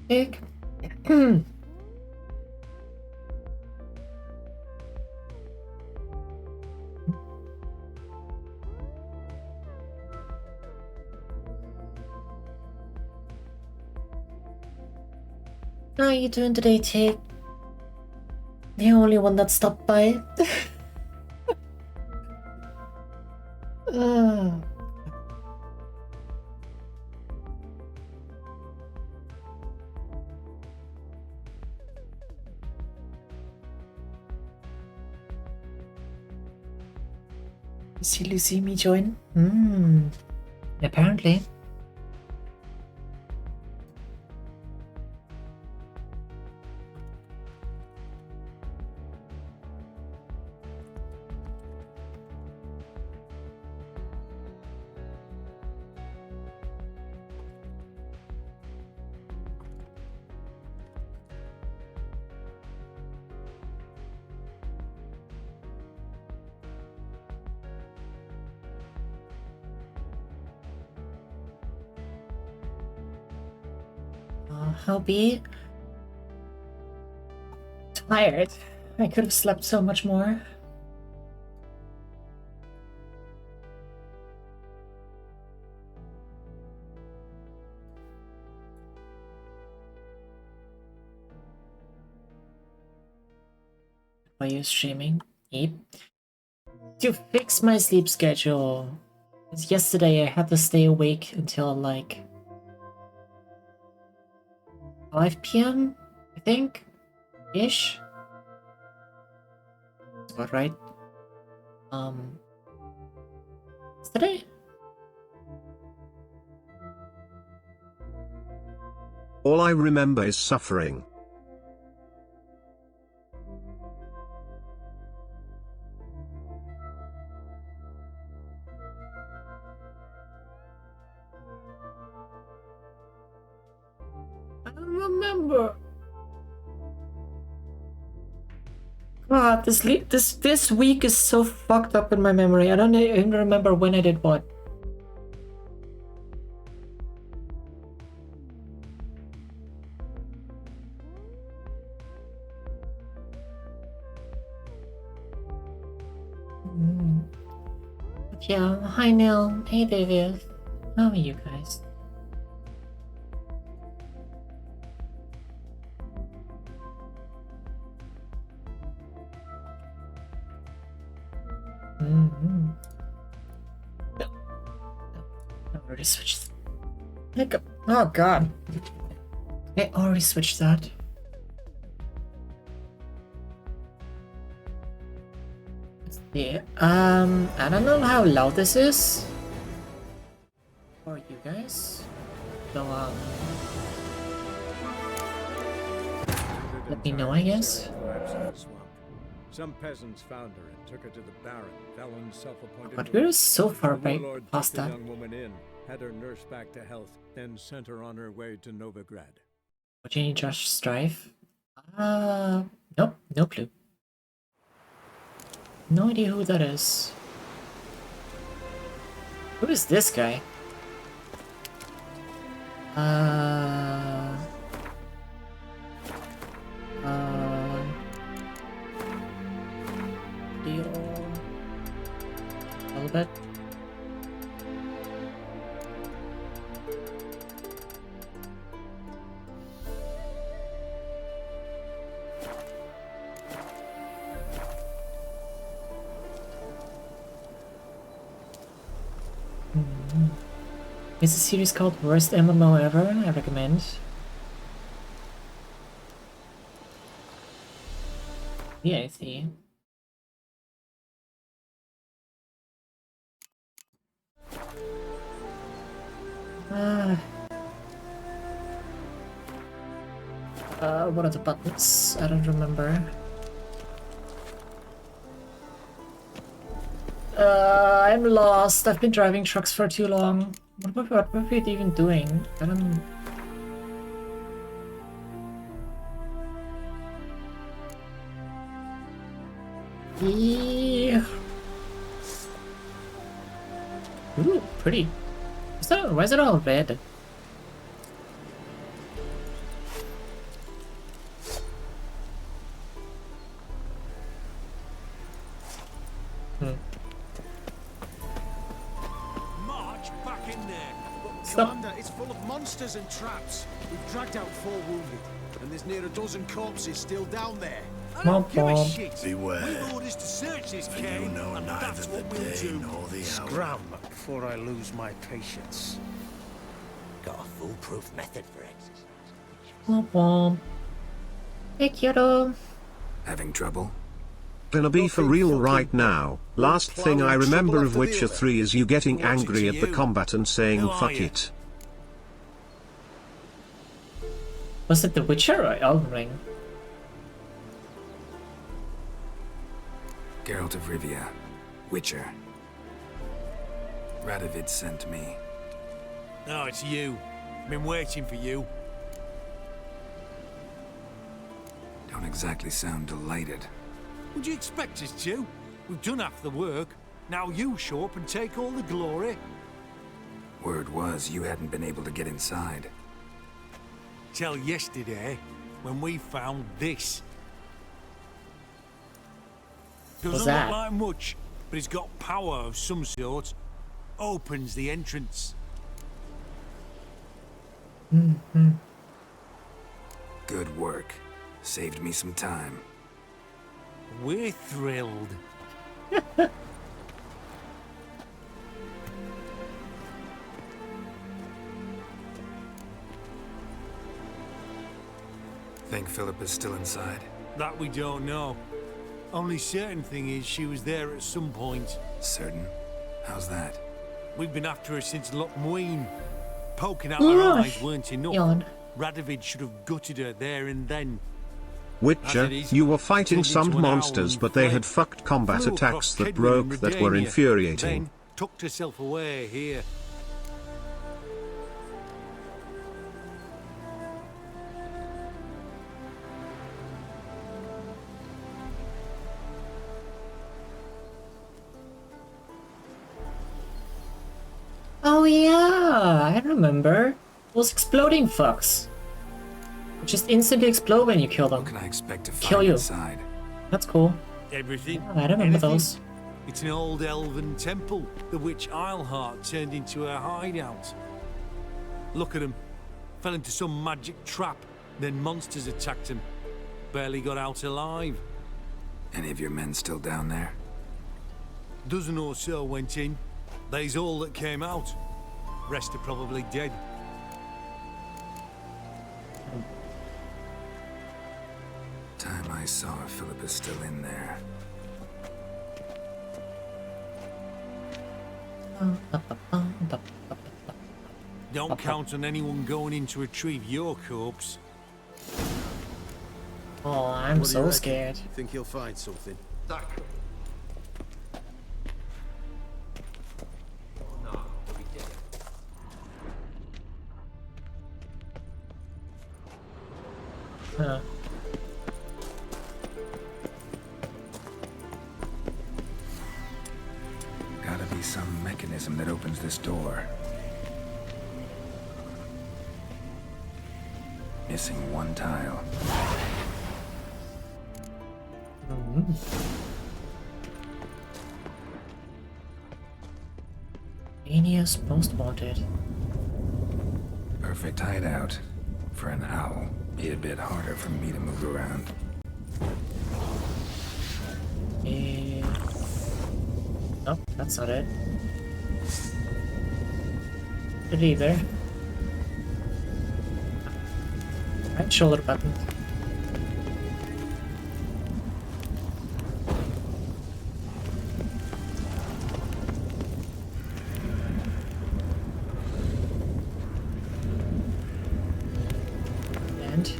Big. How are you doing today, Tig? The only one that stopped by. You see me join? Apparently. I'll be tired. I could have slept so much more. Are you streaming? Yep. to fix my sleep schedule. 'Cause yesterday I had to stay awake until like 5 p.m. I think, ish. That's about right. Yesterday? All I remember is suffering. I don't remember. God, this week is so fucked up in my memory. I don't even remember when I did what. But yeah, hi Neil. Hey David. How are you guys? I already switched. Oh god. I already switched that. Let's see. I don't know how loud this is for you guys. So let me know, I guess. Some peasants found her and took her to the Baron, Valen's self-appointed. But we're so far back past the that. young woman in, had her nursed back to health, then sent her on her way to Novigrad. Watching Josh Strife? Nope, no clue. No idea who that is. Who is this guy? A little bit. It's a series called Worst MMO Ever, I recommend. Yeah, I see. What are the buttons? I don't remember. I'm lost. I've been driving trucks for too long. What were we even doing? I don't... Yeah. Ooh, pretty. Why is it all red? March back in there. Stop. Commander, it's full of monsters and traps. We've dragged out 4 wounded, and there's near a dozen corpses still down there. I don't give a shit. Beware. We've orders to search this For cave, you know and neither that's the what we'll day do. nor the hour. Scram before I lose my patience. Got a foolproof method for it. Hey, Kyoto. Having trouble? Gonna be for real right now. Last thing I remember of Witcher 3 is you getting angry at the combat and saying fuck it. Was it The Witcher or Elden Ring? Geralt of Rivia. Witcher. Radovid sent me. No, it's you. Been waiting for you. Don't exactly sound delighted. Would you expect us to? We've done half the work. Now you show up and take all the glory. Word was you hadn't been able to get inside. Till yesterday, when we found this. Doesn't that? look like much, but it's got power of some sort. Opens the entrance. Good work. Saved me some time. We're thrilled. think Philip is still inside? That we don't know. Only certain thing is she was there at some point. Certain? How's that? We've been after her since Lochmuin. Poking out her eyes weren't enough. Yawn. Radovid should have gutted her there and then. Witcher, you were fighting some monsters, but they had fucked combat Flew attacks across that Kedwen broke and that were Redania, infuriating. Then tucked herself away here. Oh yeah, I remember. Those exploding fucks. Just instantly explode when you kill What them. can I expect to Kill find you. inside? That's cool. Everything. I remember Anything. those. It's an old elven temple, the witch Isleheart turned into a hideout. Look at him. Fell into some magic trap, then monsters attacked him. Barely got out alive. Any of your men still down there? Dozen or so went in. They's all that came out. Rest are probably dead. Time I saw if Philip is still in there. Don't count on anyone going in to retrieve your corpse. Oh, I'm What do you so reckon? scared. Think he'll find something? Huh. Gotta be some mechanism that opens this door. Missing one tile. Aeneas Most Wanted. Perfect hideout. For an owl, be a bit harder for me to move around. Nope, that's not it. It either. Right shoulder button. And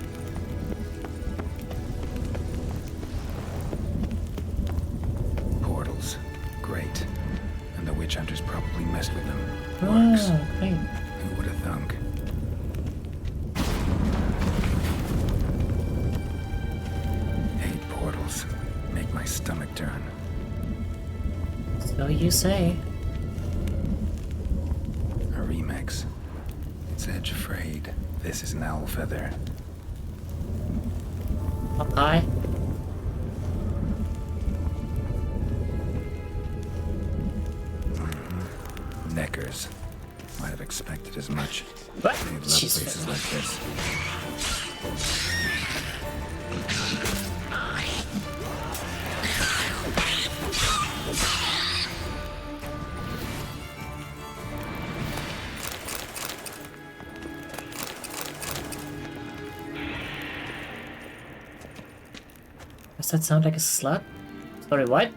Portals. Great. And the witch hunters probably messed with them. Works. great. Who would have thunk? Hate portals. Make my stomach turn. So you say. A remix. It's edge frayed. This is an owl feather. Hi. Neckers. Might have expected as much. What? They love Jesus. places like this. Does that sound like a slut? Sorry, what?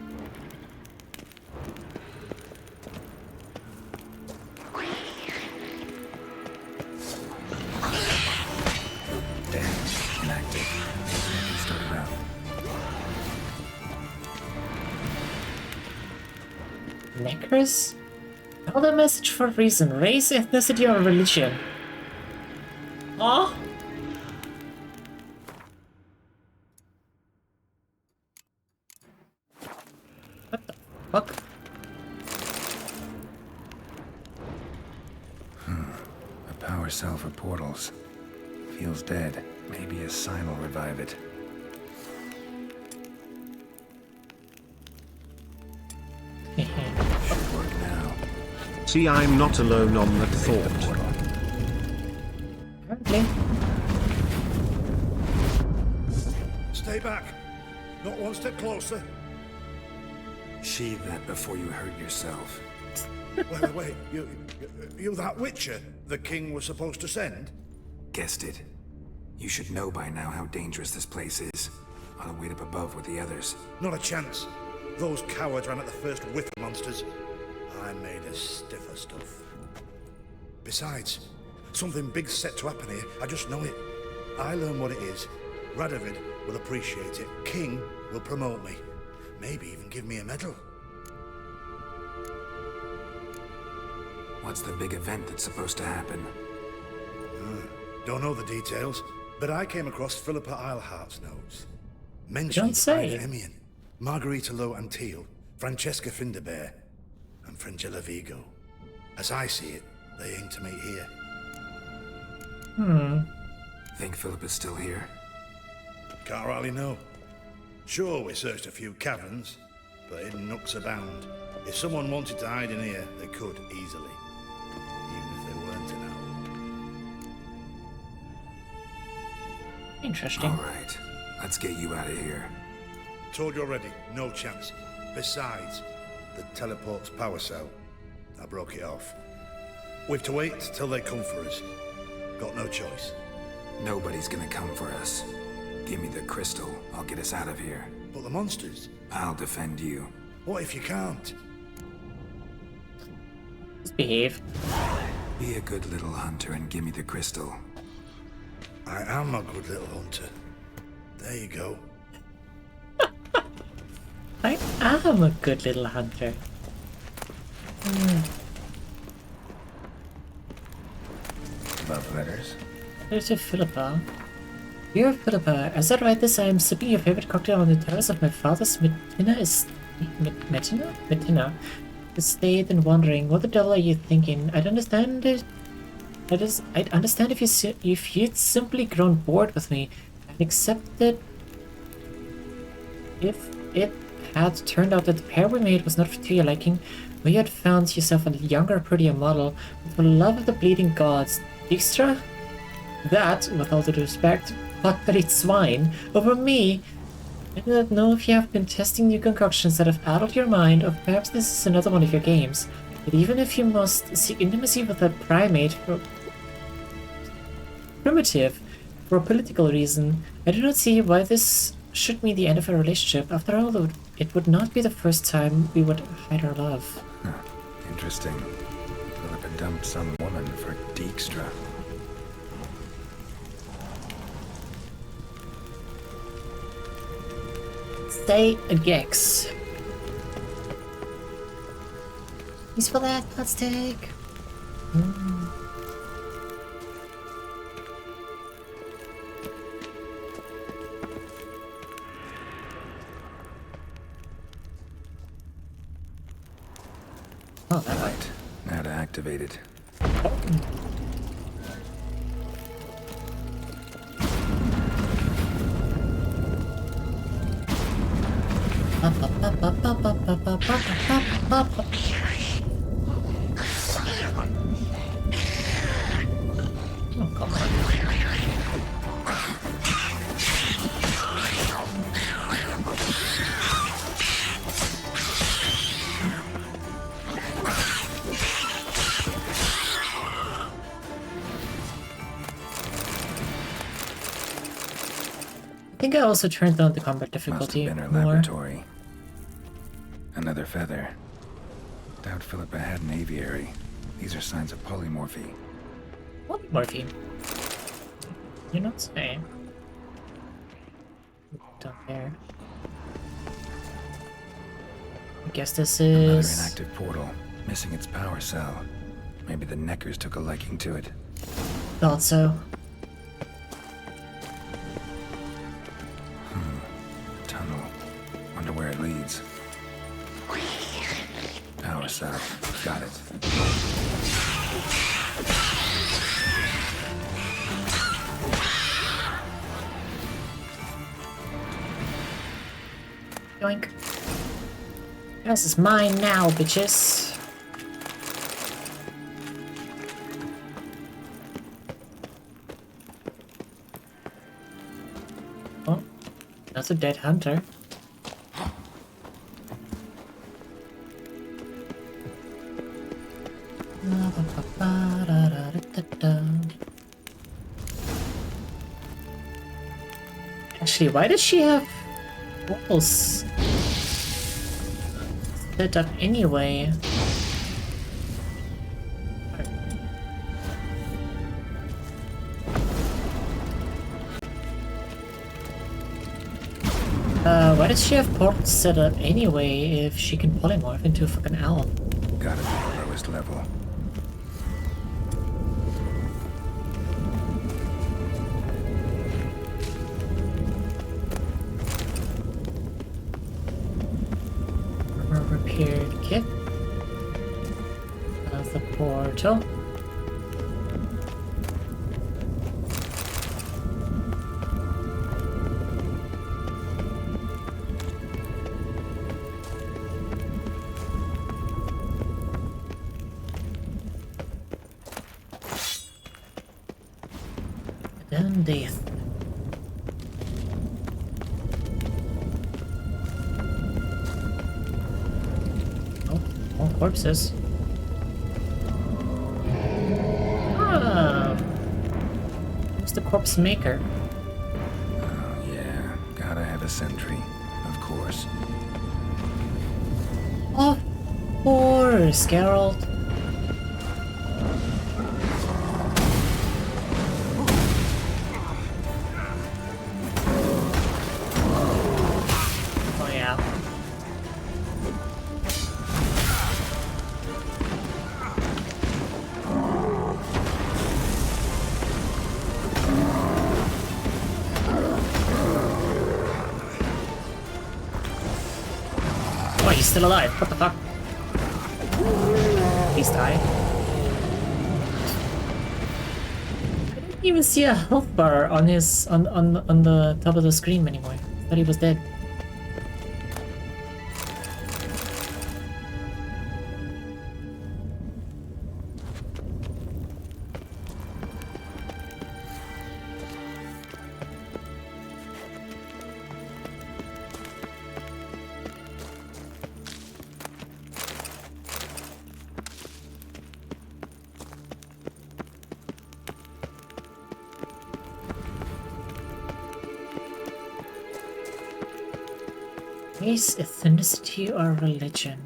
Dead. Inactive. Started out. Neckers? Know the message for a reason. Race, ethnicity, or religion. Oh? What the fuck? A power cell for portals. Feels dead. Maybe a sign will revive it. Should work now. See, I'm not alone on that thought. Portal. Apparently. Stay back. Not one step closer. Sheathe that before you hurt yourself. Wait. You that Witcher the king was supposed to send? Guessed it. You should know by now how dangerous this place is. I'll wait up above with the others. Not a chance. Those cowards ran at the first whiff of monsters. I made us stiffer stuff. Besides, something big's set to happen here. I just know it. I learn what it is. Radovid will appreciate it. King will promote me. Maybe even give me a medal. What's the big event that's supposed to happen? Don't know the details, but I came across Philippa Eilhart's notes. Don't Mentioned say. Ida Emian, Margarita Low Antille, Francesca Finderbear, and Frangella Vigo. As I see it, they aim to meet here. Think Philippa's still here? Can't rightly know. Sure, we searched a few caverns, but hidden nooks abound. If someone wanted to hide in here, they could easily. Even if they weren't an owl. Interesting. Alright, let's get you out of here. Told you already, no chance. Besides, the teleport's power cell. I broke it off. We've to wait till they come for us. Got no choice. Nobody's gonna come for us. Give me the crystal, I'll get us out of here. But the monsters? I'll defend you. What if you can't? Just behave. Be a good little hunter and give me the crystal. I am a good little hunter. There you go. I am a good little hunter. Love letters? There's a Philippa. Dear Philippa, as I write this, I am sipping your favorite cocktail on the terrace of my father's Metina estate and wondering, what the devil are you thinking? I'd understand it. I'd understand if you'd simply grown bored with me and accepted if it had turned out that the pair we made was not to your liking, or you had found yourself a younger, prettier model, but for the love of the bleeding gods, Dijkstra? That, with all due respect, pot-bellied swine, over me. I do not know if you have been testing new concoctions that have addled your mind, or perhaps this is another one of your games. But even if you must seek intimacy with a primate primitive for a political reason, I do not see why this should mean the end of a relationship. After all, it would not be the first time we would hide our love. Huh. Interesting. Philippa dumped some woman for Dijkstra. Stay a Gex. He's for that, let's take. Oh, that way. Right. Now to activate it. Oh, come on. I think I also turned down the combat Must have difficulty been her more. laboratory. Another feather. Doubt Philippa had an aviary. These are signs of polymorphy. Polymorphy. You're not saying. Down there. I guess this Another is. inactive portal, missing its power cell. Maybe the Neckers took a liking to it. Thought so. Tunnel. Wonder where it leads. Power cell. Got it. Yoink. This is mine now, bitches. Oh, that's a dead hunter. Actually, why does she have walls set up anyway? Why does she have portals set up anyway if she can polymorph into a fucking owl? Gotta be the lowest level. Armor repaired kit. The portal. Then death. Oh, more corpses. Ah, who's the corpse maker? Oh, yeah. Gotta have a sentry. Of course. Of course, Geralt. Oh yeah. Oh, he's still alive. What the fuck? Please die. I didn't even see a health bar on his on the top of the screen anymore. I thought he was dead. Race, ethnicity, or religion?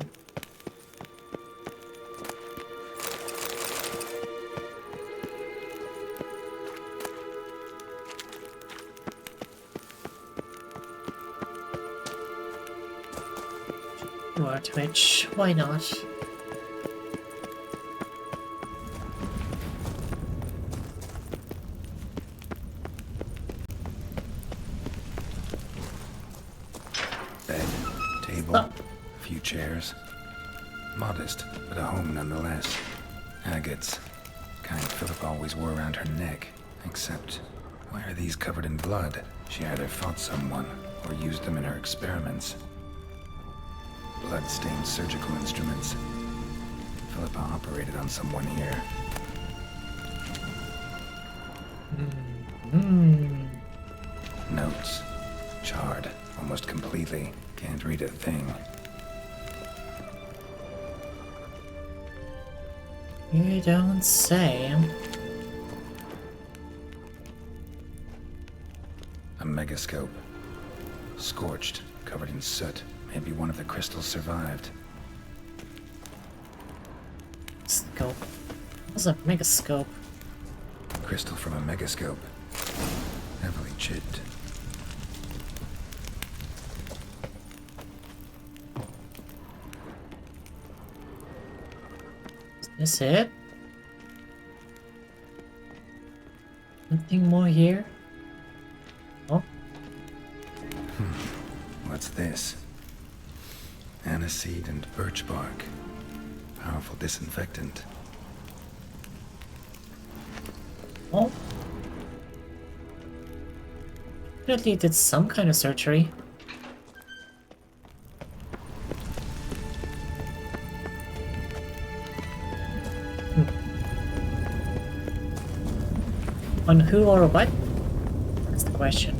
Or Twitch, why not? Bed, table, a few chairs. Modest, but a home nonetheless. Agates. Kind Philip always wore around her neck. Except, why are these covered in blood? She either fought someone, or used them in her experiments. Blood-stained surgical instruments. Philippa operated on someone here. Notes. Charred, almost completely. Can't read a thing. You don't say. A megascope. Scorched, covered in soot. Maybe one of the crystals survived. Scope. What's a megascope? Crystal from a megascope. Heavily chipped. Is this it? Nothing more here? Oh, What's this? Aniseed and birch bark. Powerful disinfectant. oh. Definitely did some kind of surgery. On who or what? That's the question.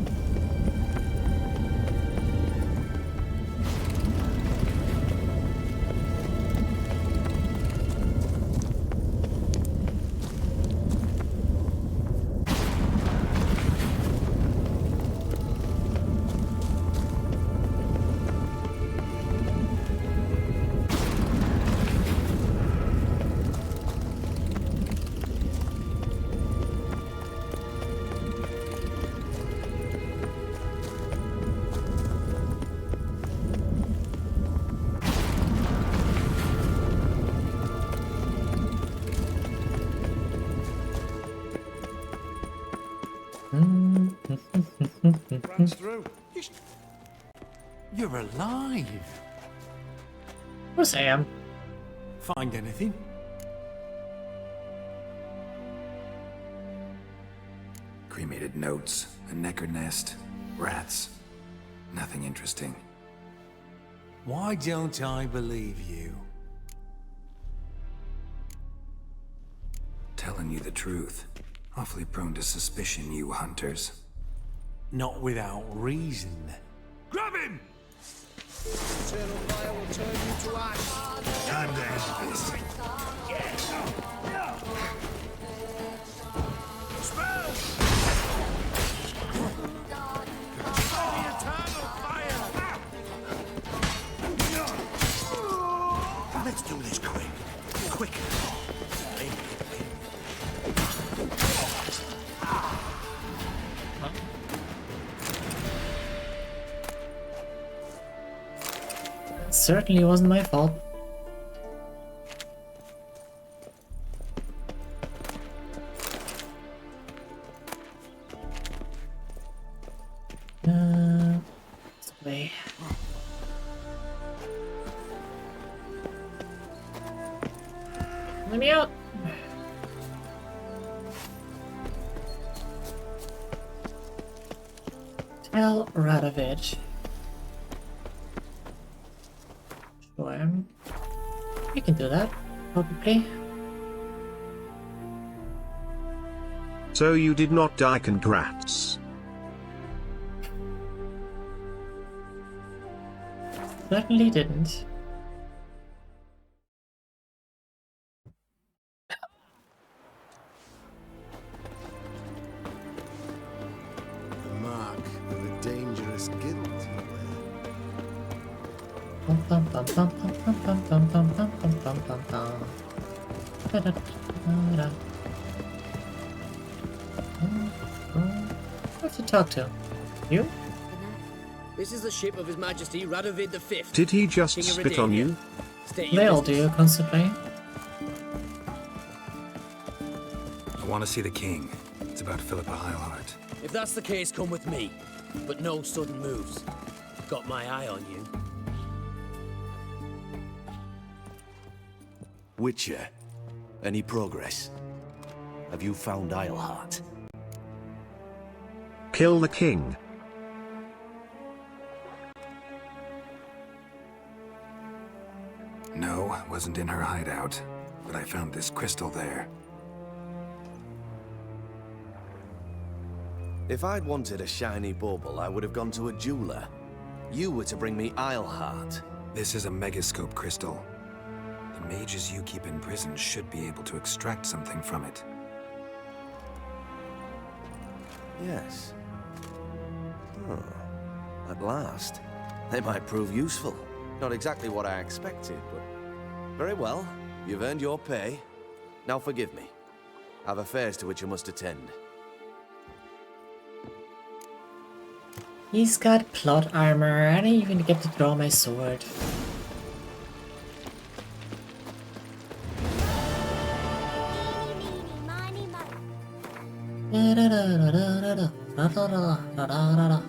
It's through. You're alive. Of course I am. Find anything? Cremated notes, a necker nest, rats. Nothing interesting. Why don't I believe you? Telling you the truth. Awfully prone to suspicion, you hunters. Not without reason. Grab him! Eternal fire will turn you to ash. Time to end this. Spell! The eternal fire! Let's do this quick. Quick. Certainly wasn't my fault. This way. Let me out. Tell Radovich. Sure. You can do that, probably. So you did not die, congrats. Certainly didn't. The mark of a dangerous guild, you wear. Bum, bum, bum, bum, bum, bum, bum, bum, bum, bum, bum, bum, bum. Da, da, da, da. Who have to talk to? You? This is the ship of His Majesty Radovid V. Did he just King of spit on you? State They your all business. do constantly. I want to see the king. It's about Philippa Eilhart. If that's the case, come with me. But no sudden moves. Got my eye on you. Witcher, any progress? Have you found Eilhart? Kill the king. No, wasn't in her hideout. But I found this crystal there. If I'd wanted a shiny bauble, I would have gone to a jeweler. You were to bring me Eilhart. This is a megascope crystal. The mages you keep in prison should be able to extract something from it. Yes. Oh, at last. They might prove useful. Not exactly what I expected, but... Very well. You've earned your pay. Now forgive me. I've affairs to which I must attend. He's got plot armor. I didn't even get to draw my sword. Da da da da da da da da da da da da.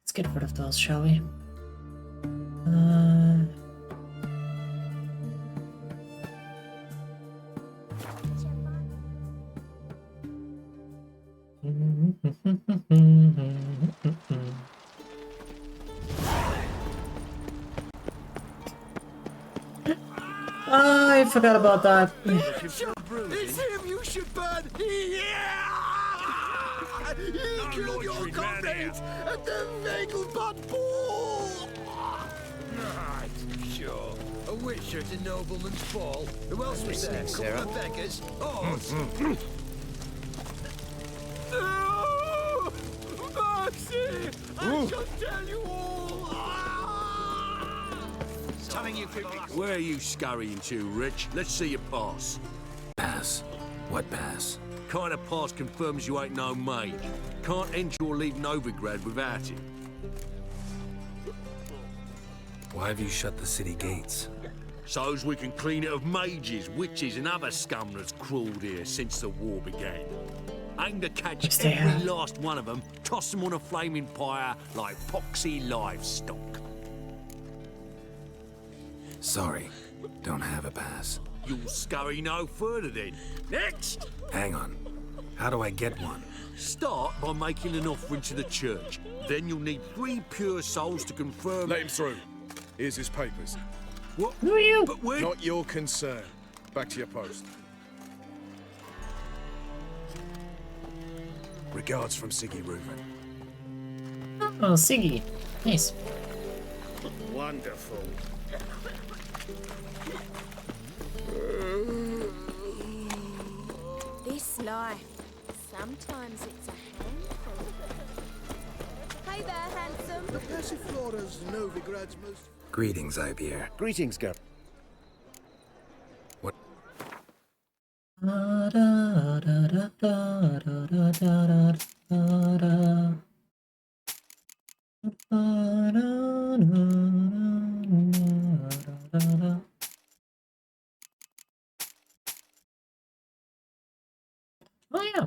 Let's get rid of those, shall we? I forgot about that. It's him you should burn! Yeah! He killed your comrades at the Vegelbud Pool! sure. A witch at a nobleman's ball. Who else was there? Couple of beggars. Horse. No! Mercy! I shall tell you all! Telling you people. Where are you scurrying to, Rich? Let's see your pass. Pass? What pass? Kind of pass confirms you ain't no mage. Can't enter or leave Novigrad without it. Why have you shut the city gates? So's we can clean it of mages, witches, and other scum that's crawled here since the war began. Aim to catch Yes, they every have. last one of them, toss them on a flaming pyre like poxy livestock. Sorry, don't have a pass. You'll scurry no further then. Next! Hang on. How do I get one? Start by making an offering to the church. Then you'll need 3 pure souls to confirm... Let him through. Here's his papers. What? Who are you? But when... Not your concern. Back to your post. Regards from Siggy Reuven. Oh, Siggy. Nice. Wonderful. This life, sometimes it's a handful. Hey there, handsome. The Passiflora's Novigrad's most... Greetings, Ibeer. Greetings, Gar. What? Da, da, da, da, da, da, da, da, da, da. Da, da, da, da, da. Oh yeah.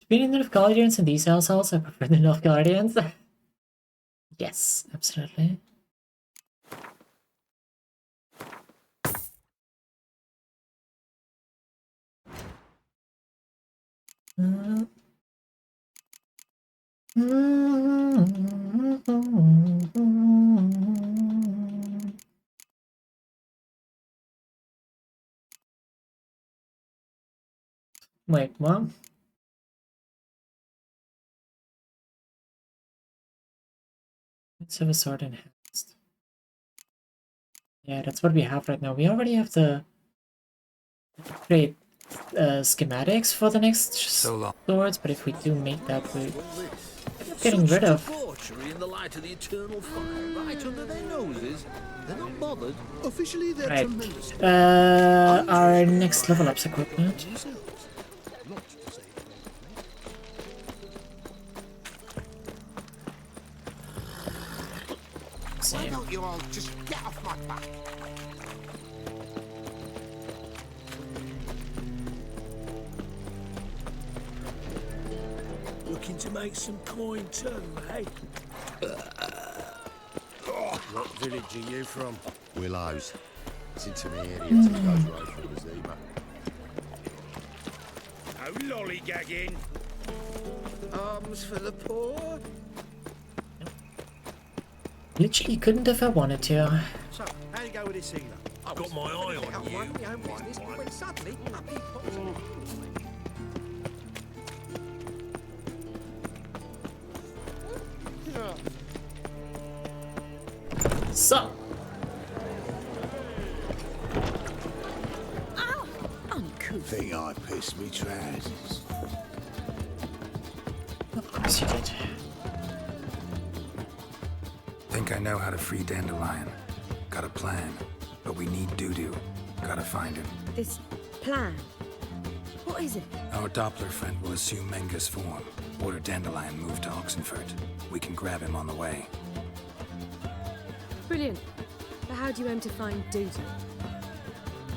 Being the Nilfgaardians in these households, I prefer the Nilfgaardians. Yes, absolutely. Wait, what? Let's have a sword enhanced. Yeah, that's what we have right now. We already have the great schematics for the next So long. swords, but if we do make that, we're getting rid of. Debauchery in the light of the eternal fire, right under their noses. They're not bothered. Officially, they're Right. tremendous. Our next level up's equipment. Not to say Why don't you all just get off my back? Looking to make some coin too, eh? What village are you from? Willows. It's into me area till it goes right through the Zima. No lollygagging. Arms for the poor. Literally couldn't if I wanted to. So, how do you go with this healer? I've got my eye on you. Minding my own business, when suddenly, up he pops. So, Ow! Uncouth. Think I pissed me trousers. of course you did. Think I know how to free Dandelion. Got a plan, but we need Dudu. Gotta find him. This plan. What is it? Our Doppler friend will assume Menga's form. Order Dandelion move to Oxenfurt. We can grab him on the way. Brilliant. But how do you aim to find Dudu?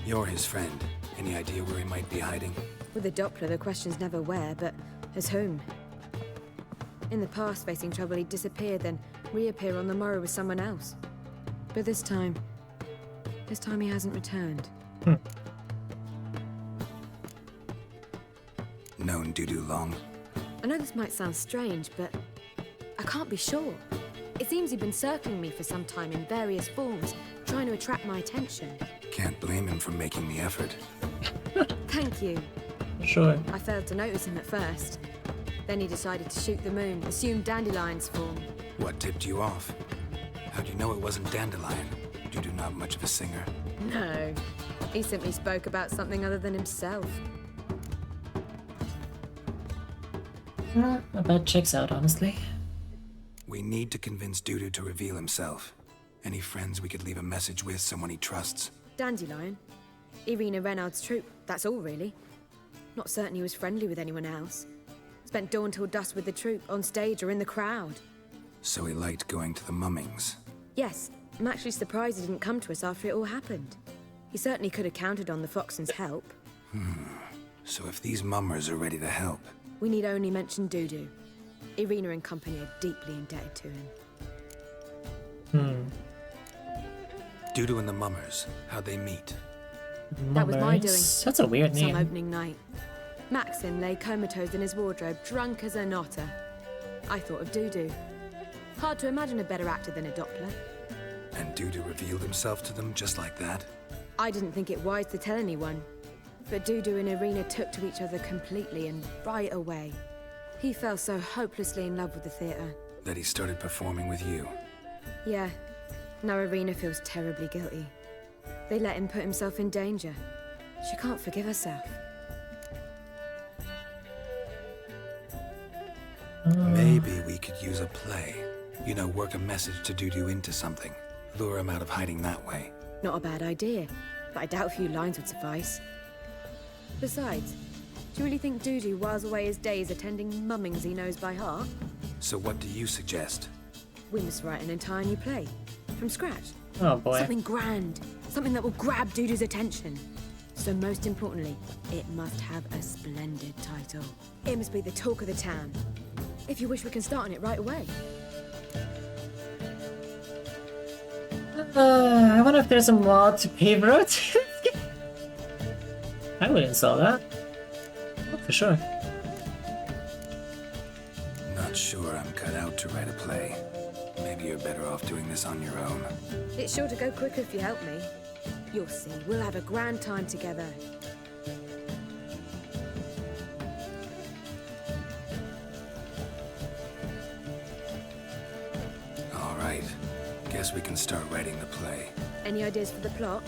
You're his friend. Any idea where he might be hiding? With a Doppler, the question's never where, but as whom. In the past, facing trouble, he'd disappear, then reappear on the morrow with someone else. But this time he hasn't returned. Known Dudu long? I know this might sound strange, but I can't be sure. It seems he'd been circling me for some time in various forms, trying to attract my attention. Can't blame him for making the effort. Thank you. Sure. I failed to notice him at first. Then he decided to shoot the moon, assume Dandelion's form. What tipped you off? How'd you know it wasn't Dandelion? Dudu not much of a singer. No, he simply spoke about something other than himself. That checks out, honestly. We need to convince Dudu to reveal himself. Any friends we could leave a message with, someone he trusts? Dandelion? Irina Reynard's troop, that's all really. Not certain he was friendly with anyone else. Spent dawn till dusk with the troop, on stage or in the crowd. So he liked going to the mummings. Yes, I'm actually surprised he didn't come to us after it all happened. He certainly could have counted on the Foxen's help. So if these mummers are ready to help... We need only mention Dudu. Irina and company are deeply indebted to him. Dudu and the mummers, how'd they meet? That was my doing. That's a weird name. Some opening night. Maxim lay comatose in his wardrobe, drunk as an otter. I thought of Dudu. Hard to imagine a better actor than a Doppler. And Dudu revealed himself to them just like that? I didn't think it wise to tell anyone. But Dudu and Irina took to each other completely and right away. He fell so hopelessly in love with the theatre. That he started performing with you? Yeah. Now Irina feels terribly guilty. They let him put himself in danger. She can't forgive herself. Maybe we could use a play. You know, work a message to Dudu into something. Lure him out of hiding that way. Not a bad idea, but I doubt a few lines would suffice. Besides, do you really think Dudu whiles away his days attending mummings he knows by heart? So what do you suggest? We must write an entire new play. From scratch. Oh boy. Something grand. Something that will grab Dudu's attention. So most importantly, it must have a splendid title. It must be the talk of the town. If you wish, we can start on it right away. I wonder if there's a mod to pave roads. I would install that. Oh, for sure. Not sure I'm cut out to write a play. Maybe you're better off doing this on your own. It's sure to go quicker if you help me. You'll see, we'll have a grand time together. All right. Guess we can start writing the play. Any ideas for the plot?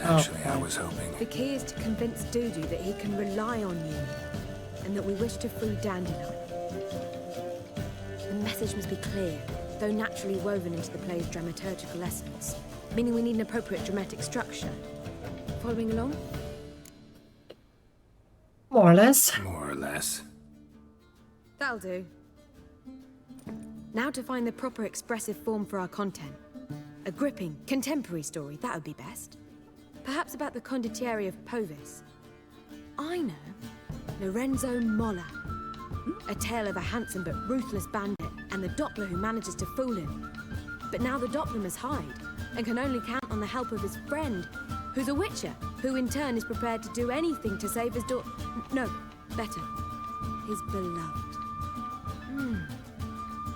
Actually, I was hoping... The key is to convince Dudu that he can rely on you, and that we wish to free Dandelion. The message must be clear, though naturally woven into the play's dramaturgical essence, meaning we need an appropriate dramatic structure. Following along? More or less. More or less. That'll do. Now to find the proper expressive form for our content. A gripping, contemporary story, that would be best. Perhaps about the condottieri of Povis. I know. Lorenzo Molla. A tale of a handsome but ruthless bandit and the Doppler who manages to fool him. But now the Doppler must hide and can only count on the help of his friend, who's a witcher, who in turn is prepared to do anything to save his daughter. No, better. His beloved.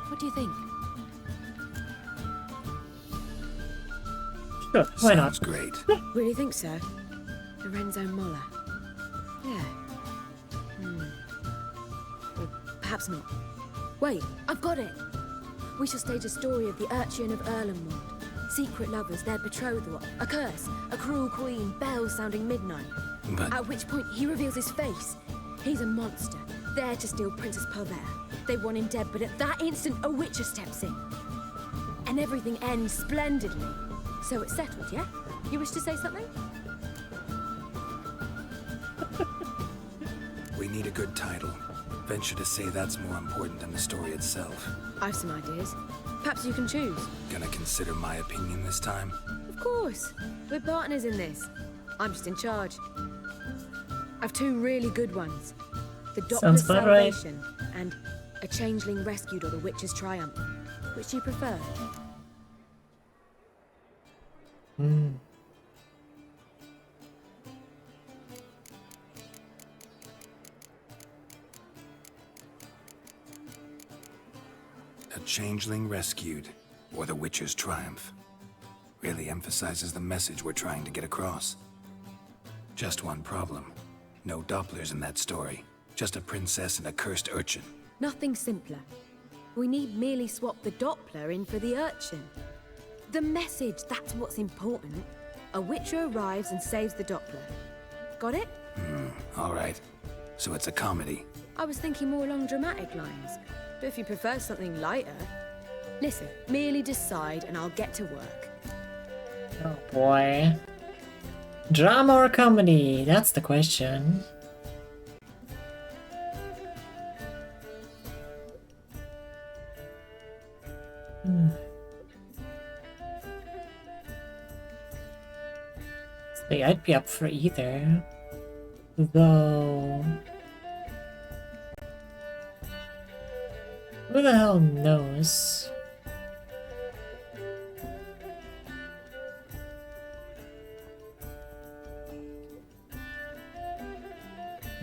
What do you think? Sure, why not? Sounds great. Really think so? Lorenzo Molla. Yeah. Or perhaps not. Wait, I've got it! We shall stage a story of the Urchin of Erlenwald. Secret lovers, their betrothal, a curse, a cruel queen, bells sounding midnight. But... At which point he reveals his face. He's a monster, there to steal Princess Pavere. They want him dead, but at that instant a witcher steps in. And everything ends splendidly. So it's settled, yeah? You wish to say something? We need a good title. Venture to say that's more important than the story itself. I've some ideas. Perhaps you can choose. Gonna consider my opinion this time? Of course. We're partners in this. I'm just in charge. I've two really good ones. The Doppler's Salvation and A Changeling Rescued or The Witcher's Triumph. Which do you prefer? A Changeling Rescued, or The Witcher's Triumph. Really emphasizes the message we're trying to get across. Just one problem. No Dopplers in that story. Just a princess and a cursed urchin. Nothing simpler. We need merely swap the Doppler in for the urchin. The message, that's what's important. A Witcher arrives and saves the Doppler. Got it? All right. So it's a comedy. I was thinking more along dramatic lines. But if you prefer something lighter... Listen, merely decide and I'll get to work. Oh boy. Drama or comedy? That's the question. See, I'd be up for either. Though... who the hell knows?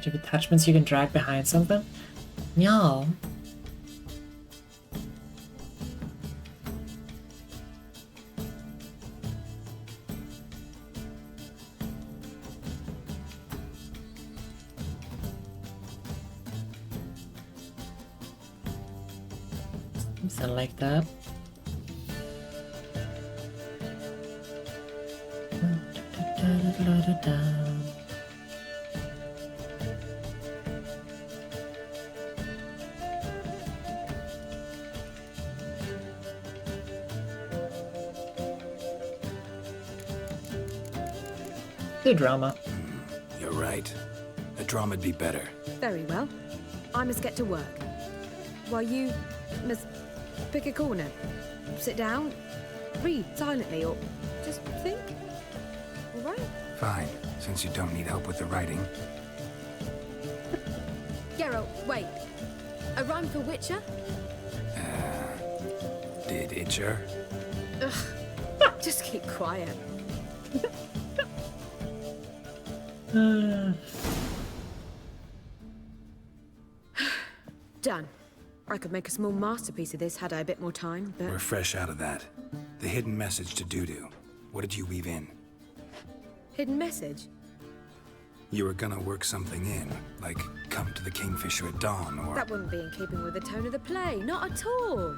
Do you have attachments you can drag behind something? No. Something like that. The drama. You're right. A drama'd be better. Very well. I must get to work. While you must pick a corner. Sit down, read silently, or just think. All right? Fine, since you don't need help with the writing. Geralt, wait. A rhyme for Witcher? Did Itcher? Ugh. Just keep quiet. Done. I could make a small masterpiece of this had I a bit more time, but... We're fresh out of that. The hidden message to Dudu. What did you weave in? Hidden message? You were gonna work something in, like come to the Kingfisher at dawn, or... That wouldn't be in keeping with the tone of the play, not at all.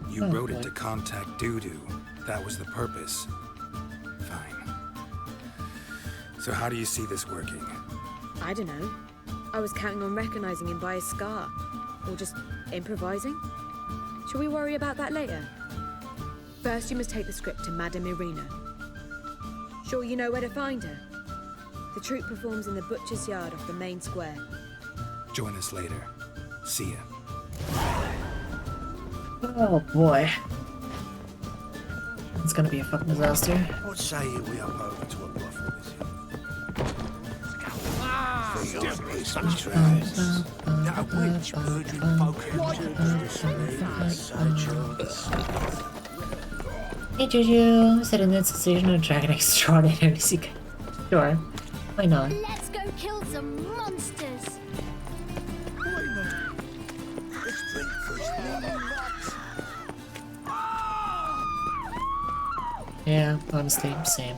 You wrote it to contact Dudu. That was the purpose. Fine. So how do you see this working? I don't know. I was counting on recognizing him by his scar. Or just improvising? Shall we worry about that later? First, you must take the script to Madame Irina. Sure you know where to find her? The troupe performs in the butcher's yard off the main square. Join us later. See ya. Oh boy. It's gonna be a fucking disaster. What say you we up over to a bluff with this? That a witch murdering folk. Hey Juju, set an institution of dragon extraordinary secret. Sure. Why not? Let's go kill some monsters. Yeah, honestly, same.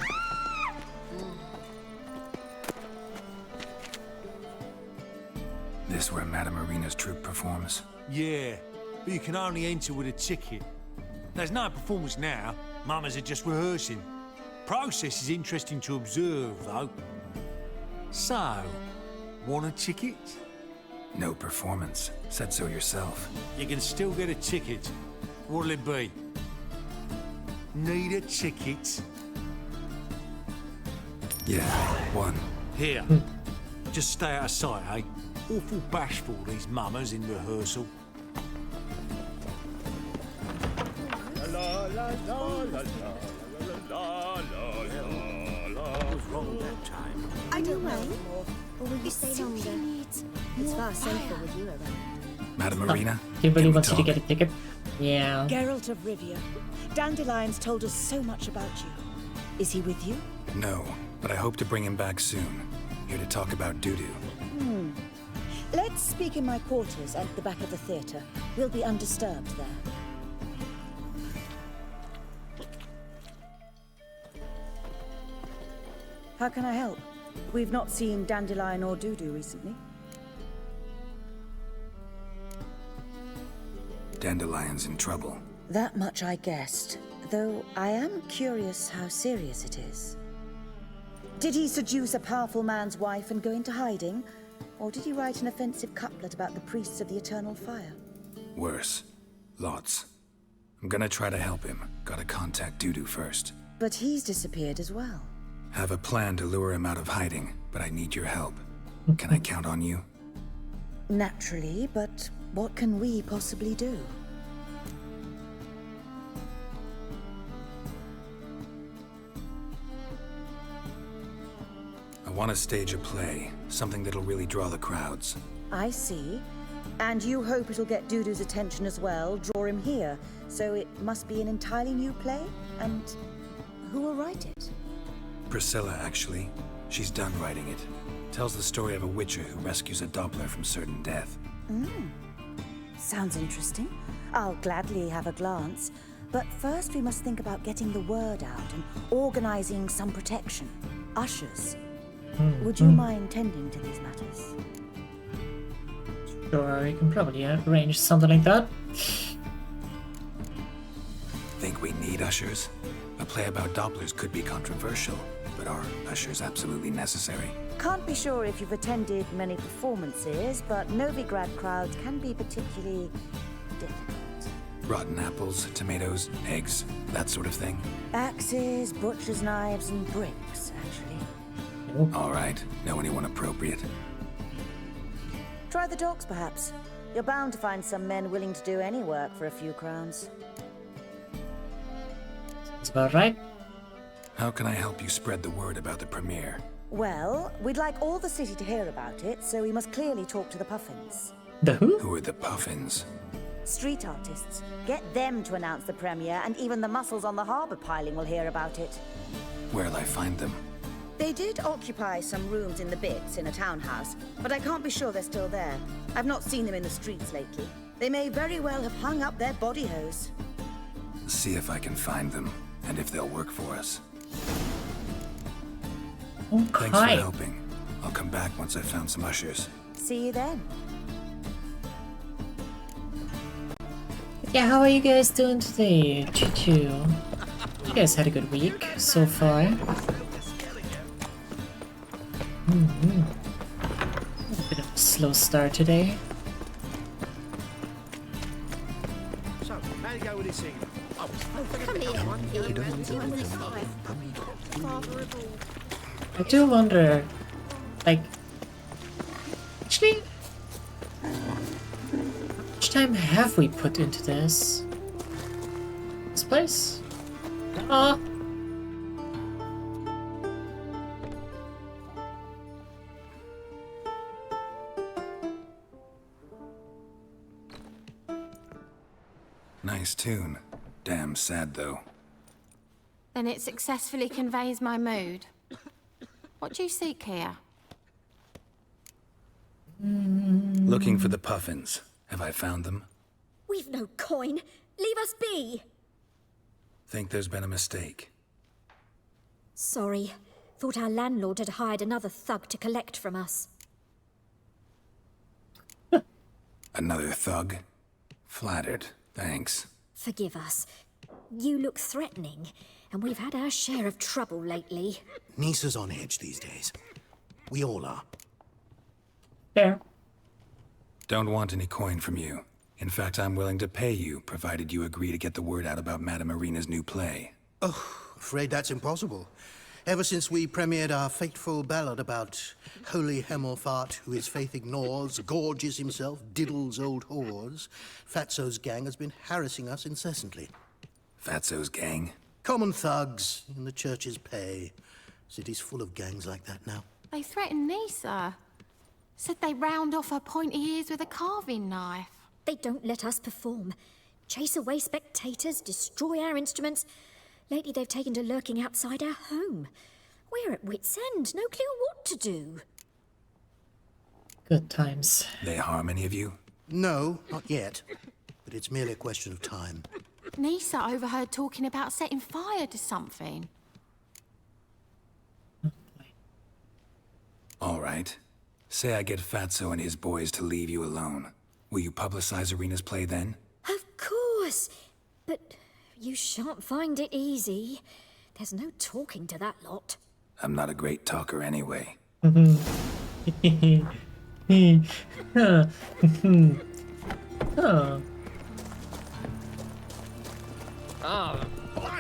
This where Madame Irina's troupe performs? Yeah, but you can only enter with a ticket. There's no performance now. Mamas are just rehearsing. Process is interesting to observe, though. So, want a ticket? No performance. Said so yourself. You can still get a ticket. What'll it be? Need a ticket? Yeah, one. Here. Just stay out of sight, eh? Awful bashful, these mamas in rehearsal. I don't know. Or will you stay longer? It's far safer with you around. Madame Irina? He really wants you to get a ticket? Yeah. Geralt of Rivia. Dandelion's told us so much about you. Is he with you? No, but I hope to bring him back soon. Here to talk about Dudu. Let's speak in my quarters at the back of the theatre. We'll be undisturbed there. How can I help? We've not seen Dandelion or Dudu recently. Dandelion's in trouble. That much I guessed, though I am curious how serious it is. Did he seduce a powerful man's wife and go into hiding? Or did he write an offensive couplet about the priests of the eternal fire? Worse. Lots. I'm gonna try to help him. Gotta contact Dudu first. But he's disappeared as well. Have a plan to lure him out of hiding, but I need your help. Can I count on you? Naturally, but what can we possibly do? I want to stage a play, something that'll really draw the crowds. I see. And you hope it'll get Dudu's attention as well, draw him here. So it must be an entirely new play? And who will write it? Priscilla, actually. She's done writing it. Tells the story of a witcher who rescues a Doppler from certain death. Sounds interesting. I'll gladly have a glance. But first we must think about getting the word out and organizing some protection. Ushers. Would you mind tending to these matters? Sure, we can probably arrange something like that. Think we need ushers? A play about Dopplers could be controversial, but are ushers absolutely necessary? Can't be sure if you've attended many performances, but Novigrad crowds can be particularly difficult. Rotten apples, tomatoes, eggs, that sort of thing? Axes, butcher's knives, and bricks, actually. All right. Know anyone appropriate? Try the docks, perhaps. You're bound to find some men willing to do any work for a few crowns. That's about right. How can I help you spread the word about the premiere? Well, we'd like all the city to hear about it, so we must clearly talk to the Puffins. The who? Who are the Puffins? Street artists. Get them to announce the premiere, and even the muscles on the harbor piling will hear about it. Where'll I find them? They did occupy some rooms in the Bits in a townhouse, but I can't be sure they're still there. I've not seen them in the streets lately. They may very well have hung up their body hose. See if I can find them, and if they'll work for us. Okay. Thanks for helping. I'll come back once I've found some ushers. See you then. Yeah, how are you guys doing today? Choo-choo. You guys had a good week so far. A bit of a slow start today. So, how do you go with this thing? I do wonder, like, actually, how much time have we put into this? This place? Aw. Nice tune. Damn sad, though. Then it successfully conveys my mood. What do you seek here? Looking for the Puffins. Have I found them? We've no coin. Leave us be. Think there's been a mistake. Sorry. Thought our landlord had hired another thug to collect from us. Another thug? Flattered. Thanks. Forgive us. You look threatening, and we've had our share of trouble lately. Nisa's on edge these days. We all are. Fair. Don't want any coin from you. In fact, I'm willing to pay you, provided you agree to get the word out about Madame Irina's new play. Oh, afraid that's impossible. Ever since we premiered our fateful ballad about holy Hemmelfart, who his faith ignores, gorges himself, diddles old whores, Fatso's gang has been harassing us incessantly. Fatso's gang? Common thugs in the church's pay. City's full of gangs like that now. They threatened Nisa. Said they round off her pointy ears with a carving knife. They don't let us perform. Chase away spectators, destroy our instruments. Lately they've taken to lurking outside our home. We're at wit's end, no clue what to do. Good times. They harm any of you? No, not yet. But it's merely a question of time. Nisa overheard talking about setting fire to something. All right. Say I get Fatso and his boys to leave you alone. Will you publicize Irina's play then? Of course. But you shan't find it easy. There's no talking to that lot. I'm not a great talker anyway. I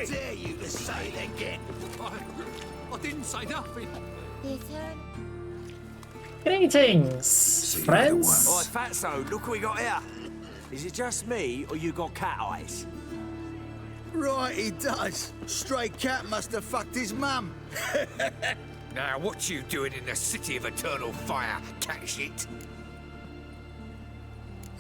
dare you to say it again. I didn't say nothing. Greetings, friends. Oi, Fatso, look what we got here. Is it just me, or you got cat eyes? Right, he does. Stray cat must have fucked his mum. Now, what you doing in the city of eternal fire, cat shit?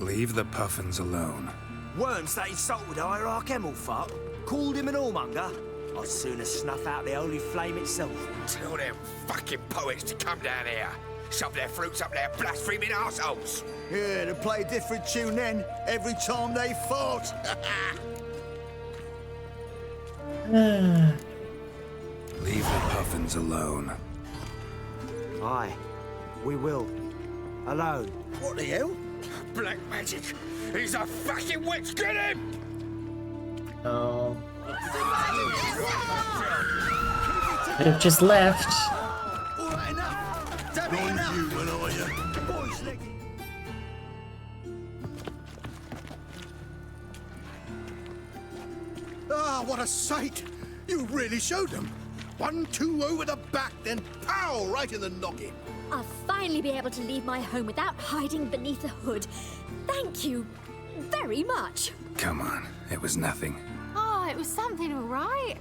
Leave the puffins alone. Worms that insulted Hierarch Emelfart, called him an whoremonger. I'd sooner snuff out the holy flame itself. Tell them fucking poets to come down here. Shove their fruits up their blaspheming arseholes. Yeah, to play a different tune then, every time they fought. Leave the puffins alone. Aye, we will. Alone. What the hell? Black magic. He's a fucking witch. Get him! Oh. Could have just left. Ah, what a sight! You really showed them. 1-2 over the back, then pow, right in the noggin. I'll finally be able to leave my home without hiding beneath a hood. Thank you very much. Come on, it was nothing. Oh, it was something, all right.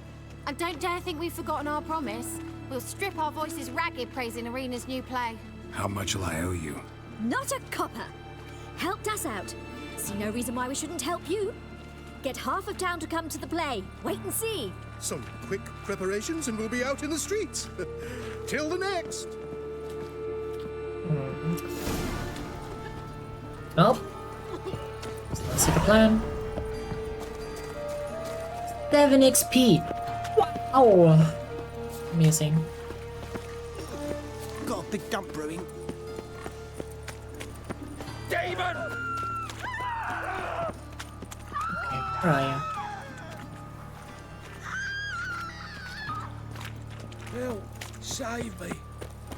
And don't dare think we've forgotten our promise. We'll strip our voices ragged praising Arena's new play. How much will I owe you? Not a copper. Helped us out. See no reason why we shouldn't help you. Get half of town to come to the play. Wait and see. Some quick preparations and we'll be out in the streets. Till the next. Well, let's see the plan. 7 XP. Wow. Amazing. Got a big dump brewing. Demon! Where are you? Help! Save me!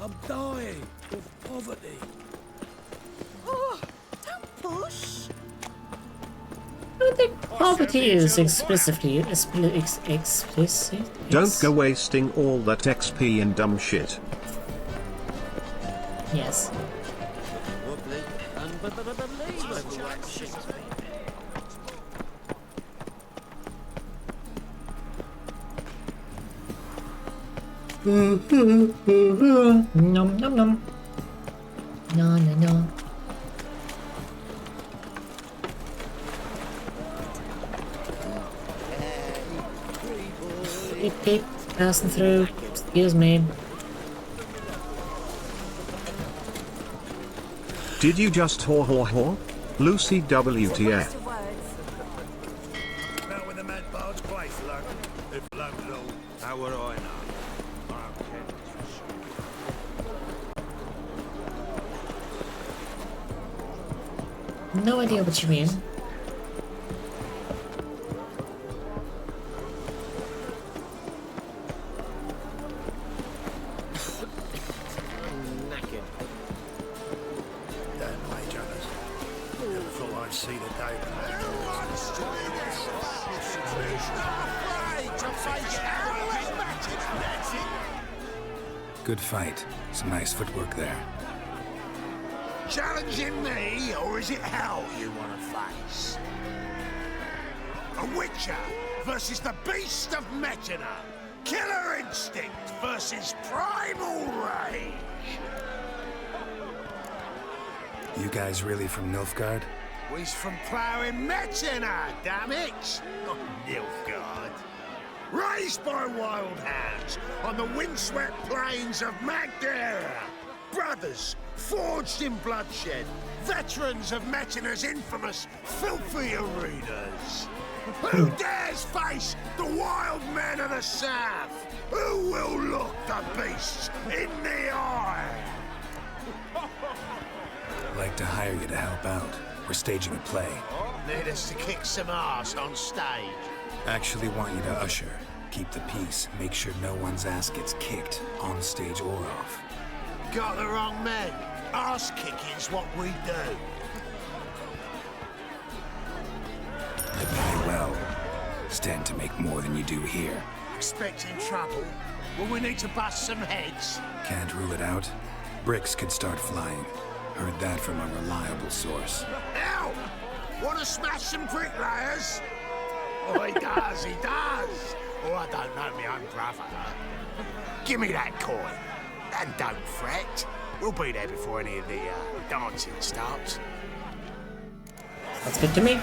I'm dying of poverty. Oh, don't push. I don't think poverty is explicitly explicit. Don't go wasting all that XP and dumb shit. Yes. Nom nom nom. No no no. Beep beep. Passing through. Excuse me. Did you just haw? Lucy WTF. Now when the mad bard's place, lug. If lug at all, how would I know? No idea what you mean. Good fight. Some nice footwork there. Challenging me, or is it hell you want to face? A Witcher versus the Beast of Metina. Killer instinct versus primal rage. You guys really from Nilfgaard? We's from ploughing Metina, damn it! Not Nilfgaard. Raised by wild hounds on the windswept plains of Magdera. Brothers, forged in bloodshed. Veterans of Metina's infamous filthy arenas. Who dares face the wild men of the south? Who will look the beasts in the eye? I'd like to hire you to help out. We're staging a play. Need us to kick some ass on stage. Actually want you to usher. Keep the peace. Make sure no one's ass gets kicked, on stage or off. Got the wrong man. Ass kicking's what we do. I pay well. Stand to make more than you do here. Expecting trouble? Well, we need to bust some heads. Can't rule it out. Bricks could start flying. Heard that from a reliable source. Hell! Wanna smash some bricklayers? Oh, he does, he does. Oh, I don't know my own brother. Give me that coin. And don't fret. We'll be there before any of the dancing starts. That's good to me.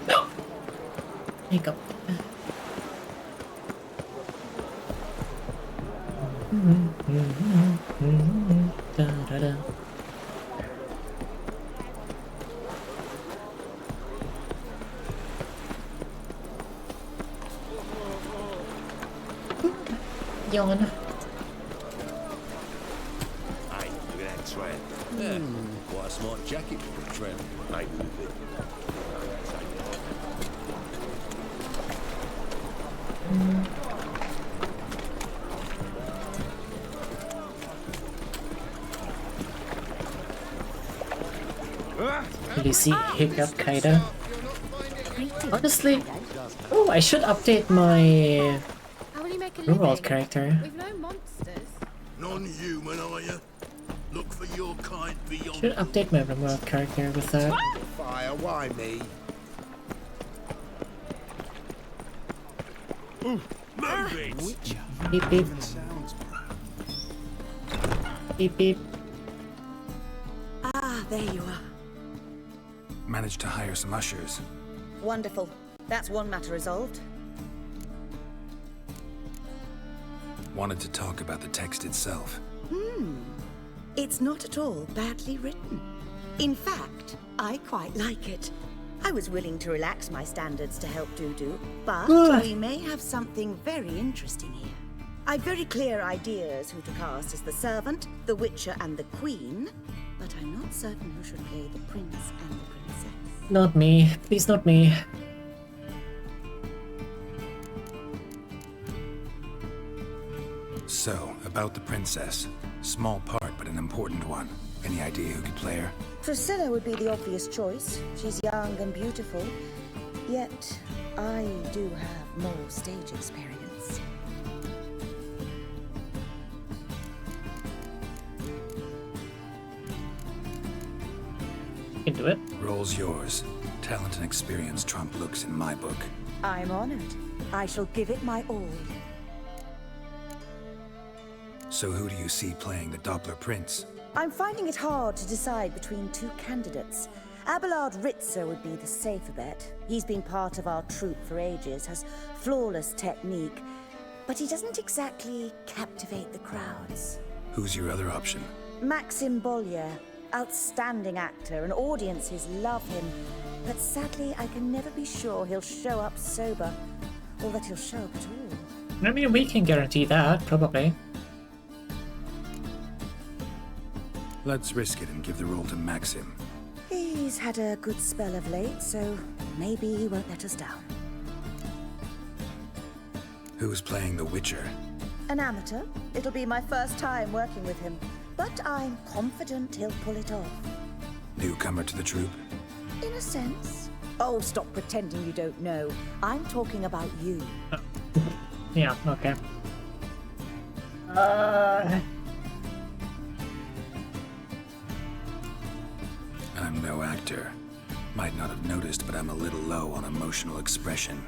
No! Makeup. Da, da, da. Yawn. Hey, look at that tread. Yeah, quite a smart jacket for a tread. Maybe a bit. Did you see Hiccup Kaida? Honestly, oh, I should update my Rimworld character. We've no monsters. Non-human, are you? Look for your kind beyond. Should update my Rimworld character with that. Fire, why me? Move it! Beep beep. Beep beep. Ah, there you are. Managed to hire some ushers. Wonderful. That's one matter resolved. Wanted to talk about the text itself. It's not at all badly written. In fact, I quite like it. I was willing to relax my standards to help Dudu, but we may have something very interesting here. I've very clear ideas who to cast as the servant, the Witcher, and the Queen, but I'm not certain who should play the prince and the princess. Not me. Please, not me. So, about the princess. Small part, but an important one. Any idea who could play her? Priscilla would be the obvious choice. She's young and beautiful. Yet, I do have more stage experience. You can do it. Role's yours. Talent and experience trump looks in my book. I'm honored. I shall give it my all. So who do you see playing the Doppler Prince? I'm finding it hard to decide between two candidates. Abelard Ritzer would be the safer bet. He's been part of our troupe for ages, has flawless technique, but he doesn't exactly captivate the crowds. Who's your other option? Maxim Bollier, outstanding actor, and audiences love him. But sadly, I can never be sure he'll show up sober, or that he'll show up at all. I mean, we can guarantee that, probably. Let's risk it and give the role to Maxim. He's had a good spell of late, so maybe he won't let us down. Who's playing the Witcher? An amateur. It'll be my first time working with him, but I'm confident he'll pull it off. Newcomer to the troupe? In a sense. Oh, stop pretending you don't know. I'm talking about you. Yeah, okay. I'm no actor. Might not have noticed, but I'm a little low on emotional expression.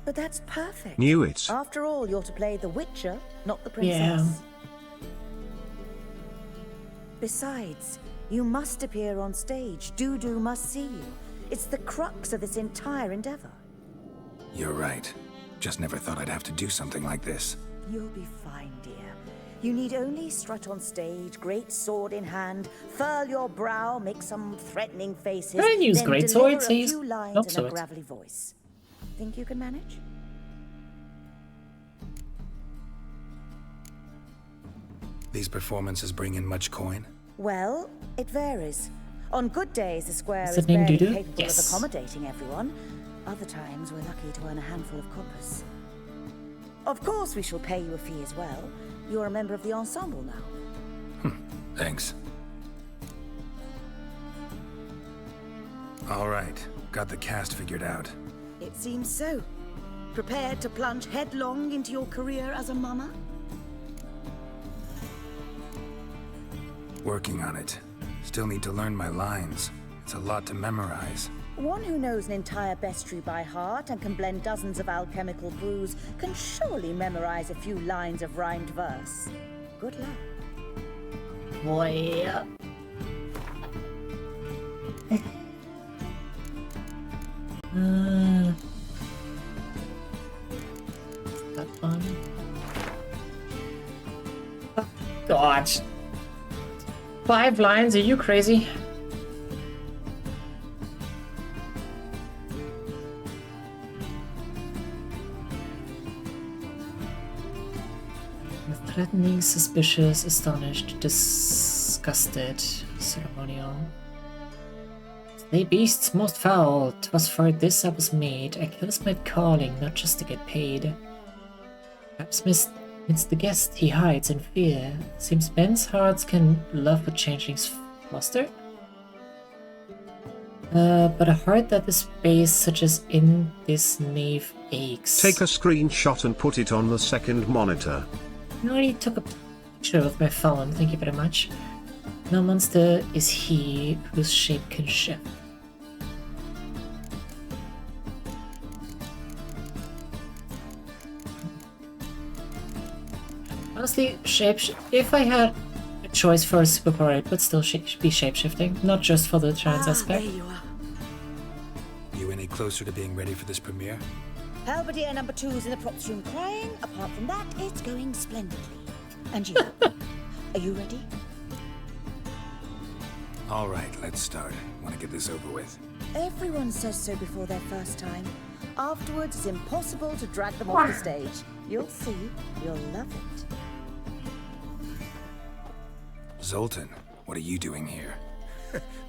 But that's perfect. Knew it. After all, you're to play the Witcher, not the princess. Yeah. Besides, you must appear on stage. Dudu must see you. It's the crux of this entire endeavor. You're right. Just never thought I'd have to do something like this. You'll be fine, dear. You need only strut on stage, great sword in hand, furl your brow, make some threatening faces, I use then great deliver swords, a he's few lines not in so a it. gravelly voice. Think you can manage? These performances bring in much coin? Well, it varies. On good days, the square Is is it named barely Dudu? capable Yes. of accommodating everyone. Other times, we're lucky to earn a handful of coppers. Of course, we shall pay you a fee as well. You're a member of the ensemble now. Thanks. All right, got the cast figured out. It seems so. Prepared to plunge headlong into your career as a mama? Working on it. Still need to learn my lines. It's a lot to memorize. One who knows an entire bestiary by heart and can blend dozens of alchemical brews can surely memorize a few lines of rhymed verse. Good luck. Boy. That fun? Oh, God. 5 lines? Are you crazy? Threatening, suspicious, astonished, disgusted, ceremonial. Slay beasts most foul, 'twas for this I was made. I kills my calling, not just to get paid. Perhaps midst the guest he hides in fear. Seems men's hearts can love what changelings foster. But a heart that is base, such as in this knave, aches. Take a screenshot and put it on the second monitor. I already took a picture with my phone, thank you very much. No monster is he whose shape can shift. Honestly, if I had a choice for a superpower, it would still be shapeshifting, not just for the trans aspect. There you are. You any closer to being ready for this premiere? Halberdier number 2's in the props room crying. Apart from that, it's going splendidly. And you? Are you ready? All right, let's start. Want to get this over with. Everyone says so before their first time. Afterwards, it's impossible to drag them off the stage. You'll see. You'll love it. Zoltan, what are you doing here?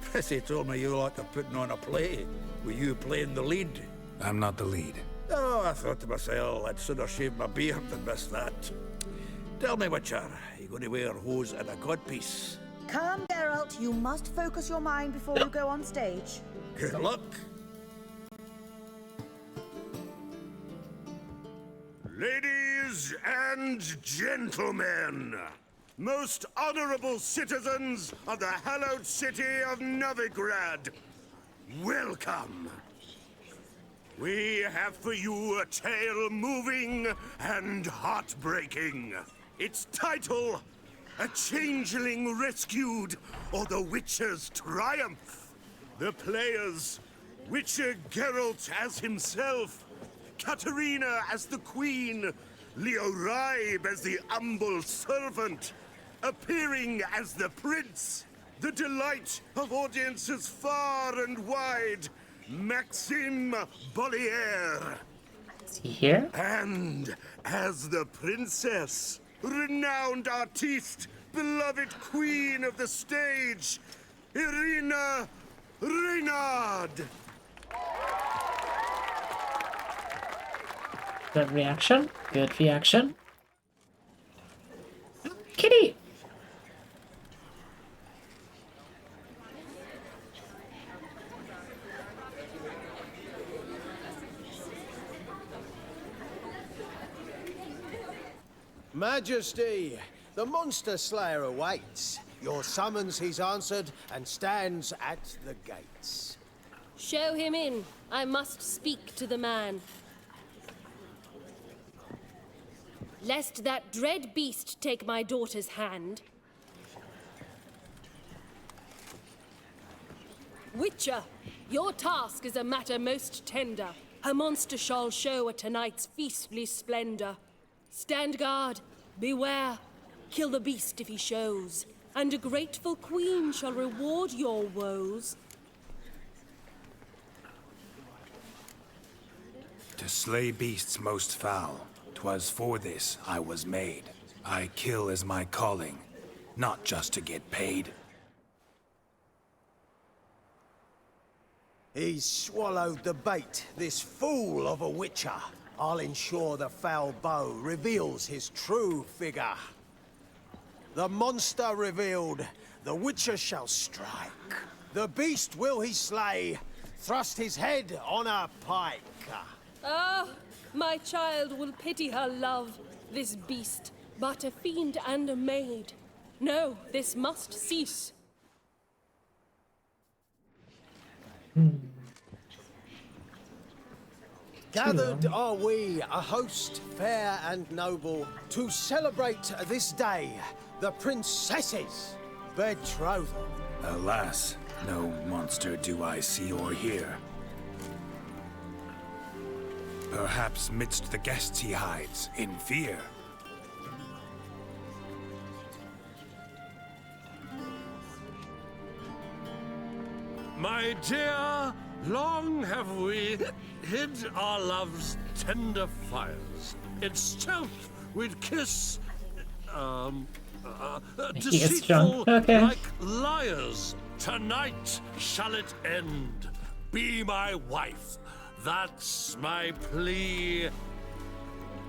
Prissy told me you like to putting on a play. Were you playing the lead? I'm not the lead. Oh, I thought to myself, I'd sooner shave my beard than miss that. Tell me, Witcher, you going to wear hose and a codpiece? Calm, Geralt. You must focus your mind before you go on stage. Good luck. Ladies and gentlemen, most honorable citizens of the hallowed city of Novigrad, welcome. We have for you a tale moving and heartbreaking. Its title, A Changeling Rescued, or The Witcher's Triumph. The players, Witcher Geralt as himself, Katarina as the Queen, Leo Raib as the humble servant, appearing as the Prince, the delight of audiences far and wide, Maxime Bollier. Is he here? And as the Princess, renowned artiste, beloved queen of the stage, Irina Reynard. Good reaction. Good reaction. Kitty! Majesty, the Monster Slayer awaits. Your summons he's answered and stands at the gates. Show him in. I must speak to the man. Lest that dread beast take my daughter's hand. Witcher, your task is a matter most tender. Her monster shall show at tonight's feastly splendor. Stand guard, beware, kill the beast if he shows, and a grateful queen shall reward your woes. To slay beasts most foul, 'twas for this I was made. I kill as my calling, not just to get paid. He's swallowed the bait, this fool of a witcher. I'll ensure the foul bow reveals his true figure. The monster revealed, the witcher shall strike. The beast will he slay, thrust his head on a pike. Ah, my child will pity her love, this beast, but a fiend and a maid. No, this must cease. Gathered are we, a host fair and noble, to celebrate this day, the princess's betrothal. Alas, no monster do I see or hear. Perhaps midst the guests he hides, in fear. My dear, long have we hid our love's tender fires. In stealth we'd kiss, deceitful okay. like liars. Tonight shall it end. Be my wife. That's my plea.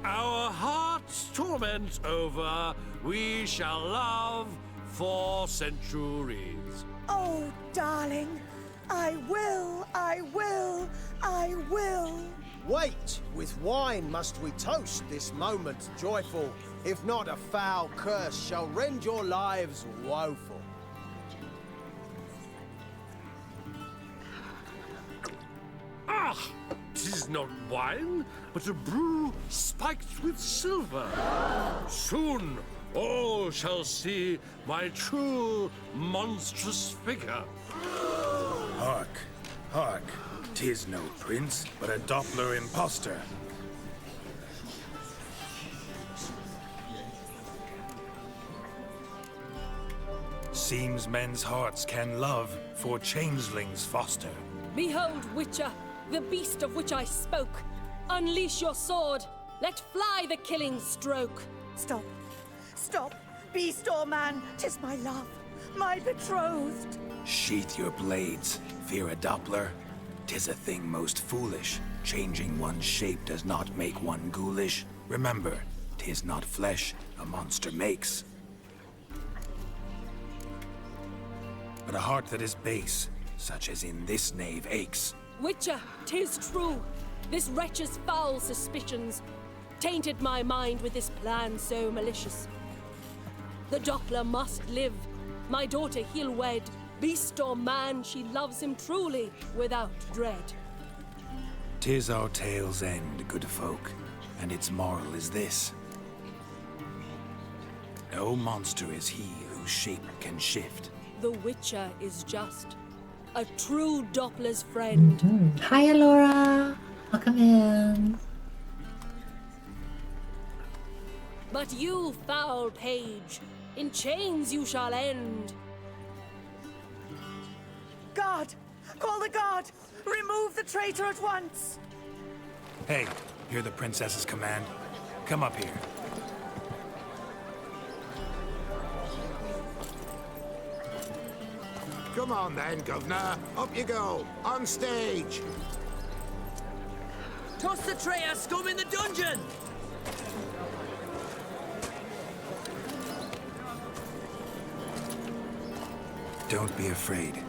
Our hearts' torment over, we shall love for centuries. Oh, darling, I will, I will, I will. Wait, with wine must we toast this moment joyful. If not, a foul curse shall rend your lives woeful. Ah! 'Tis not wine, but a brew spiked with silver. Soon all shall see my true monstrous figure. Hark, hark. 'Tis no prince, but a Doppler impostor. Seems men's hearts can love, for changelings foster. Behold, Witcher, the beast of which I spoke. Unleash your sword. Let fly the killing stroke. Stop. Stop. Beast or man, 'tis my love, my betrothed. Sheath your blades, fear a Doppler. 'Tis a thing most foolish. Changing one's shape does not make one ghoulish. Remember, 'tis not flesh a monster makes, but a heart that is base, such as in this knave aches. Witcher, 'tis true. This wretch's foul suspicions tainted my mind with this plan so malicious. The Doppler must live. My daughter he'll wed. Beast or man, she loves him truly, without dread. 'Tis our tale's end, good folk, and its moral is this. No monster is he whose shape can shift. The Witcher is just a true Doppler's friend. Hi, Laura. Welcome in. But you, foul page, in chains you shall end. Guard! Call the guard! Remove the traitor at once! Hey, hear the princess's command? Come up here. Come on then, Governor. Up you go. On stage. Toss the traitor scum in the dungeon! Don't be afraid.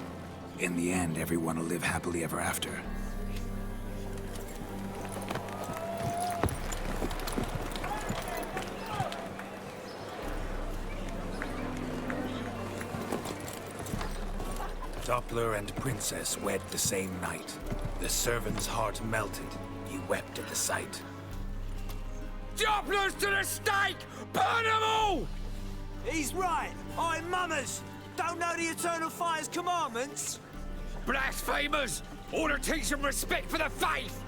In the end, everyone will live happily ever after. Doppler and princess wed the same night. The servant's heart melted. He wept at the sight. Dopplers to the stake! Burn them all! He's right. I'm mummers. Don't know the Eternal Fire's commandments? Blasphemers! Ought to teach them respect for the faith!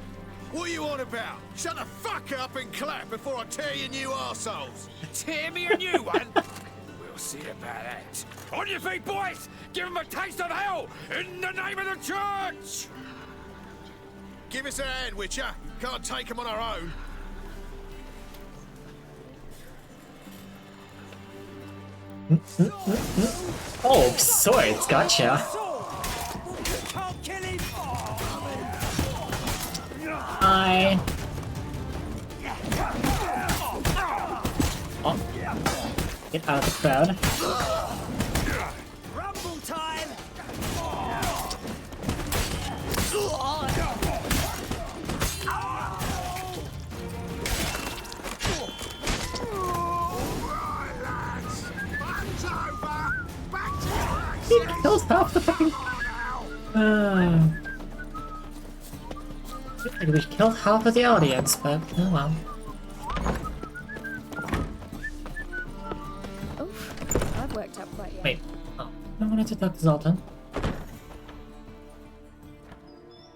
What are you on about? Shut the fuck up and clap before I tear you new arseholes. Tear me a new one? We'll see about that. On your feet, boys! Give them a taste of hell in the name of the church! Give us a hand, Witcher. Can't take them on our own. Oh, swords, gotcha. Hi. Oh. Get out of the crowd. Rumble time! He kills half the fucking... Like we killed half of the audience, but oh well. Oof, I've worked up quite yet. Wait, oh, I wanted to talk to Zoltan.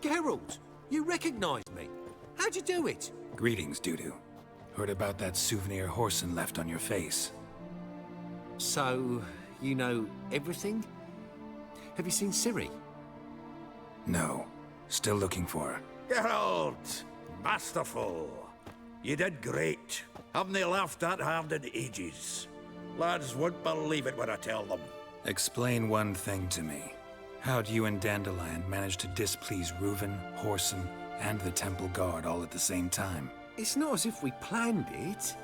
Geralt, you recognize me. How'd you do it? Greetings, Dudu. Heard about that souvenir Whoreson left on your face. So, you know everything? Have you seen Ciri? No. Still looking for her. Geralt! Masterful! You did great. Haven't they laughed that hard in ages? Lads won't believe it when I tell them. Explain one thing to me. How'd you and Dandelion manage to displease Reuven, Whoreson, and the Temple Guard all at the same time? It's not as if we planned it.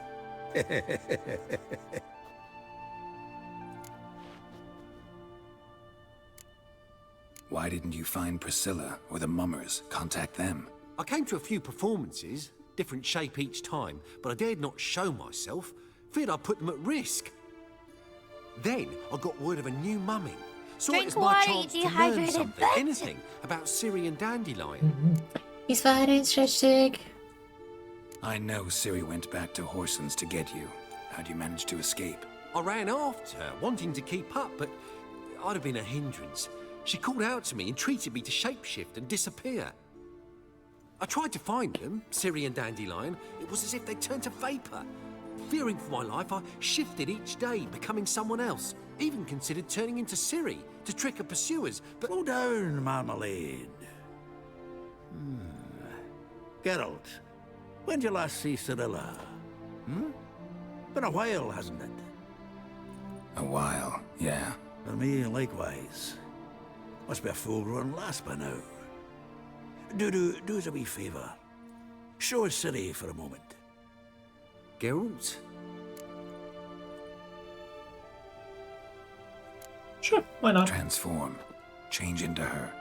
Why didn't you find Priscilla or the Mummers? Contact them. I came to a few performances, different shape each time, but I dared not show myself, feared I'd put them at risk. Then I got word of a new mumming. Saw it as my chance to learn something, anything, about Ciri and Dandelion. He's very interesting. I know Ciri went back to Whoreson's to get you. How'd you manage to escape? I ran after her, wanting to keep up, but I'd have been a hindrance. She called out to me, entreated me to shapeshift and disappear. I tried to find them, Ciri and Dandelion. It was as if they turned to vapor. Fearing for my life, I shifted each day, becoming someone else. Even considered turning into Ciri to trick her pursuers, but... Slow down, Marmalade. Geralt, when did you last see Cirilla? Been a while, hasn't it? A while, yeah. For me, likewise. Must be a full-grown lass by now. Do us a wee favour. Show us Ciri for a moment. Geralt? Sure, why not? Transform. Change into her.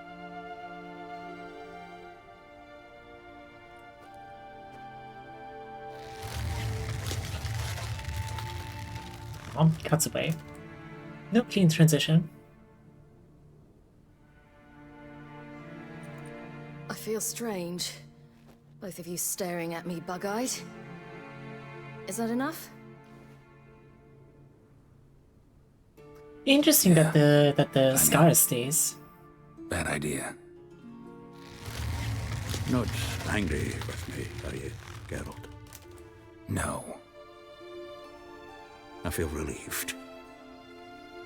Cuts away. No clean transition. I feel strange. Both of you staring at me bug-eyed. Is that enough? Interesting that the scar stays. Bad idea. Not angry with me, are you, Geralt? No. I feel relieved.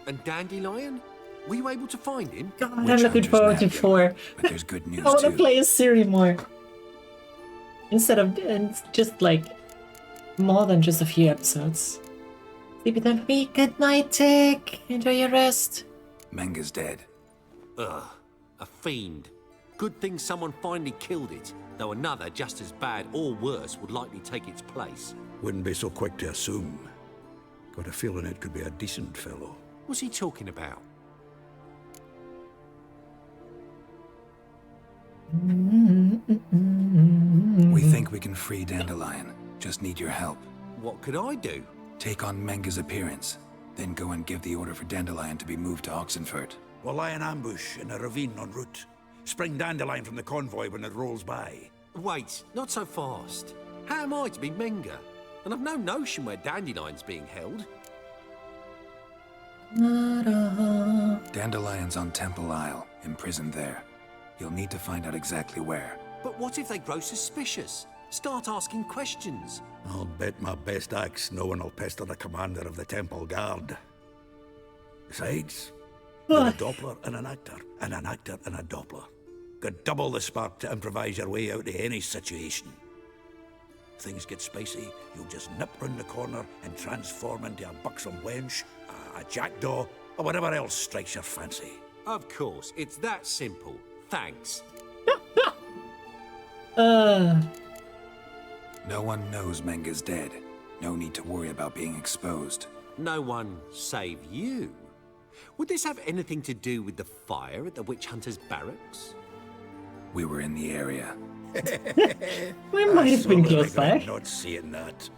And Dandelion? Were you able to find him? God, I'm looking forward to 4. But there's good news I want to too. play a Ciri more. Instead of just like more than just a few episodes. Sleepy time for me. Good night, Tick. Enjoy your rest. Menga's dead. Ugh, a fiend. Good thing someone finally killed it, though another just as bad or worse would likely take its place. Wouldn't be so quick to assume. Got a feeling it could be a decent fellow. What's he talking about? We think we can free Dandelion. Just need your help. What could I do? Take on Menga's appearance. Then go and give the order for Dandelion to be moved to Oxenfurt. We'll lie in ambush in a ravine en route. Spring Dandelion from the convoy when it rolls by. Wait, not so fast. How am I to be Menga? And I've no notion where Dandelion's being held. Dandelion's on Temple Isle, imprisoned there. You'll need to find out exactly where. But what if they grow suspicious? Start asking questions. I'll bet my best axe no one will pester the commander of the Temple Guard. Besides, you're a Doppler and an actor and a Doppler. Got double the spark to improvise your way out of any situation. Things get spicy, you'll just nip round the corner and transform into a buxom wench. a jackdaw, or whatever else strikes your fancy. Of course, it's that simple. Thanks. No one knows Menga's dead. No need to worry about being exposed. No one save you. Would this have anything to do with the fire at the witch hunter's barracks? We were in the area. We might have been close by. Not seeing that.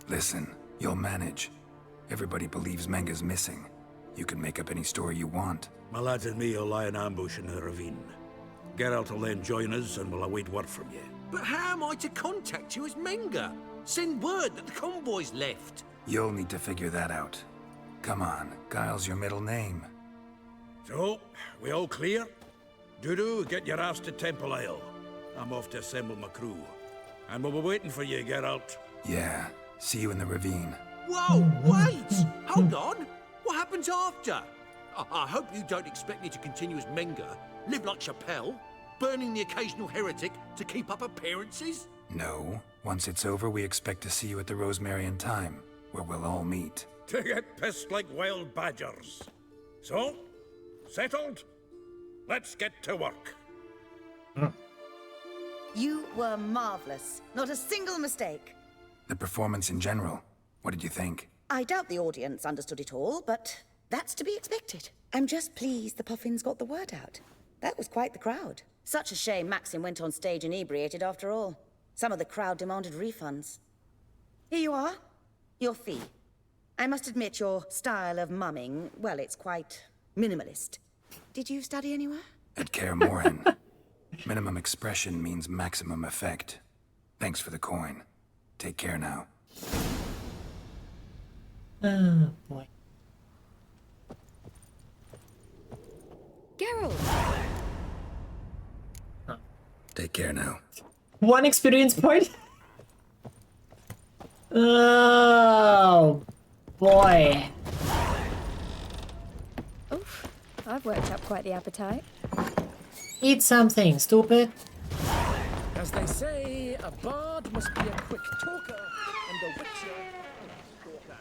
Listen, you'll manage. Everybody believes Menga's missing. You can make up any story you want. My lads and me will lie in ambush in the ravine. Geralt will then join us and we'll await word from you. But how am I to contact you as Menga? Send word that the convoy's left. You'll need to figure that out. Come on, Guile's your middle name. So, we all clear? Dudu, get your ass to Temple Isle. I'm off to assemble my crew. And we'll be waiting for you, Geralt. Yeah, see you in the ravine. Whoa, wait! Hold on! What happens after? I hope you don't expect me to continue as Menga, live like Chappelle, burning the occasional heretic to keep up appearances? No. Once it's over, we expect to see you at the Rosemarian Time, where we'll all meet. To get pissed like wild badgers. So, settled? Let's get to work. You were marvelous. Not a single mistake. The performance in general, what did you think? I doubt the audience understood it all, but that's to be expected. I'm just pleased the Puffins got the word out. That was quite the crowd. Such a shame Maxim went on stage inebriated after all. Some of the crowd demanded refunds. Here you are. Your fee. I must admit your style of mumming, well, it's quite minimalist. Did you study anywhere? At Kaer Morhen. Minimum expression means maximum effect. Thanks for the coin. Take care now. Oh, boy. Geralt! Take care now. 1 experience point? Oh, boy. Oof, I've worked up quite the appetite. Eat something, stupid. As they say, a bard must be a quick talker, and a witcher a talker.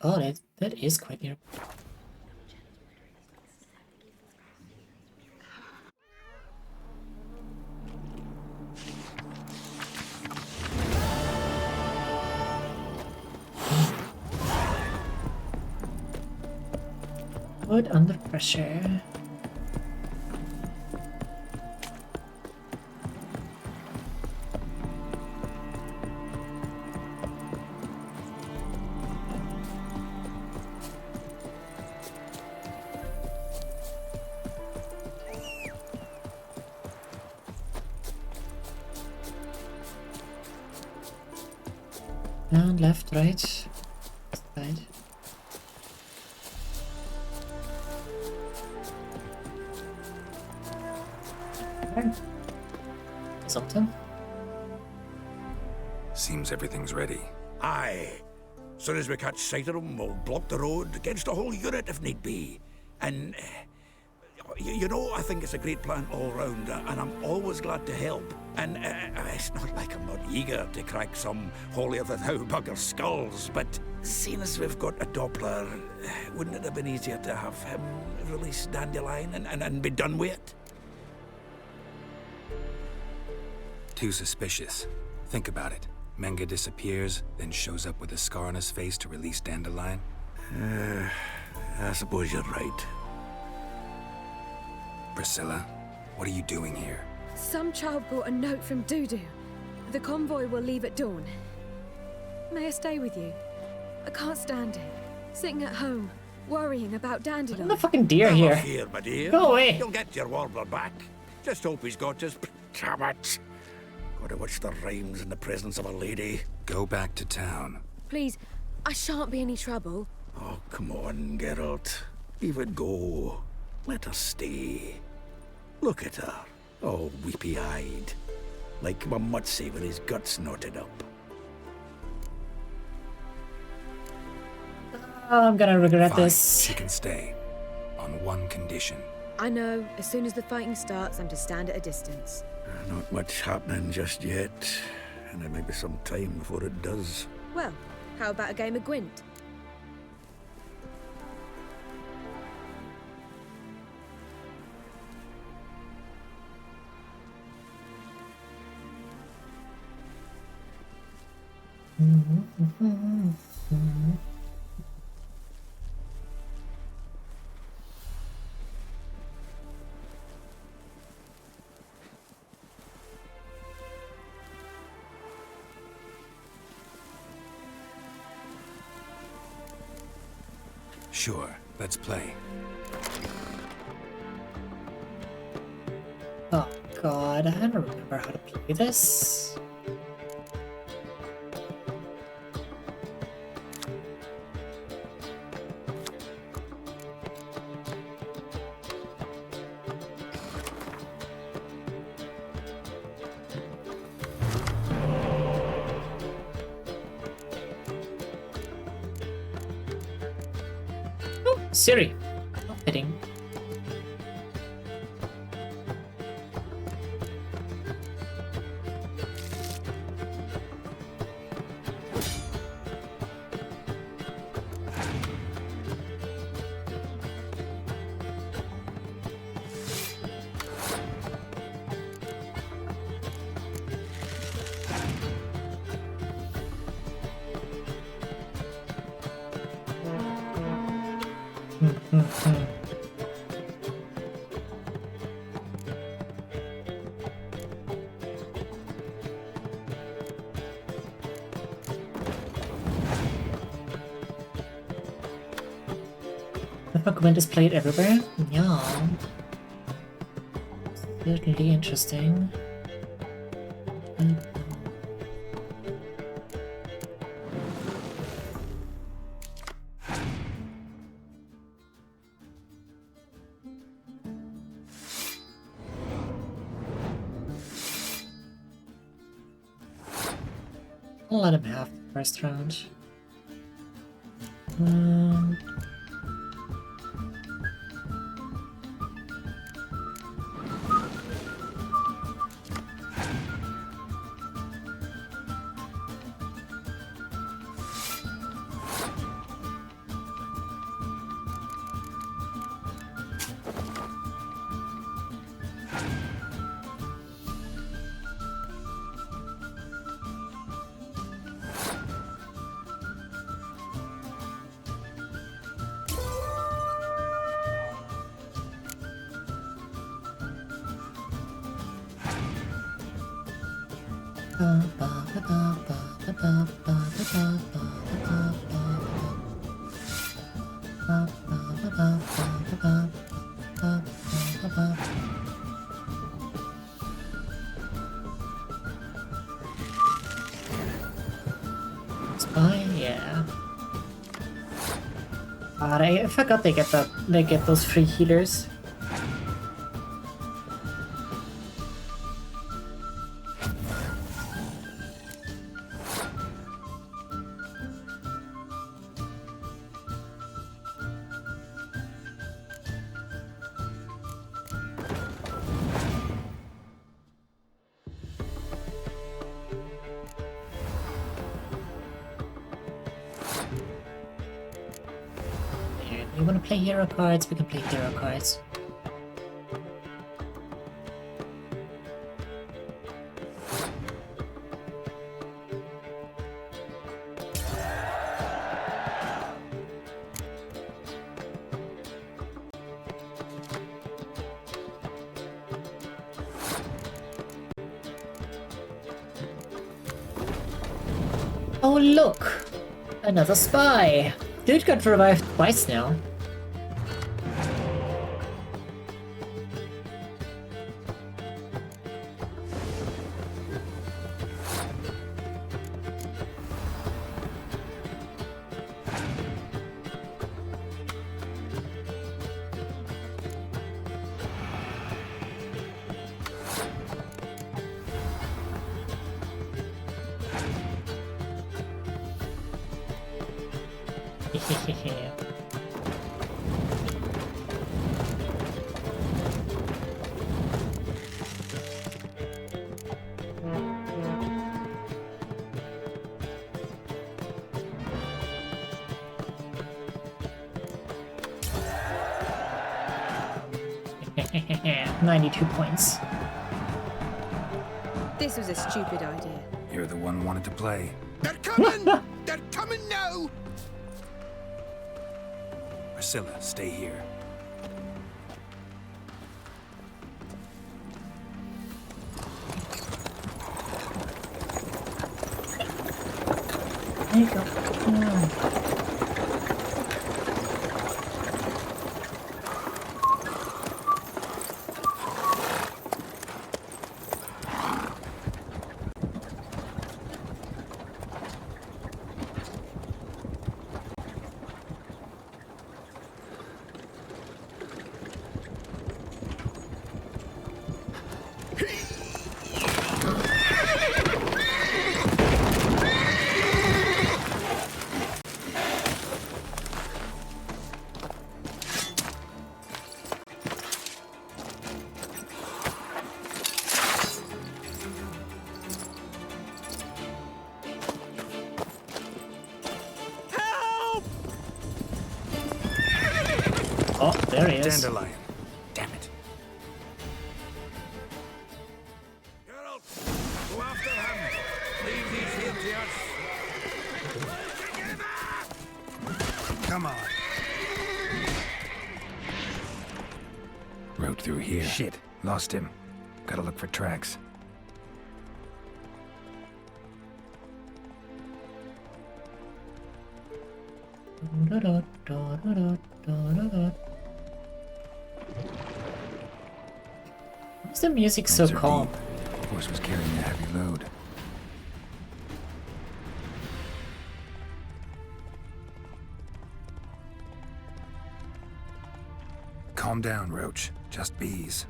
Oh, that is quite near. Put under pressure. Down, left, right, side. Something? Seems everything's ready. Aye. Soon as we catch sight of them, we'll block the road against the whole unit if need be. And, you know, I think it's a great plan all round, and I'm always glad to help. And it's not like I'm not eager to crack some holier-than-thou bugger skulls, but seeing as we've got a Doppler, wouldn't it have been easier to have him release Dandelion and be done with it? Too suspicious. Think about it. Menga disappears, then shows up with a scar on his face to release Dandelion. I suppose you're right. Priscilla, what are you doing here? Some child brought a note from Dudu. The convoy will leave at dawn. May I stay with you? I can't stand it. Sitting at home, worrying about Dandelion. I'm the fucking deer here. Here, my dear. Go away. You'll get your warbler back. Just hope he's got his pajamas. Gotta watch the rhymes in the presence of a lady. Go back to town. Please, I shan't be any trouble. Oh, come on, Geralt. Leave it go. Let her stay. Look at her. Oh, weepy-eyed. Like Mamutsy with his guts knotted up. Oh, I'm gonna regret Fine, this. she can stay. On one condition. I know, as soon as the fighting starts, I'm to stand at a distance. Not much happening just yet, and it may be some time before it does. Well, how about a game of Gwent? Sure, let's play. Oh god, I don't remember how to play this. Siri. Not fitting. Gwent is played everywhere? Yeah. Certainly interesting. I'll let him have the first round. Spy, yeah. I forgot they get those free healers. You want to play hero cards? We can play hero cards. Oh look! Another spy! Dude got revived twice now. 92 points. This was a stupid idea. You're the one who wanted to play. They're coming! They're coming now! Priscilla, stay here. There you go. Yeah. Oh, there he is. Dandelion. Damn it. Geralt, go after him. Leave these here to us. Come on. Road through here. Shit. Lost him. Gotta look for tracks. Why's the music so calm? Horse was carrying a heavy load. Calm down, Roach. Just bees.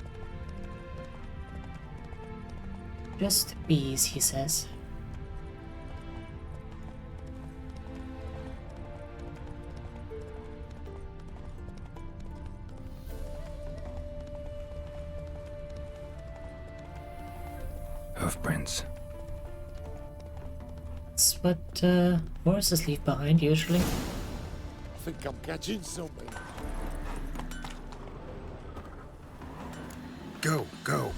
Just bees, he says. Hoofprints. That's what horses leave behind usually. I think I'm catching something. Go, go.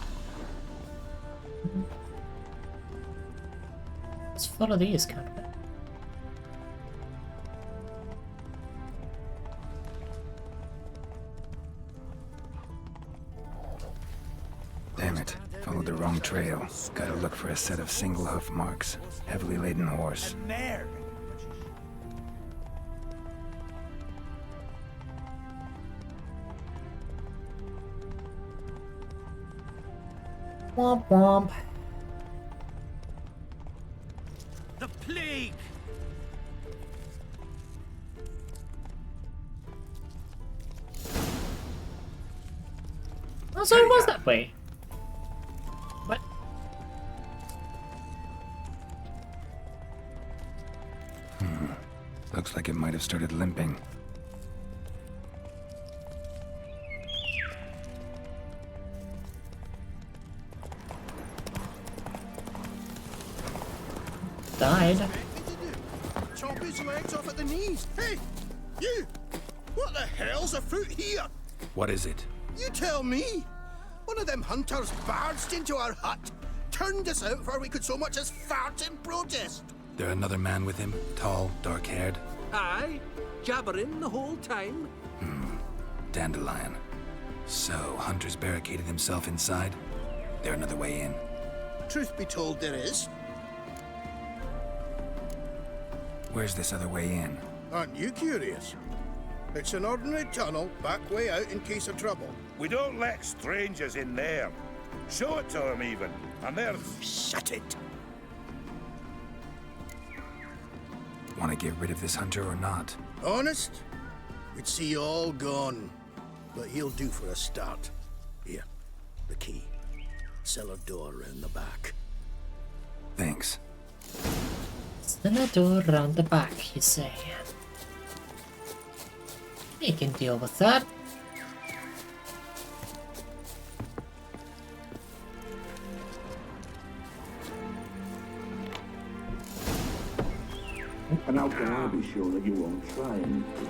Let's follow these, can't we? Damn it. Followed the wrong trail. Gotta look for a set of single hoof marks. Heavily laden horse. There. Womp womp. The plague. Oh, so it was that way. What? Looks like it might have started limping. Died. Chop his legs off at the knees. Hey, you! What the hell's afoot here? What is it? You tell me. One of them hunters barged into our hut, turned us out before we could so much as fart in protest. There another man with him? Tall, dark-haired? Aye, jabbering the whole time. Dandelion. So, Hunter's barricaded himself inside? There another way in? Truth be told, there is. Where's this other way in? Aren't you curious? It's an ordinary tunnel, back way out in case of trouble. We don't let strangers in there. Show it to them even, and they're... Shut it! Want to get rid of this hunter or not? Honest? We'd see you all gone. But he'll do for a start. Here, the key. Cellar door round the back. Thanks. Cellar door round the back, you say. You can deal with that. And how can I be sure that you won't try anything?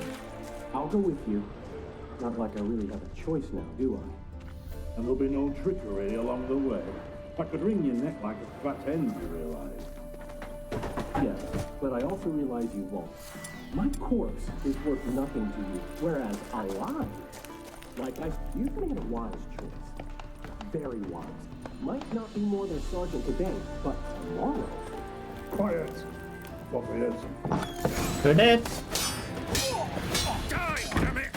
I'll go with you. Not like I really have a choice now, do I? And there'll be no trickery along the way. I could wring your neck like a fat hen, you realize? Yes, but I also realize you won't. My corpse is worth nothing to you, whereas alive, you're gonna get a wise choice. Very wise. Might not be more than sergeant today, but tomorrow. Quiet! What is? Good it. Die, damn it!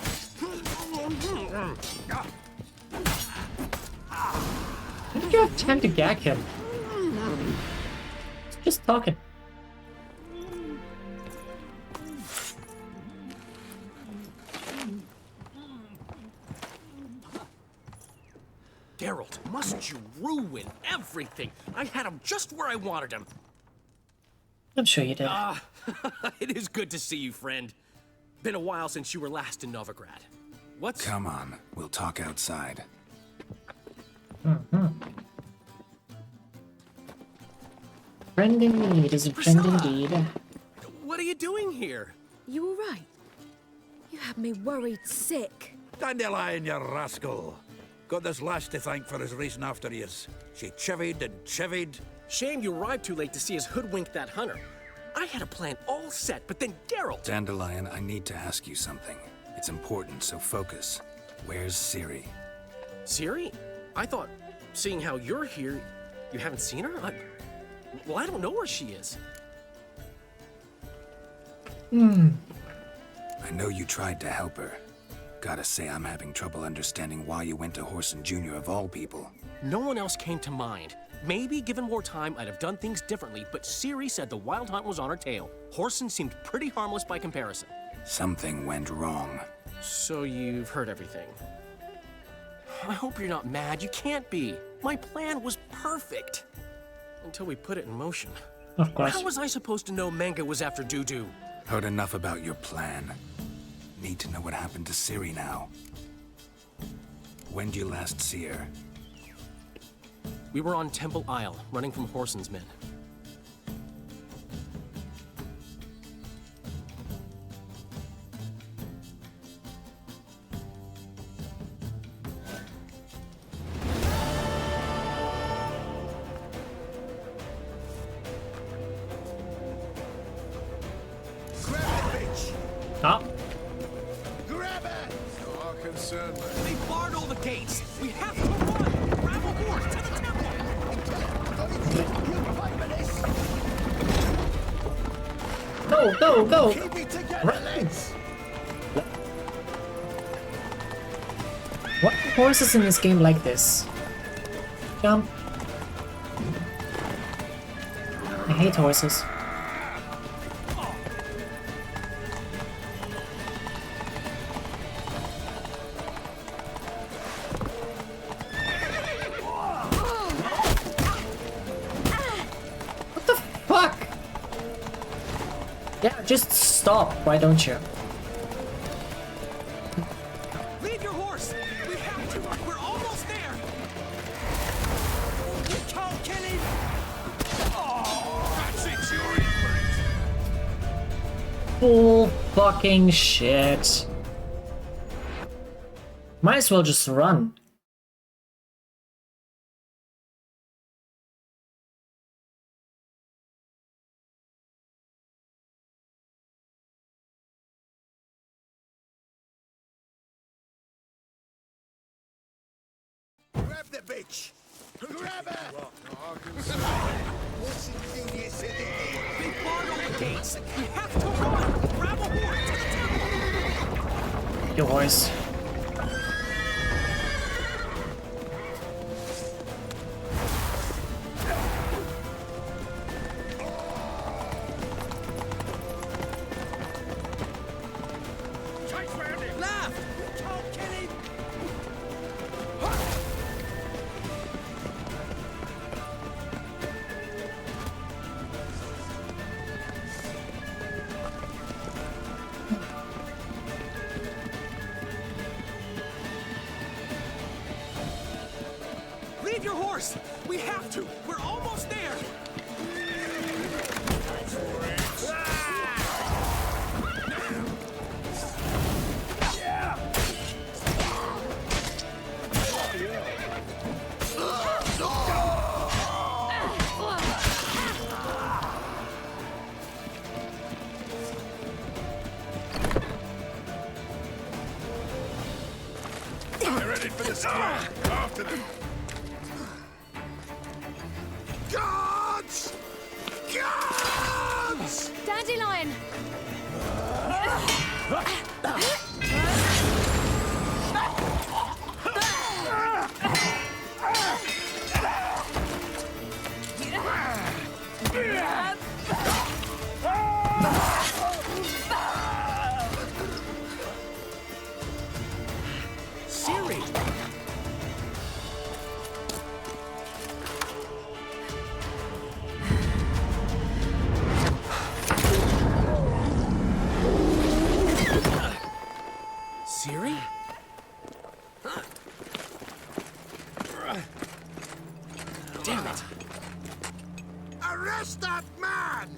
How did you have time to gag him? He's just talking. Geralt, must you ruin everything? I had him just where I wanted him. I'm sure you did. It is good to see you, friend. Been a while since you were last in Novigrad. What's... Come on, we'll talk outside. Friend in need is a friend indeed. What are you doing here? You all right? You had me worried sick. Dandelion, you rascal. Got this lass to thank for his racing after yous. She chivied and chivied. Shame you arrived too late to see us hoodwink that hunter. I had a plan all set, but then Geralt... Dandelion, I need to ask you something. It's important, so focus. Where's Ciri? Ciri? I thought, seeing how you're here, you haven't seen her? Well, I don't know where she is. I know you tried to help her. Gotta say, I'm having trouble understanding why you went to Whoreson Jr. of all people. No one else came to mind. Maybe, given more time, I'd have done things differently, but Ciri said the Wild Hunt was on her tail. Whoreson seemed pretty harmless by comparison. Something went wrong. So you've heard everything. I hope you're not mad. You can't be. My plan was perfect. Until we put it in motion. Of course. How was I supposed to know Menge was after Dudu? Heard enough about your plan. Need to know what happened to Ciri now. When did you last see her? We were on Temple Isle, running from Whoreson's men. Ah. Grab it! No concern, mate. They barred all the gates. We have to run. Grab a horse to the temple. Go! Keep me together, Run. lads! What are horses in this game like this? Jump. I hate horses. What the fuck? Yeah, just stop, why don't you? Leave your horse. We have to. We're almost there. You can't kill him. That's it, you're in for it. Bull fucking shit. Might as well just run. Grab the bitch! Grab her! No concern. What's ingenious in it? They barred all the gates. We have to run. Grab a horse to the temple. Your horse. Chase round it. Left. You can't kill him. Leave your horse. We have to. We're almost there. First class! After them! Guards! Guards! Dandelion! Ciri! Ciri? Damn it! Arrest that man!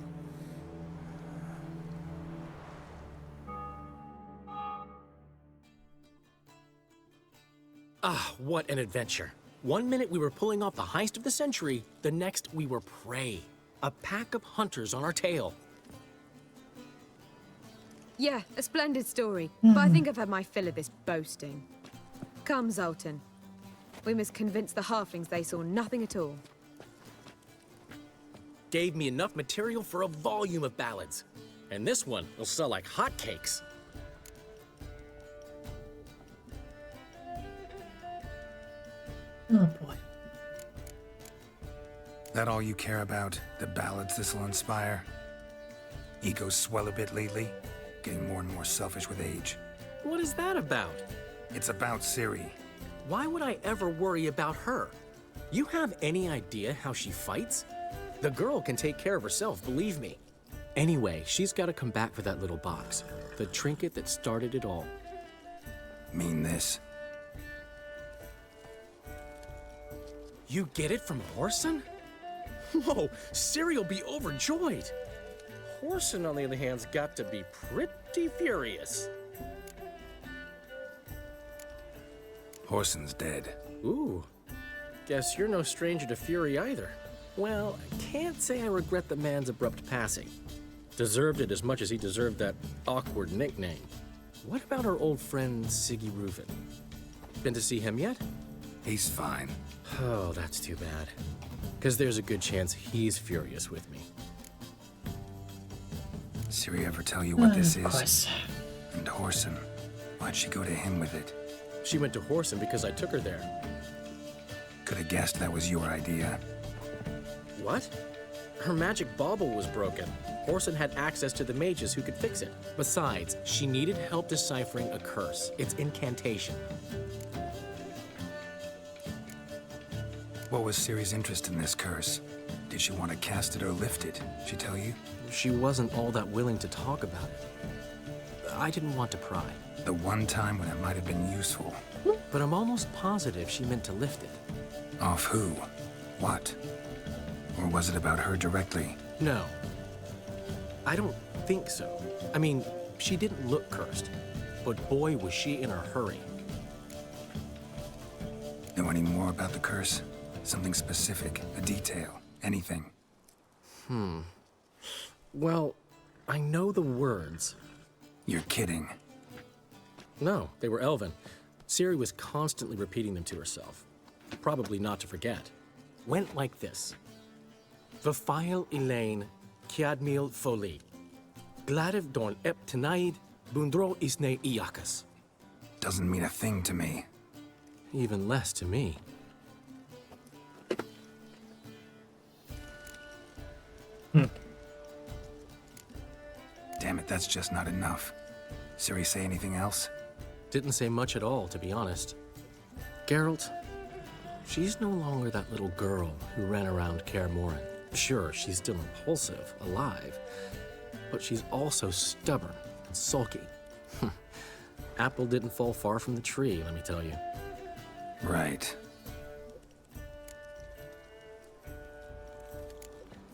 Ah, what an adventure. One minute we were pulling off the heist of the century, the next we were prey. A pack of hunters on our tail. Yeah, a splendid story. But I think I've had my fill of this boasting. Come, Zoltan. We must convince the halflings they saw nothing at all. Gave me enough material for a volume of ballads. And this one will sell like hotcakes. Oh boy. That all you care about? The ballads this'll inspire? Egos swell a bit lately? Getting more and more selfish with age. What is that about? It's about Ciri. Why would I ever worry about her? You have any idea how she fights? The girl can take care of herself, believe me. Anyway, she's got to come back for that little box. The trinket that started it all. Mean this? You get it from Whoreson? Whoa, Ciri'll be overjoyed. Whoreson, on the other hand, has got to be pretty furious. Whoreson's dead. Ooh, guess you're no stranger to fury either. Well, I can't say I regret the man's abrupt passing. Deserved it as much as he deserved that awkward nickname. What about our old friend Siggy Reuven? Been to see him yet? He's fine. Oh, that's too bad. Because there's a good chance he's furious with me. Ciri ever tell you what this Of is? course. And Whoreson, why'd she go to him with it? She went to Whoreson because I took her there. Could have guessed that was your idea. What? Her magic bauble was broken. Whoreson had access to the mages who could fix it. Besides, she needed help deciphering a curse. It's incantation. What was Ciri's interest in this curse? Did she want to cast it or lift it? She tell you? She wasn't all that willing to talk about it. I didn't want to pry. The one time when it might have been useful. But I'm almost positive she meant to lift it. Off who? What? Or was it about her directly? No. I don't think so. I mean, she didn't look cursed. But boy, was she in a hurry. Know any more about the curse? Something specific, a detail, anything? Well, I know the words. You're kidding. No, they were Elven. Ciri was constantly repeating them to herself. Probably not to forget. Went like this. Vafile Elaine, Kiadmil Foli. Gladiv Dorn Ep Tenaid, Bundro Isne Iakas. Doesn't mean a thing to me. Even less to me. Damn it, that's just not enough. Ciri say anything else? Didn't say much at all, to be honest. Geralt, she's no longer that little girl who ran around Kaer Morhen. Sure, she's still impulsive, alive, but she's also stubborn and sulky. Apple didn't fall far from the tree, let me tell you. Right.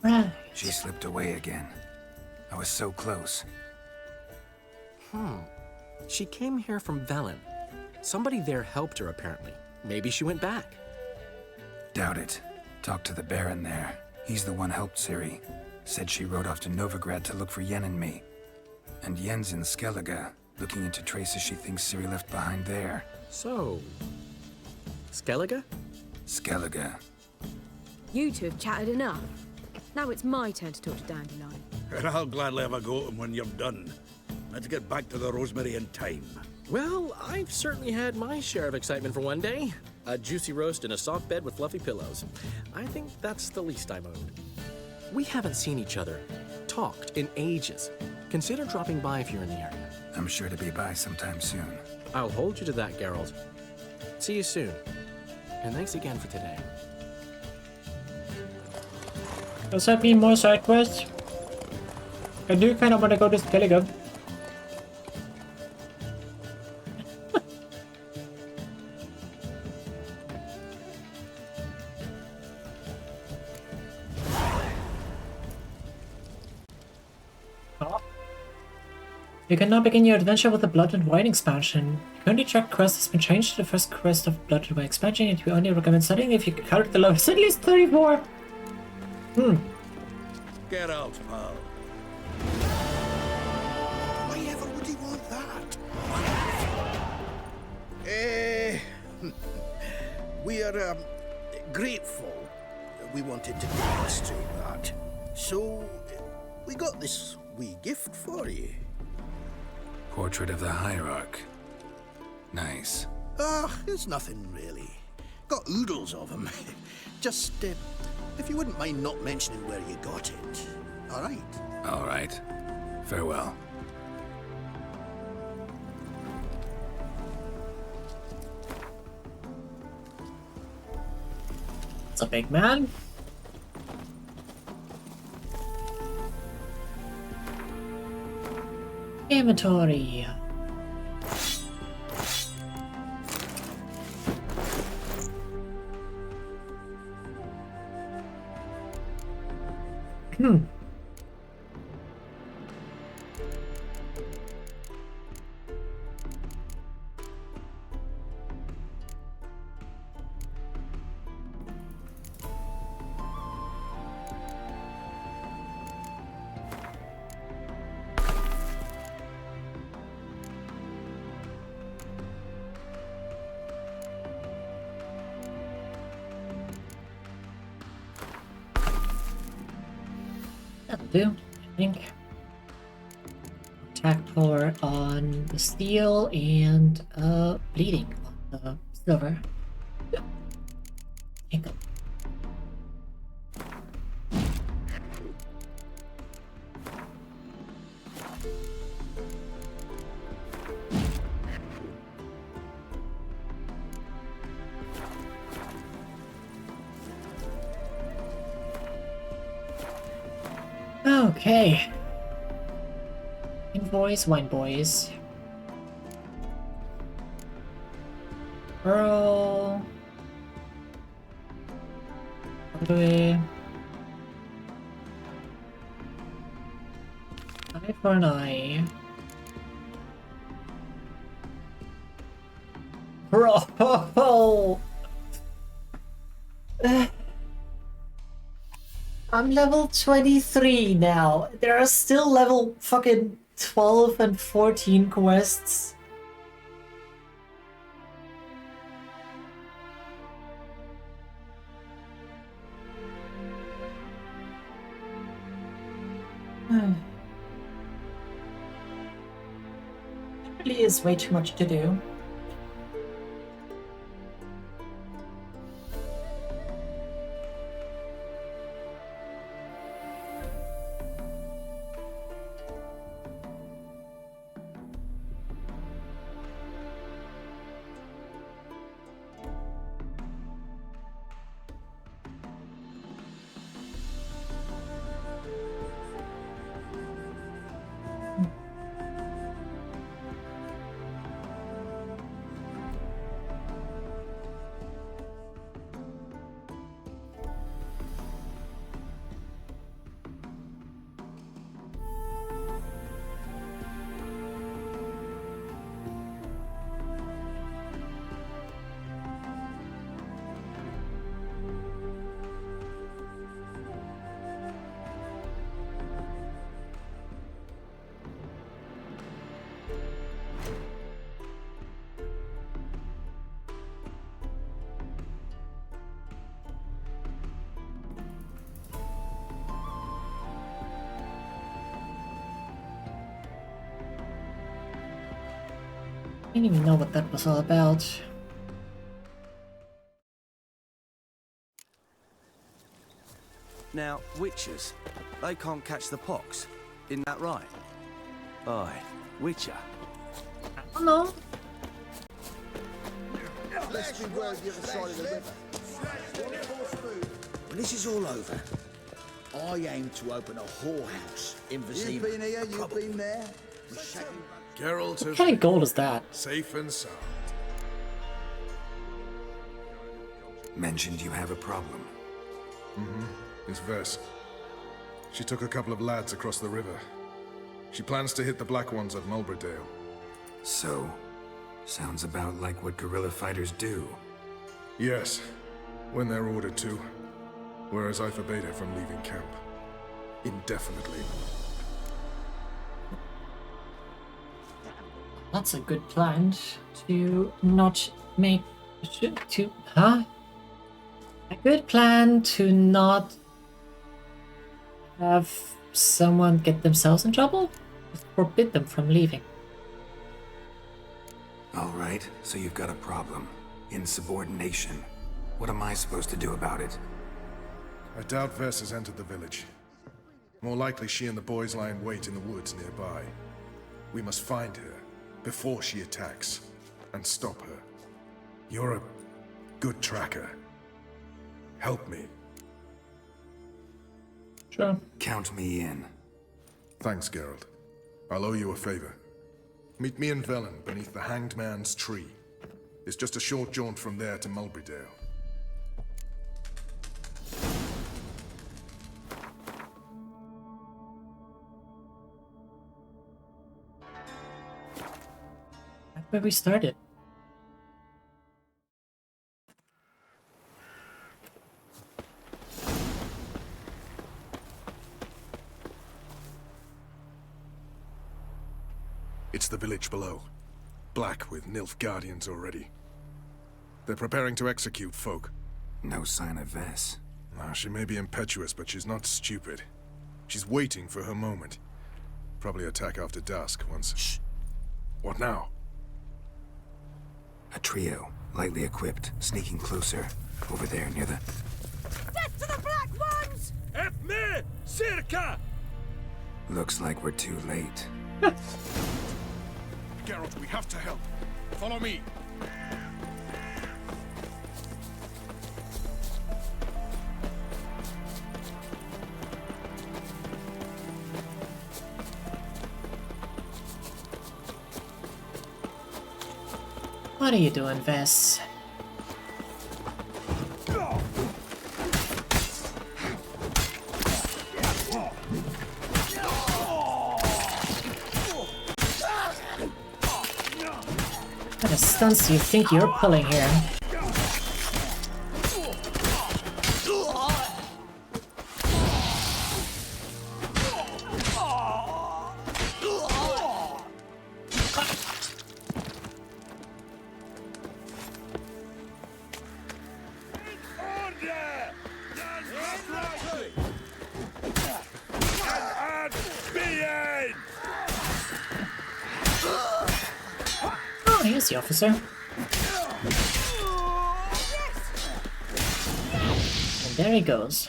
Right. She slipped away again. I was so close. She came here from Velen. Somebody there helped her, apparently. Maybe she went back. Doubt it. Talked to the Baron there. He's the one helped Ciri. Said she rode off to Novigrad to look for Yen and me. And Yen's in Skellige, looking into traces she thinks Ciri left behind there. So, Skellige? Skellige. You two have chatted enough. Now it's my turn to talk to Dandelion. And I'll gladly have a go at him when you're done. Let's get back to the Rosemary in time. Well, I've certainly had my share of excitement for one day. A juicy roast in a soft bed with fluffy pillows. I think that's the least I'm owed. We haven't seen each other, talked in ages. Consider dropping by if you're in the area. I'm sure to be by sometime soon. I'll hold you to that, Geralt. See you soon. And thanks again for today. Does that mean more side quests? I do kind of want to go to Skellige. You can now begin your adventure with the Blood and Wine expansion. The currently tracked quest has been changed to the first quest of Blood and Wine expansion, and we only recommend studying if you counted the lowest at least 34. Get out, pal. Why ever would he want that? We are grateful. We wanted to demonstrate that. So, we got this wee gift for you. Portrait of the Hierarch. Nice. It's nothing really. Got oodles of them. Just, if you wouldn't mind not mentioning where you got it. All right? All right. Farewell. It's a big man. Inventory. That'll do, I think. Attack power on the steel and bleeding on the silver. Ankle. Okay. Invoice, wine boys. Pearl. Eye for an eye. Bro! I'm level 23 now. There are still level fucking 12 and 14 quests. There really is way too much to do. didn't even know what that was all about. Now, witchers, they can't catch the pox. Isn't that right? Aye, witcher. I don't know. Let's be wary of the other side of the river. When this is all over, I aim to open a whorehouse in Vizima. You've been here, you've been there. Geralt, What kind of gold is that? Safe and sound. Mentioned you have a problem. It's Vess. She took a couple of lads across the river. She plans to hit the Black Ones at Mulbridale. So, sounds about like what guerrilla fighters do. Yes, when they're ordered to. Whereas I forbade her from leaving camp. Indefinitely. That's a good plan to not make... A good plan to not have someone get themselves in trouble? Just forbid them from leaving. Alright, so you've got a problem. Insubordination. What am I supposed to do about it? I doubt Vess has entered the village. More likely she and the boys lie in wait in the woods nearby. We must find her before she attacks and stop her. You're a good tracker. Help me. Sure. Count me in. Thanks, Geralt. I'll owe you a favor. Meet me in Velen beneath the Hanged Man's tree. It's just a short jaunt from there to Mulbridale. That's where we started. It's the village below. Black with Nilfgaardians already. They're preparing to execute folk. No sign of Vess. She may be impetuous, but she's not stupid. She's waiting for her moment. Probably attack after dusk once... Shh! What now? A trio, lightly equipped, sneaking closer. Over there, near the... Death to the Black Ones! Help me! Circa! Looks like we're too late. Geralt, we have to help. Follow me. What are you doing, Vess? What kind of stunts do you think you're pulling here? Here's the officer. And there he goes.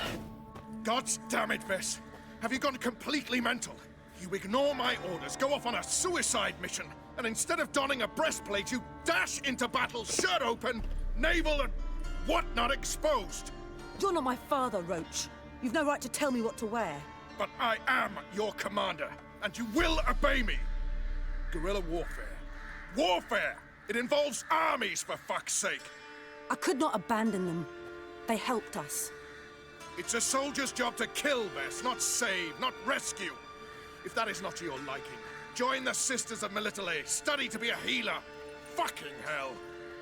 God damn it, Vess. Have you gone completely mental? You ignore my orders, go off on a suicide mission, and instead of donning a breastplate, you dash into battle, shirt open, navel and whatnot exposed. You're not my father, Roach. You've no right to tell me what to wear. But I am your commander, and you will obey me. Guerrilla warfare. Warfare! It involves armies, for fuck's sake! I could not abandon them. They helped us. It's a soldier's job to kill, Vess, not save, not rescue. If that is not to your liking, join the Sisters of Melitele, study to be a healer. Fucking hell!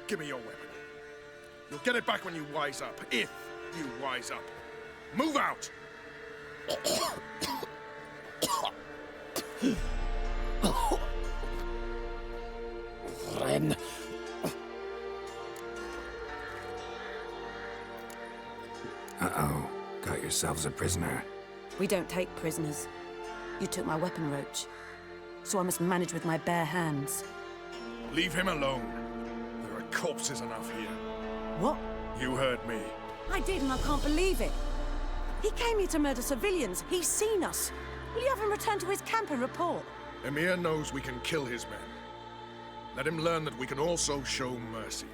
Give me your weapon. You'll get it back when you wise up, if you wise up. Move out! Ren. Uh-oh. Got yourselves a prisoner. We don't take prisoners. You took my weapon, Roach. So I must manage with my bare hands. Leave him alone. There are corpses enough here. What? You heard me. I did, and I can't believe it. He came here to murder civilians. He's seen us. Will you have him return to his camp and report? Emir knows we can kill his men. Let him learn that we can also show mercy.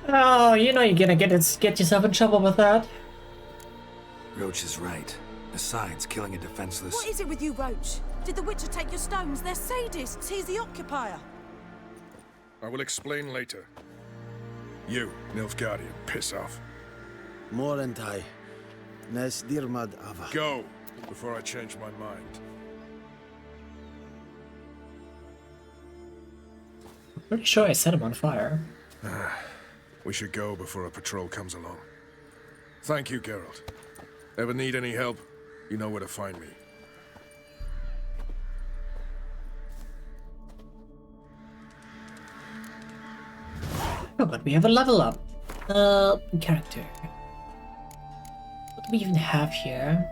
Oh, you know you're gonna get yourself in trouble with that. Roach is right. Besides, killing a defenseless... What is it with you, Roach? Did the Witcher take your stones? They're sadists. He's the occupier. I will explain later. You, Nilfgaardian, piss off. Morentai. Nes dirmad ava. Go, before I change my mind. I'm pretty sure I set him on fire. We should go before a patrol comes along. Thank you, Geralt. Ever need any help, you know where to find me. Oh, but we have a level up. Character. What do we even have here?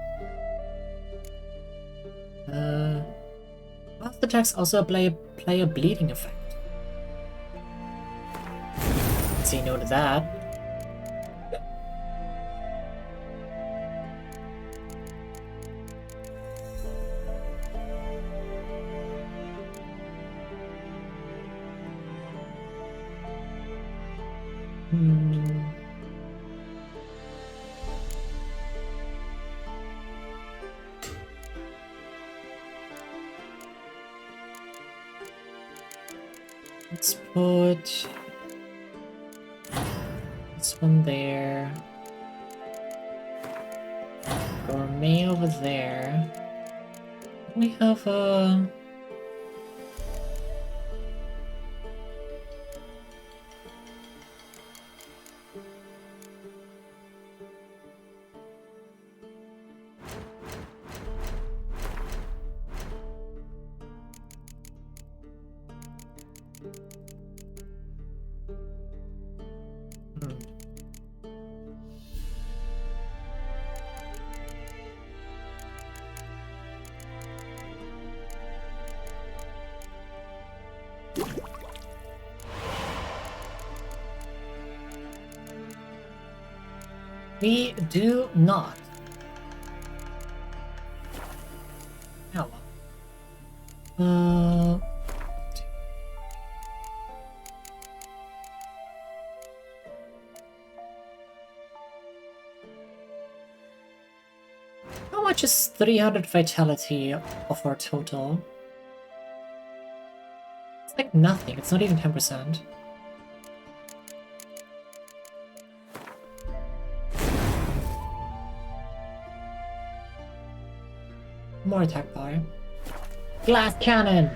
Master attacks also apply a bleeding effect. Say no to that. Let's put this one there. Gourmet over there. We have a... We do not. Now, how much is 300 vitality of our total? It's like nothing. It's not even 10%. More attack power. Glass cannon!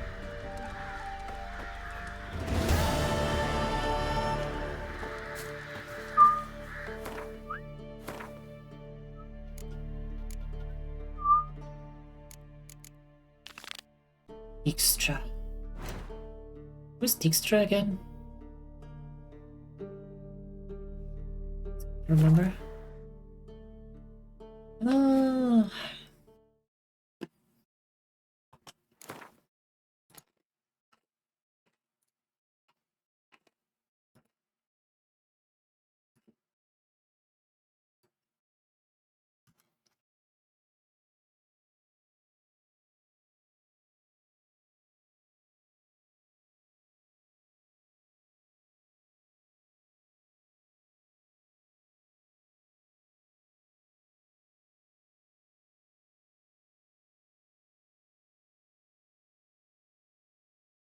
Dijkstra. Who's Dijkstra again? Remember?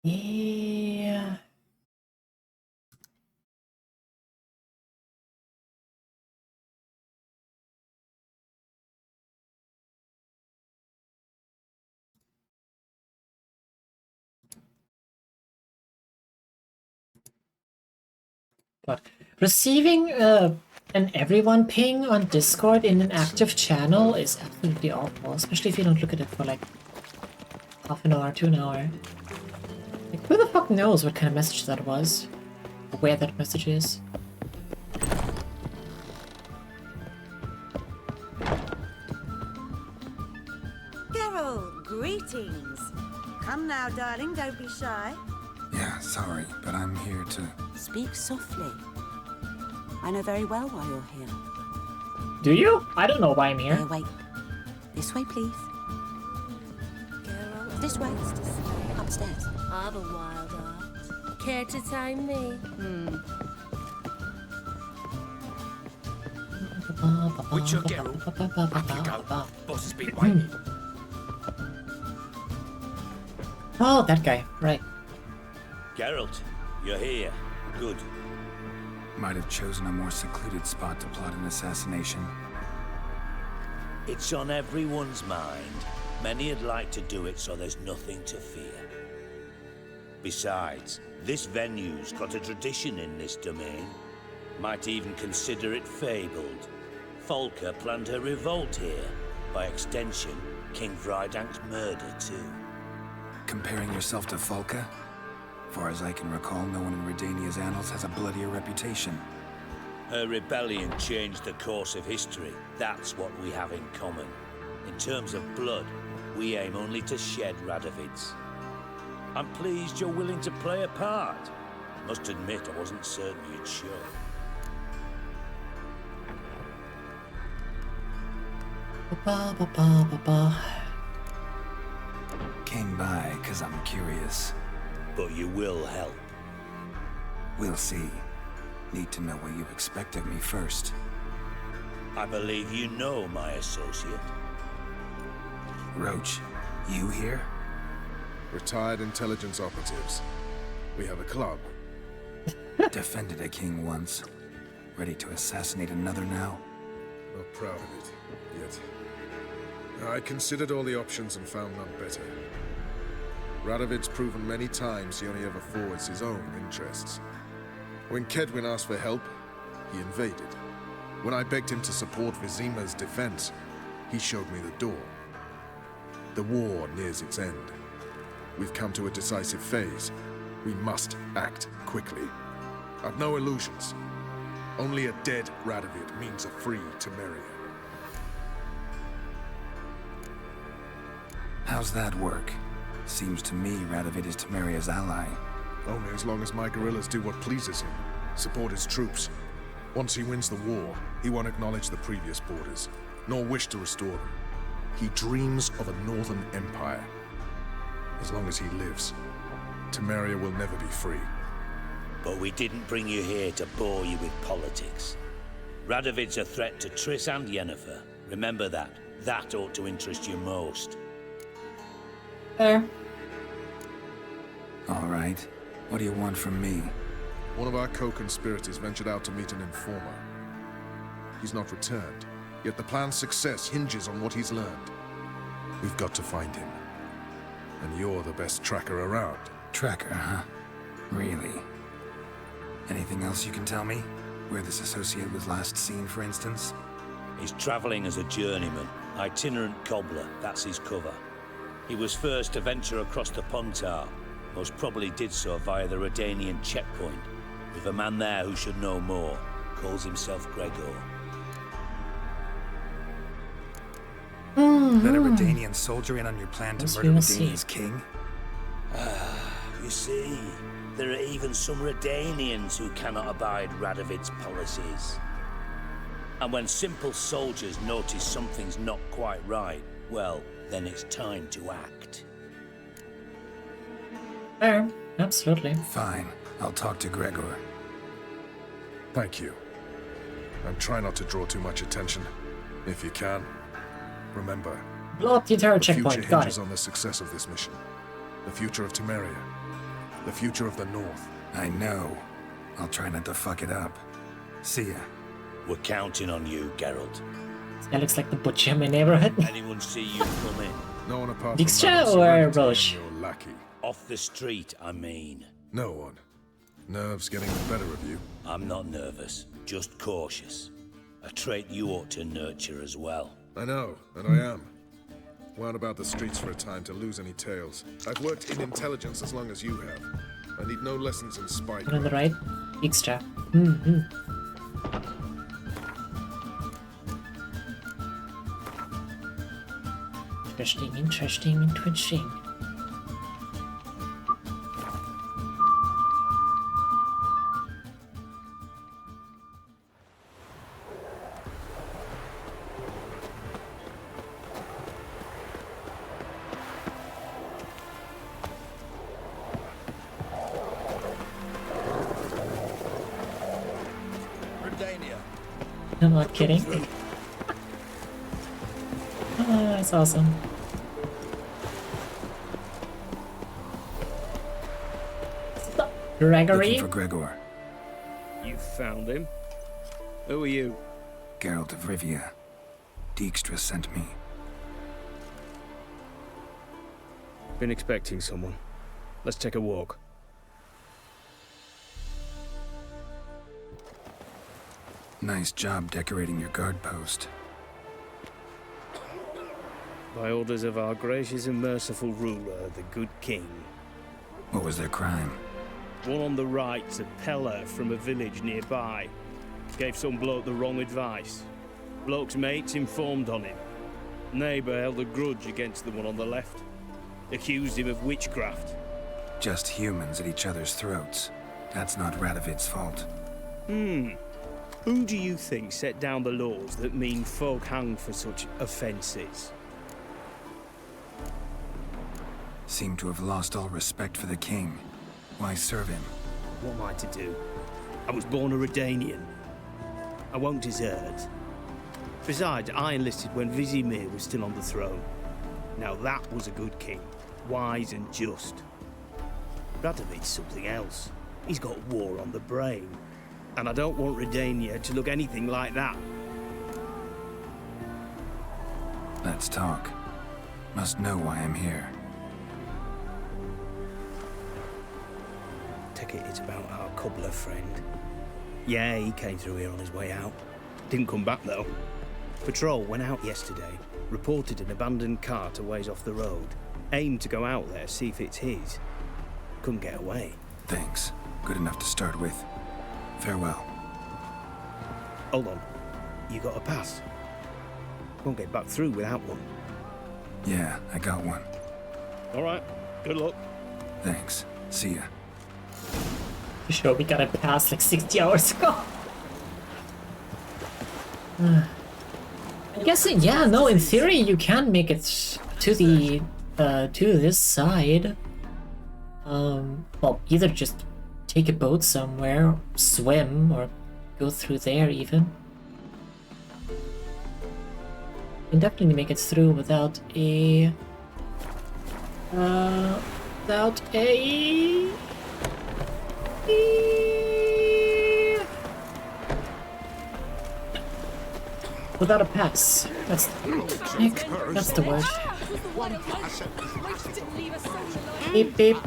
Yeah. But receiving an everyone ping on Discord in an active channel is absolutely awful, especially if you don't look at it for like half an hour to an hour. Like, who the fuck knows what kind of message that was? Or where that message is? Geralt, greetings. darling. Don't be shy. Yeah, sorry, but I'm here to... Speak softly. I know very well why you're here. Do you? I don't know why I'm here. Wait. This way, please. This way. Upstairs. I've a wild heart. Care to tame me? Witcher Geralt, up you go. Boss has been waiting. Oh, that guy. Right. Geralt, you're here. Good. Might have chosen a more secluded spot to plot an assassination. It's on everyone's mind. Many would like to do it so there's nothing to fear. Besides, this venue's got a tradition in this domain. Might even consider it fabled. Folka planned her revolt here. By extension, King Vrydank's murder too. Comparing yourself to Folka? Far as I can recall, no one in Redania's annals has a bloodier reputation. Her rebellion changed the course of history. That's what we have in common. In terms of blood, we aim only to shed Radovid's. I'm pleased you're willing to play a part. Must admit, I wasn't certain you'd show. Came by because I'm curious. But you will help. We'll see. Need to know what you expect of me first. I believe you know my associate. Roach, you here? Retired intelligence operatives. We have a club. Defended a king once. Ready to assassinate another now? Not proud of it, yet. I considered all the options and found none better. Radovid's proven many times he only ever forwards his own interests. When Kedwin asked for help, he invaded. When I begged him to support Vizima's defense, he showed me the door. The war nears its end. We've come to a decisive phase. We must act quickly. I've no illusions. Only a dead Radovid means a free Temeria. How's that work? Seems to me Radovid is Temeria's ally. Only as long as my guerrillas do what pleases him. Support his troops. Once he wins the war, he won't acknowledge the previous borders, nor wish to restore them. He dreams of a northern empire. As long as he lives, Temeria will never be free. But we didn't bring you here to bore you with politics. Radovid's a threat to Triss and Yennefer. Remember that. That ought to interest you most. There. All right. What do you want from me? One of our co-conspirators ventured out to meet an informer. He's not returned, yet the plan's success hinges on what he's learned. We've got to find him. And you're the best tracker around. Tracker, huh? Really? Anything else you can tell me? Where this associate was last seen, for instance? He's traveling as a journeyman, itinerant cobbler, that's his cover. He was first to venture across the Pontar, most probably did so via the Redanian checkpoint, with a man there who should know more, calls himself Gregor. Let a Redanian soldier in on your plan to murder Redania's king? You see, there are even some Redanians who cannot abide Radovid's policies. And when simple soldiers notice something's not quite right, well, then it's time to act. Fair, absolutely. Fine, I'll talk to Gregor. Thank you. And try not to draw too much attention. If you can, remember, Blow up the entire the checkpoint, future got hinges it. on the success of this mission. The future of Temeria. The future of the North. I know. I'll try not to fuck it up. See ya. We're counting on you, Geralt. This guy looks like the butcher in my neighborhood. Anyone see you come in? No one apart Dijkstra from or Roche? your lackey. Off the street, I mean. No one. Nerves getting the better of you. I'm not nervous, just cautious. A trait you ought to nurture as well. I know, and I am. Wound about the streets for a time to lose any tales. I've worked in intelligence as long as you have. I need no lessons in spite. On the right, Dijkstra. Interesting. Redania. I'm not kidding. Ah, that's awesome. Gregory? Looking for Gregor. You found him? Who are you? Geralt of Rivia. Dijkstra sent me. Been expecting someone. Let's take a walk. Nice job decorating your guard post. By orders of our gracious and merciful ruler, the good king. What was their crime? One on the right's a peller from a village nearby. Gave some bloke the wrong advice. Bloke's mates informed on him. Neighbour held a grudge against the one on the left. Accused him of witchcraft. Just humans at each other's throats. That's not Radovid's fault. Who do you think set down the laws that mean folk hang for such offences? Seem to have lost all respect for the king. Why serve him? What am I to do? I was born a Redanian. I won't desert. Besides, I enlisted when Vizimir was still on the throne. Now that was a good king. Wise and just. Radovid's something else. He's got war on the brain. And I don't want Redania to look anything like that. Let's talk. Must know why I'm here. Take it it's about our cobbler friend. Yeah, he came through here on his way out. Didn't come back though. Patrol went out yesterday, reported an abandoned cart a ways off the road. Aimed to go out there, see if it's his. Couldn't get away. Thanks. Good enough to start with. Farewell. Hold on. You got a pass? Won't get back through without one. Yeah, I got one. Alright, good luck. Thanks. See ya. You sure we got a pass like 60 hours ago? I guess, yeah, no, in theory you can make it to the, to this side. Well, either just take a boat somewhere, swim, or go through there even. You can definitely make it through without a... without a pass. That's the word. Beep beep.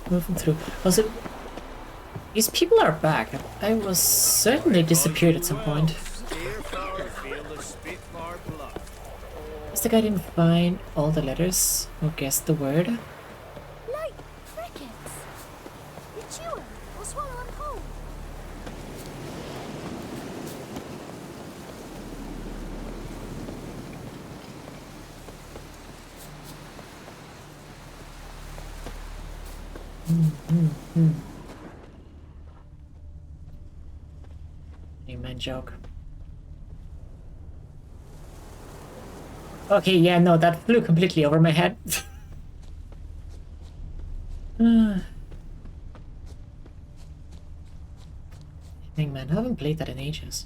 Moving through. Also, these people are back. I was certain they disappeared at some point. Guess the guy didn't find all the letters or guess the word. Like crickets. You chew 'em or swallow 'em whole. Amen joke. Okay, yeah, no, that flew completely over my head. Dang man, I haven't played that in ages.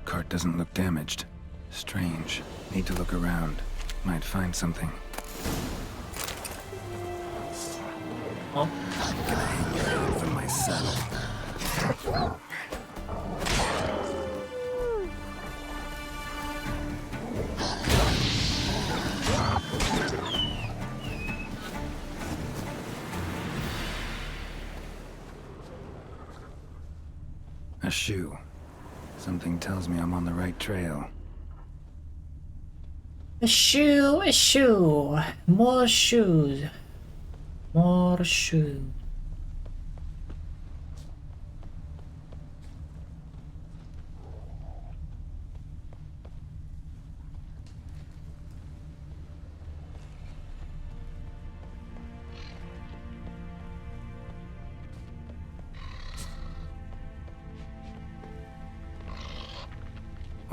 Cart doesn't look damaged. Strange. Need to look around. Might find something. Oh. I'm gonna hang your head from my saddle. A shoe. Something tells me I'm on the right trail. A shoe, more shoes, more shoes.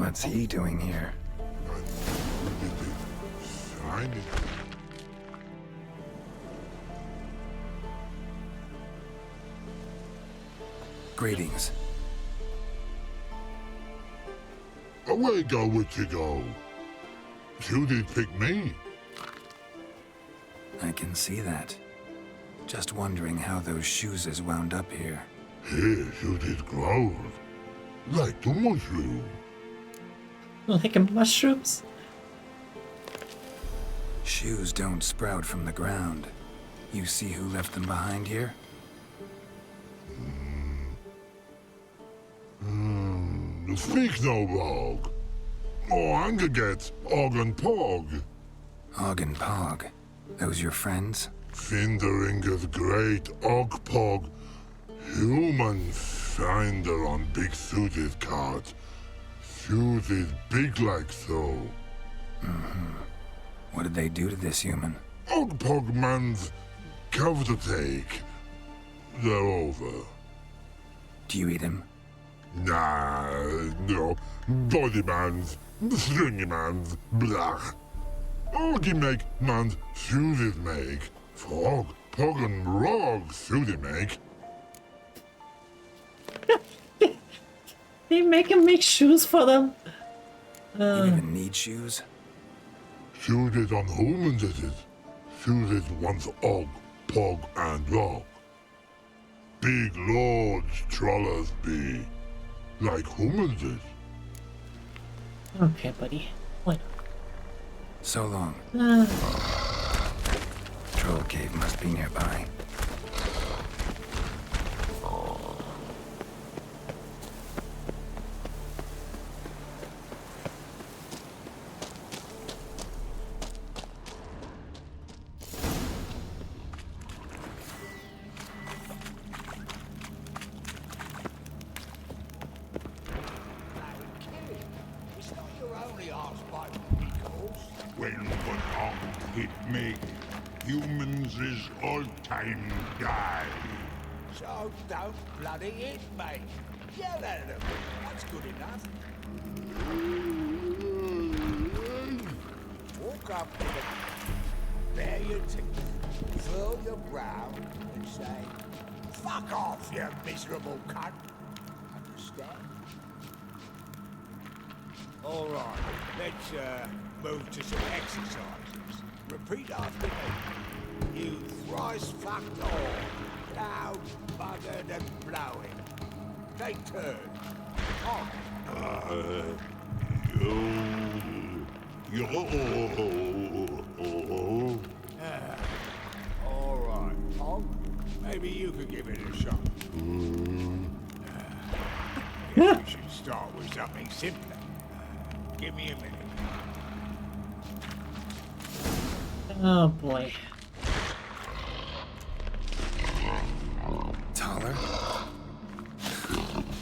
What's he doing here? Shiny. Greetings. Away go with you go. You did pick me. I can see that. Just wondering how those shoes has wound up here. Here you did grow. Like the mushroom. Like mushrooms? Shoes don't sprout from the ground. You see who left them behind here? Speak no log. Oh, anger get Og and Pog. Og and Pog. Those your friends? Finderingeth great Og Pog. Human finder on big suited cart. Suited big like so. What did they do to this human? Og Pog man's cover to take. They're over. Do you eat him? Nah, no. Body man's, stringy man's, blah. Augie make man's suited make. Frog, Pog and Rog suited make. They make him make shoes for them. You even need shoes? Suited on humans it is. Suited once Og, Pog and Rog. Big lords trollers be. Like humans is. Okay, buddy. Why not? So long. Troll cave must be nearby. When but Og hit me, humans is all time die. So don't bloody hit me. Yell at them. That's good enough. Walk up to them, bare your teeth, furl your brow, and say, "Fuck off, you miserable cunt." Understand? All right, let's move to some exercises. Repeat after me. You thrice fucked all, loud, buggered, and blowing. Take turns. On. All right, Pog. Maybe you could give it a shot. Guess we should start with something simpler. Give me a minute. Oh boy. Taller?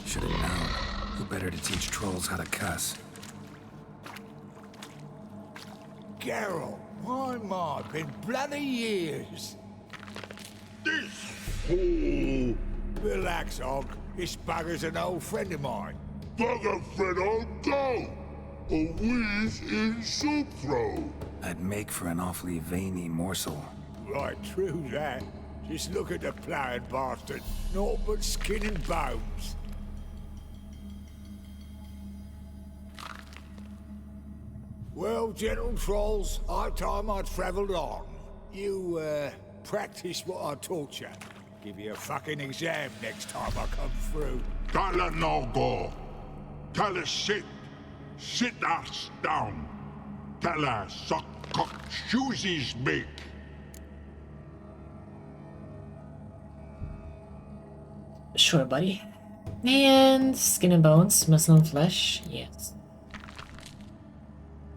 Should have known. Who better to teach trolls how to cuss? Geralt, my, been bloody years. This fool! Relax, Og. This bugger's an old friend of mine. Bugger friend on go! A whiz in soup throw. I'd make for an awfully veiny morsel. Right, true that. Just look at the plowing bastard. Naught but skin and bones. Well, gentle trolls, high time I travelled on. You, practice what I taught you. Give you a fucking exam next time I come through. Tala no go. Tala sit. Sit us down. Tala suck cock shoesies make. Sure, buddy. And skin and bones, muscle and flesh, yes.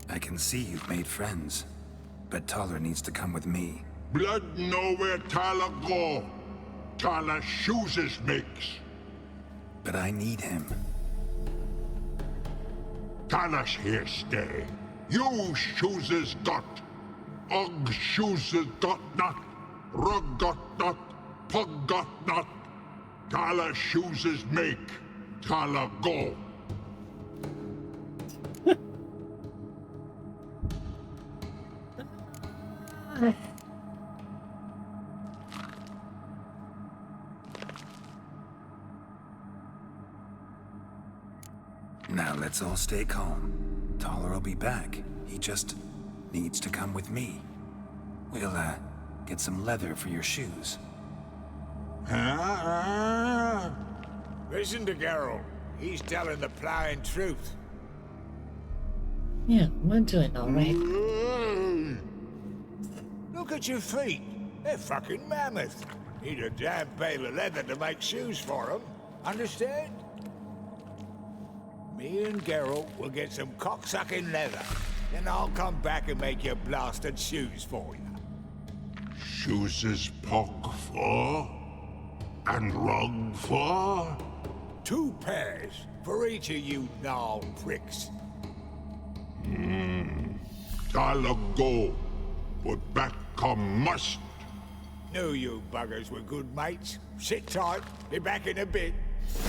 I can see you've made friends, but Taller needs to come with me. Blood nowhere Tala go. Tala shoesies makes. But I need him. Tala's here stay. You shoeses got. Og shoeses got not. Rug got not. Pug got not. Tala shoeses make. Tala go. Now let's all stay calm. Taller will be back. He just needs to come with me. We'll, get some leather for your shoes. Listen to Geralt. He's telling the plowing truth. Yeah, we're doing alright. Look at your feet. They're fucking mammoth. Need a damn bale of leather to make shoes for them. Understand? Me and Geralt will get some cocksucking leather. Then I'll come back and make your blasted shoes for you. Shoes is pock for? And rug for? 2 pairs for each of you gnarled pricks. I'll go, but back come must. Knew you buggers were good mates. Sit tight, be back in a bit.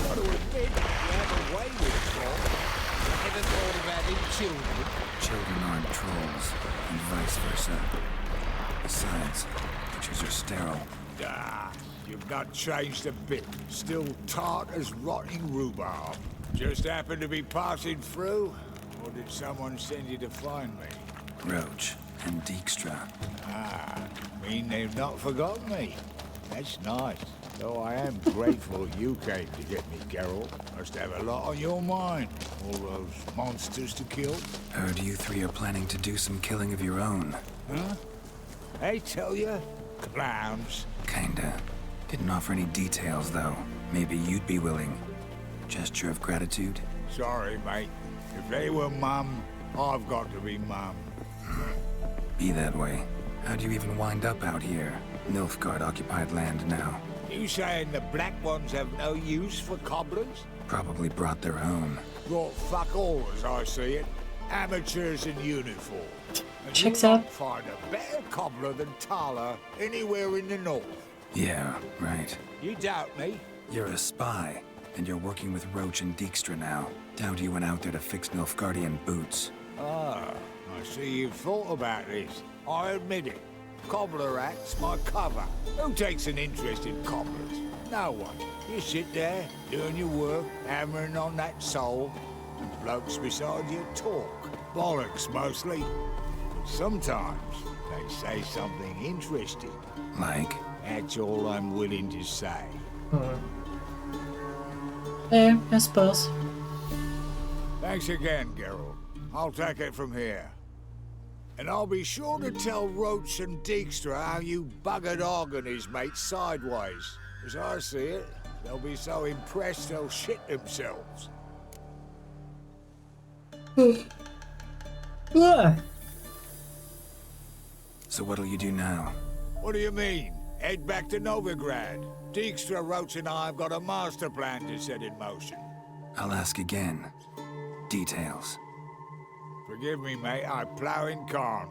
Got to admit, you have a way with trolls. Ever thought of having children? Children aren't trolls, and vice versa. Besides, pictures are sterile. Ah, you've not changed a bit. Still tart as rotting rhubarb. Just happened to be passing through? Or did someone send you to find me? Roach and Dijkstra. Ah, mean they've not forgotten me. That's nice. Though I am grateful you came to get me, Geralt. Must have a lot on your mind. All those monsters to kill. Heard you 3 are planning to do some killing of your own. Huh? I tell you, clowns. Kinda. Didn't offer any details, though. Maybe you'd be willing. Gesture of gratitude? Sorry, mate. If they were mum, I've got to be mum. Be that way. How'd you even wind up out here? Nilfgaard-occupied land now. You saying the Black Ones have no use for cobblers? Probably brought their own. Brought fuck all, as I see it. Amateurs in uniform. And Checks you out. won't find a better cobbler than Tala anywhere in the north. Yeah, right. You doubt me? You're a spy, and you're working with Roach and Dijkstra now. Doubt you went out there to fix Nilfgaardian boots. Ah, I see you've thought about this. I admit it. Cobbler act's my cover. Who takes an interest in cobblers? No one. You sit there, doing your work, hammering on that sole, and blokes beside you talk. Bollocks, mostly. Sometimes they say something interesting. Like? That's all I'm willing to say. Yeah, I suppose. Thanks again, Geralt. I'll take it from here. And I'll be sure to tell Roach and Dijkstra how you buggered Og and his mates sideways. As I see it, they'll be so impressed they'll shit themselves. So what'll you do now? What do you mean? Head back to Novigrad. Dijkstra, Roach and I have got a master plan to set in motion. I'll ask again. Details. Forgive me, mate, I plowing can't.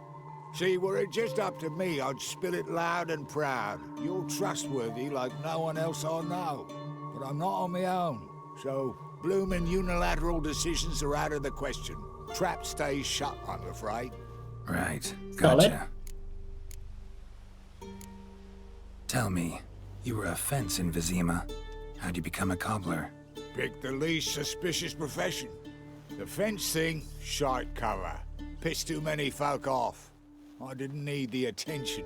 See, were it just up to me, I'd spill it loud and proud. You're trustworthy like no one else I know. But I'm not on my own, so bloomin' unilateral decisions are out of the question. Trap stays shut, I'm afraid. Right, gotcha. Tell me, you were a fence in Vizima. How'd you become a cobbler? Pick the least suspicious profession. The fence thing, shite cover. Pissed too many folk off. I didn't need the attention.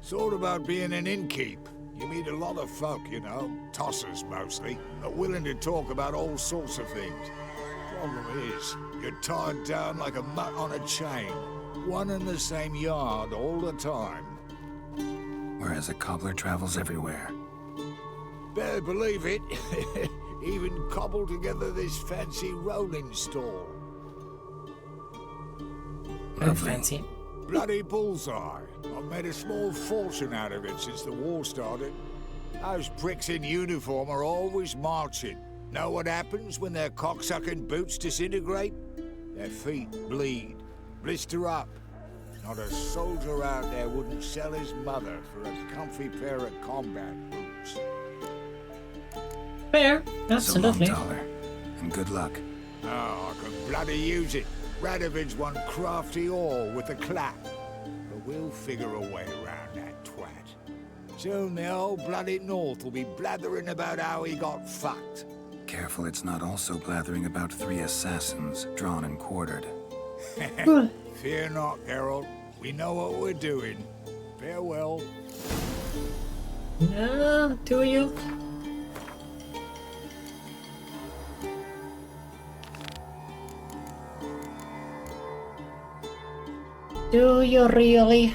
Thought about being an innkeep. You meet a lot of folk, you know, tossers mostly, but willing to talk about all sorts of things. Problem is, you're tied down like a mutt on a chain. One and the same yard all the time. Whereas a cobbler travels everywhere. Better believe it. Even cobbled together this fancy rolling stall. Very fancy. Bloody bullseye. I've made a small fortune out of it since the war started. Those pricks in uniform are always marching. Know what happens when their cocksucking boots disintegrate? Their feet bleed, blister up. Not a soldier out there wouldn't sell his mother for a comfy pair of combat boots. Fair, absolutely. So long, Taller, and good luck. Oh, I can bloody use it. Radovid's one crafty ore with a clap. The we'll figure a way around that twat. Soon the whole bloody North will be blathering about how he got fucked. Careful it's not also blathering about 3 assassins drawn and quartered. Fear not, Geralt. We know what we're doing. Farewell. Yeah, do you? Do you really?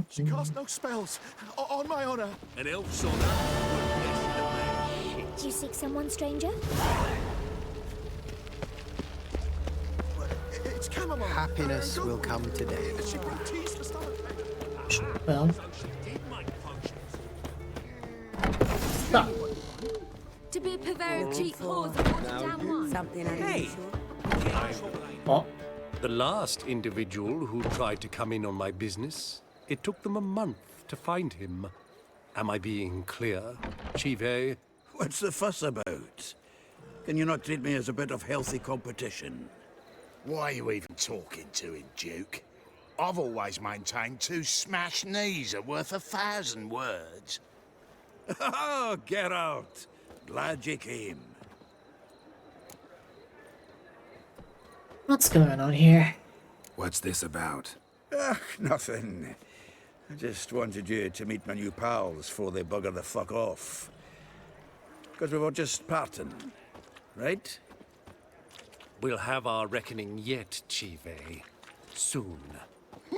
She cast no spells. On my honor. An elf saw that. Do you seek someone, stranger? It's chamomile. Happiness will come today. She brought teas for stomach. Well. Stop. To be a purveyor of cheap whores and watered down wine. Something unusual. Oh. The last individual who tried to come in on my business, it took them a month to find him. Am I being clear, Chive? What's the fuss about? Can you not treat me as a bit of healthy competition? Why are you even talking to him, Duke? I've always maintained 2 smashed knees are worth 1,000 words. Oh, Geralt. Glad you came. What's going on here? What's this about? Nothing. I just wanted you to meet my new pals before they bugger the fuck off. Because we were just parting, right? We'll have our reckoning yet, Chive. Soon.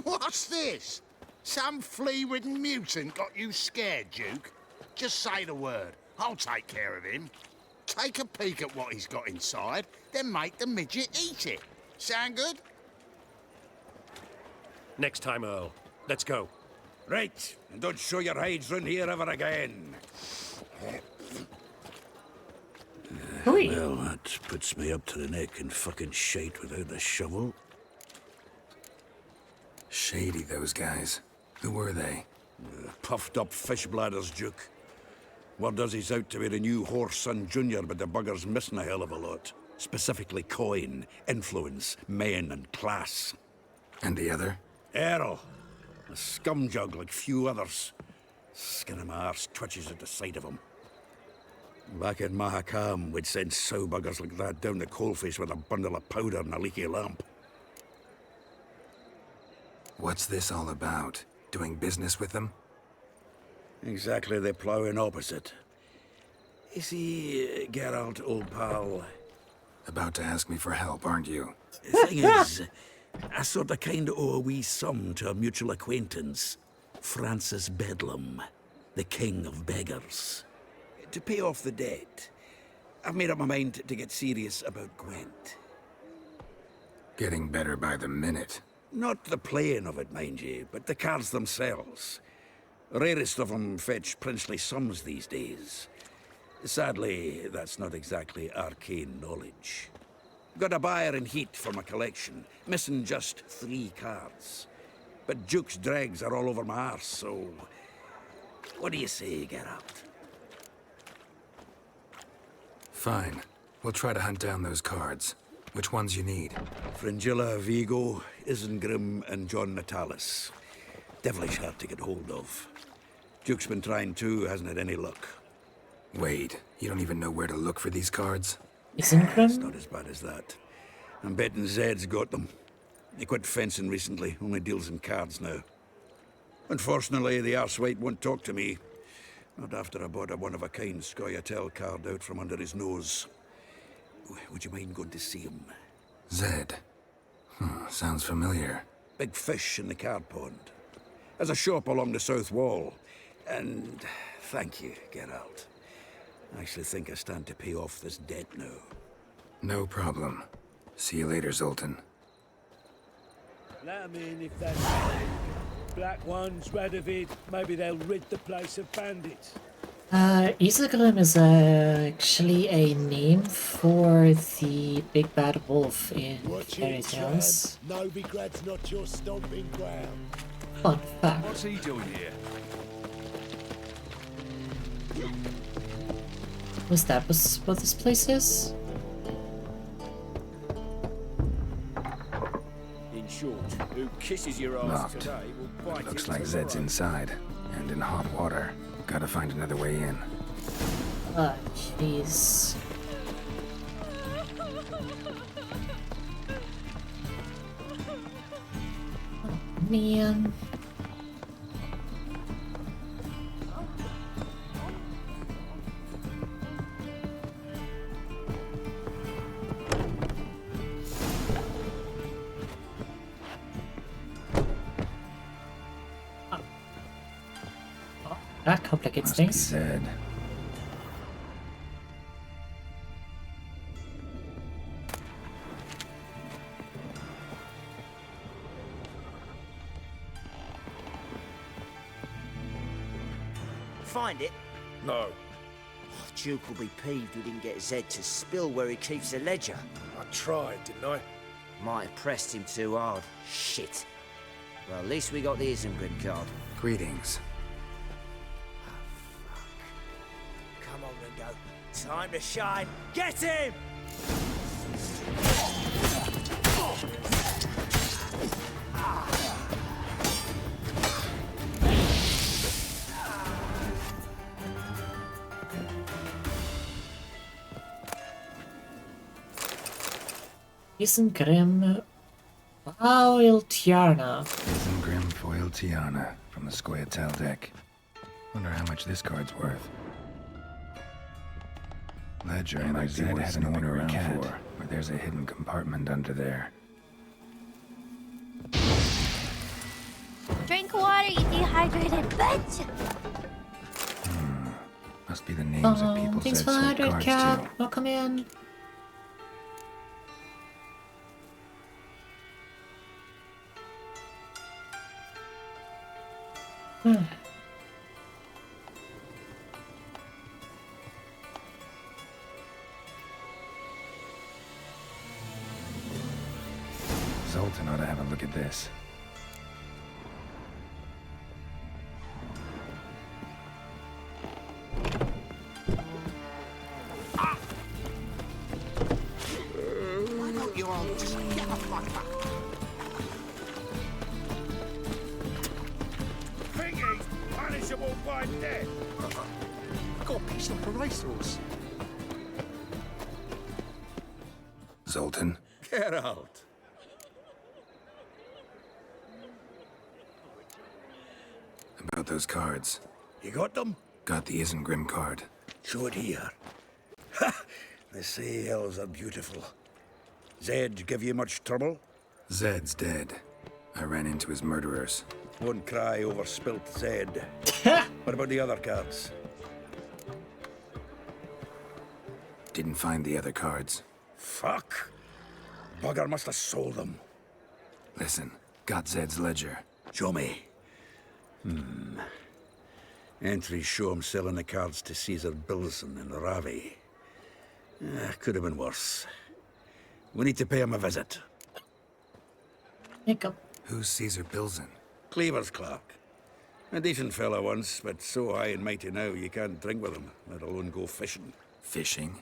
What's this? Some flea-ridden mutant got you scared, Duke? Just say the word. I'll take care of him. Take a peek at what he's got inside, then make the midget eat it. Sound good? Next time, Earl. Let's go. Right, and don't show your hides round here ever again. Well, that puts me up to the neck in fucking shite without a shovel. Shady, those guys. Who were they? Puffed up fish bladders, Duke. Word does he's out to be the new Whoreson Jr., but the bugger's missing a hell of a lot. Specifically coin, influence, men, and class. And the other? Errol. A scumjug like few others. Skin of my arse twitches at the sight of him. Back in Mahakam, we'd send sow buggers like that down the coalface with a bundle of powder and a leaky lamp. What's this all about? Doing business with them? Exactly the ploughing opposite. You see, Geralt, old pal... About to ask me for help, aren't you? The thing is, I sort of kind of owe a wee sum to a mutual acquaintance. Francis Bedlam, the king of beggars. To pay off the debt, I've made up my mind to get serious about Gwent. Getting better by the minute. Not the playing of it, mind you, but the cards themselves. Rarest of them fetch princely sums these days. Sadly, that's not exactly arcane knowledge. Got a buyer in heat for my collection, missing just 3 cards. But Duke's dregs are all over my arse, so... What do you say, Geralt? Fine. We'll try to hunt down those cards. Which ones you need? Fringilla, Vigo, Isengrim, and John Natalis. Devilish hard to get hold of. Duke's been trying too, hasn't had any luck. Wait, you don't even know where to look for these cards? It's not as bad as that. I'm betting Zed's got them. He quit fencing recently, only deals in cards now. Unfortunately, the arsewite won't talk to me. Not after I bought a one-of-a-kind Scoia'tael card out from under his nose. Would you mind going to see him? Zed. Sounds familiar. Big fish in the card pond. There's a shop along the south wall. And thank you, Geralt. I actually think I stand to pay off this debt now. No problem. See you later, Zoltan. Let 'em in if that's Black Ones, Radovid, maybe they'll rid the place of bandits. Isengrim is actually a name for the big bad wolf in fairy tales. Novigrad's not your stomping ground. Fun fact. What's he doing here? Was that what this place is? In short, who kisses your ass Locked. today will bite Looks it like Zed's tomorrow. inside, and in hot water. Gotta find another way in. Ah, jeez. Oh, man. That complicates Must be things. Zed. Find it? No. Duke will be peeved we didn't get Zed to spill where he keeps the ledger. I tried, didn't I? Might have pressed him too hard. Shit. Well, at least we got the Isengrim card. Greetings. Come on, Ringo. Time to shine. Get him! Isengrim Foiltiana. Isengrim Foil Tiana from the Scoia'tael deck. Wonder how much this card's worth. Ledger like Zed had an order around for, but there's a hidden compartment under there. Drink water, you dehydrated bitch! Must be the names of people Thanks Zed for the sold 100, cards Cap. to. Welcome in. Zoltan ought to have a look at this. Why don't you all just get off my back? Thingy's punishable by death. I got pitched like a racehorse. Zoltan? Get out. About those cards. You got them? Got the Isengrim card. Show it here. Ha! The sea hills are beautiful. Zed give you much trouble? Zed's dead. I ran into his murderers. Won't cry over spilt Zed. What about the other cards? Didn't find the other cards. Fuck. Bugger must have sold them. Listen, got Zed's ledger. Show me. Entries show him selling the cards to Caesar Bilson in Ravi. Could have been worse. We need to pay him a visit. Hiccup. Who's Caesar Bilson? Cleaver's clerk. A decent fella once, but so high and mighty now you can't drink with him, let alone go fishing. Fishing?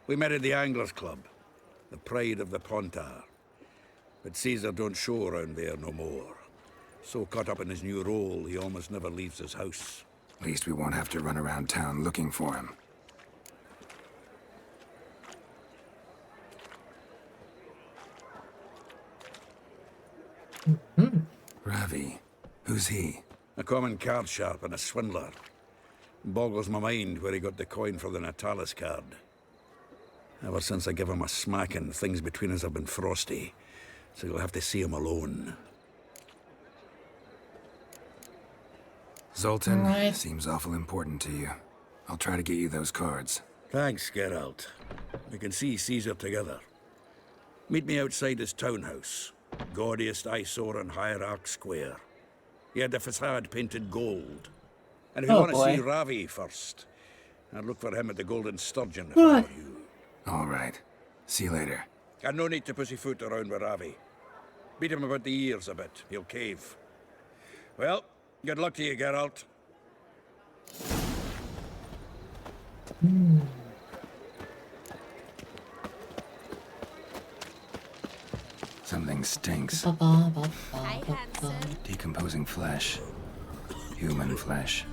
We met at the Anglers Club, the pride of the Pontar. But Caesar don't show around there no more. So caught up in his new role, he almost never leaves his house. At least we won't have to run around town looking for him. Ravi. Who's he? A common card sharp and a swindler. Boggles my mind where he got the coin for the Natalis card. Ever since I gave him a smacking, things between us have been frosty. So you'll have to see him alone. Zoltan, Right. seems awful important to you. I'll try to get you those cards. Thanks, Geralt. We can see Caesar together. Meet me outside his townhouse. Gaudiest eyesore on Hierarch Square. He had the facade painted gold. And if you Oh, want to boy. see Ravi first, I'd look for him at the Golden Sturgeon if What? I were you. All right. See you later. And no need to pussyfoot around with Ravi. Beat him about the ears a bit. He'll cave. Well, good luck to you, Geralt. Something stinks. Decomposing flesh. Human flesh.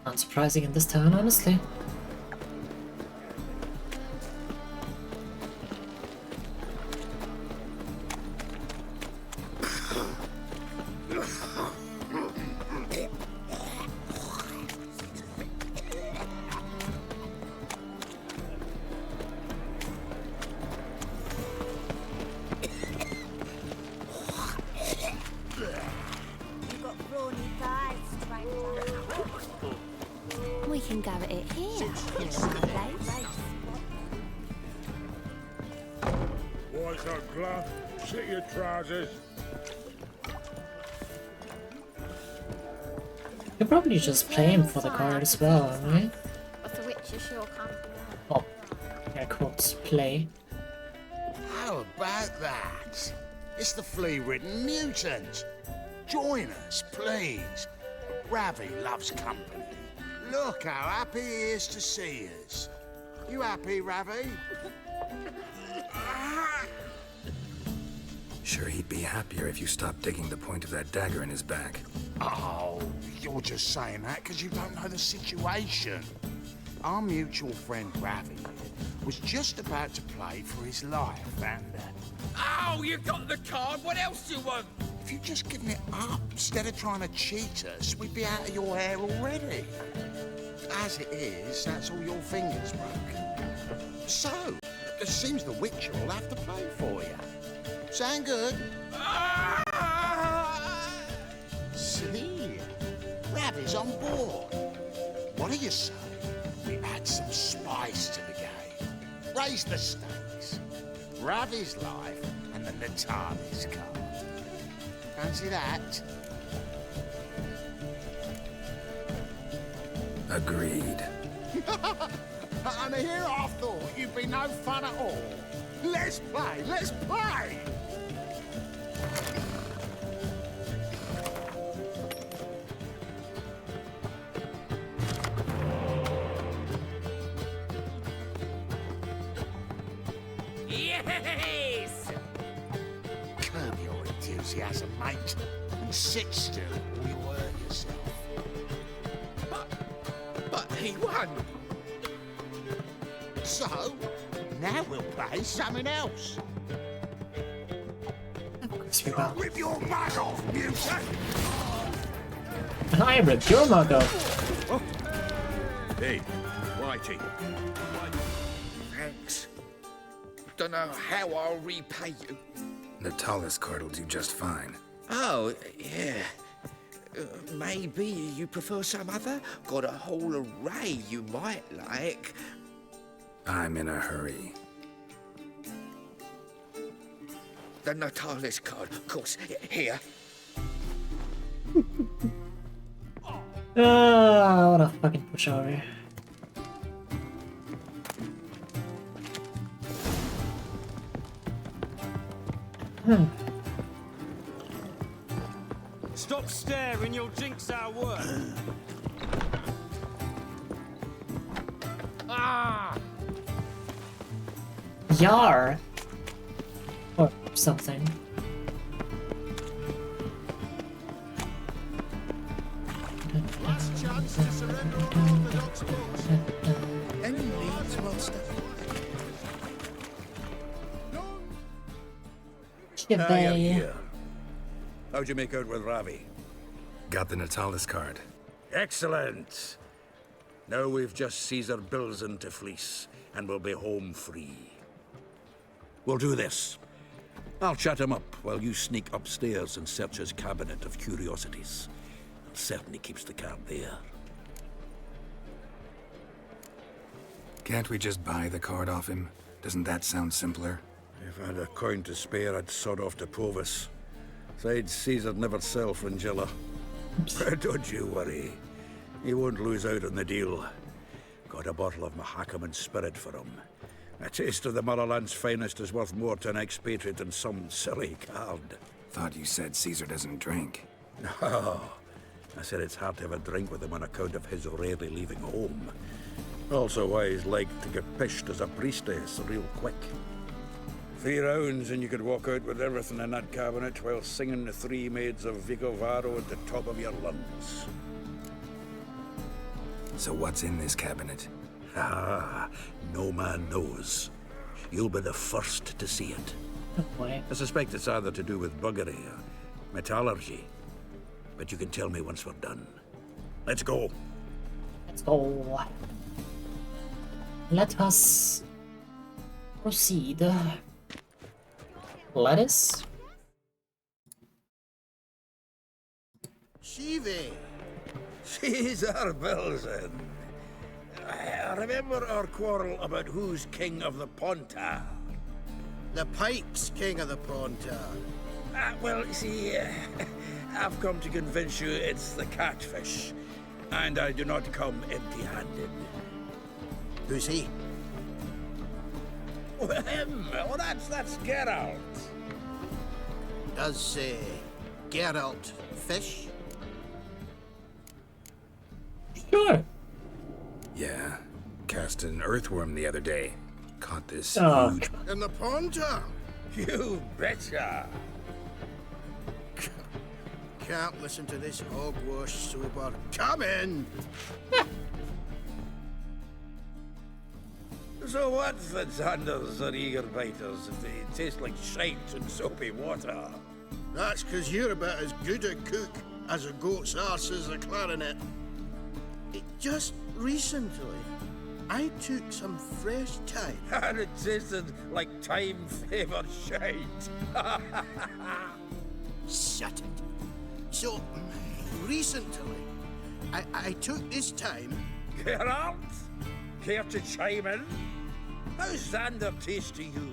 Unsurprising in this town, honestly. We can go at it here. What's up, Glove? Sit your trousers. You're probably just playing for the card as well, right? But the witch you sure can't. Oh, air quotes, play. How about that? It's the flea-ridden mutant. Join us, please. Ravi loves company. Look how happy he is to see us. You happy, Ravi? Sure, he'd be happier if you stopped digging the point of that dagger in his back. Oh, you're just saying that because you don't know the situation. Our mutual friend Ravi was just about to play for his life, and Oh, you got the card. What else do you want? if you'd just given it up instead of trying to cheat us, we'd be out of your hair already. As it is, that's all your fingers broke. So, it seems the Witcher will have to play for you. Sound good? See, Ravi's on board. What do you say? We add some spice to the game. Raise the stakes. Ravi's life and the Natalis card. Fancy that? Agreed. And here I thought you'd be no fun at all. Let's play, let's play! Yes! Curb your enthusiasm, mate, and sit still or you'll hurt yourself. But he won. So, now we'll play something else. Rip your mug off, mutant! And I ripped your mug off. Hey, Whitey. Thanks. Don't know how I'll repay you. Natalis card will do just fine. Oh, yeah. Maybe you prefer some other? Got a whole array you might like. I'm in a hurry. The Natalis card, of course. Here. Ah, what a fucking pushover. Stop staring, you'll jinx our work. Ah! Yar! Or something. Last chance to surrender unorthodox laws. Any needs, Master? You're Shibay. here. How'd you make out with Ravi? Got the Natalis card. Excellent. Now we've just Caesar Bilzen to fleece, and we'll be home free. We'll do this. I'll chat him up while you sneak upstairs and search his cabinet of curiosities. Certainly keeps the card there. Can't we just buy the card off him? Doesn't that sound simpler? If I had a coin to spare, I'd sod off to Provis. Besides, Caesar never sell Fringilla. But don't you worry. He won't lose out on the deal. Got a bottle of Mahakaman spirit for him. A taste of the motherland's finest is worth more to an expatriate than some silly card. Thought you said Caesar doesn't drink. No. I said it's hard to have a drink with him on account of his rarely leaving home. Also why he's like to get pished as a priestess real quick. 3 rounds and you could walk out with everything in that cabinet while singing the 3 Maids of Vicovaro at the top of your lungs. So what's in this cabinet? Ah, no man knows. You'll be the first to see it. Oh boy. I suspect it's either to do with buggery or metallurgy. But you can tell me once we're done. Let's go. Let's go. Let us proceed. Lettuce. Shive. Caesar Belzen. I remember our quarrel about who's king of the Pontar. The Pike's king of the Pontar. Well, you see, I've come to convince you it's the catfish. And I do not come empty-handed. Who's he? Oh, him! Oh, that's Geralt. Does Geralt fish? Sure. Yeah. Cast an earthworm the other day. Caught this huge... In the Pontar? You betcha! Can't listen to this hogwash sober. Come in! So what's the Xanders or eager biters if they taste like shite and soapy water? That's 'cause you're about as good a cook as a goat's arse is a clarinet. Just recently, I took some fresh thyme. And it tasted like time-favoured shite. Shut it. So, recently, I took this time... Geralt? Care to chime in? How's Xander taste to you?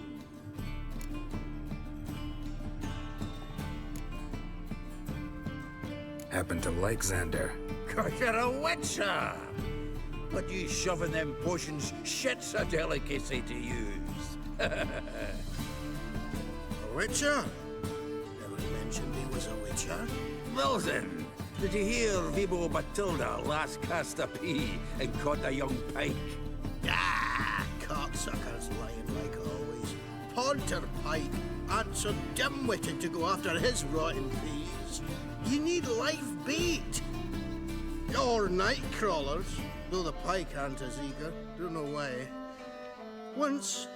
Happen to like Xander. 'Cause you're a witcher! But you shoving them potions, shit's a delicacy to use. A witcher? Never mentioned he was a witcher. Wilson, did you hear Vibo Matilda last cast a pea and caught a young pike? Ah, cocksuckers lying like always. Pontar Pike aren't so dim-witted to go after his rotten peas. You need live bait. Or night crawlers, though the pike aren't as eager, don't know why. Once,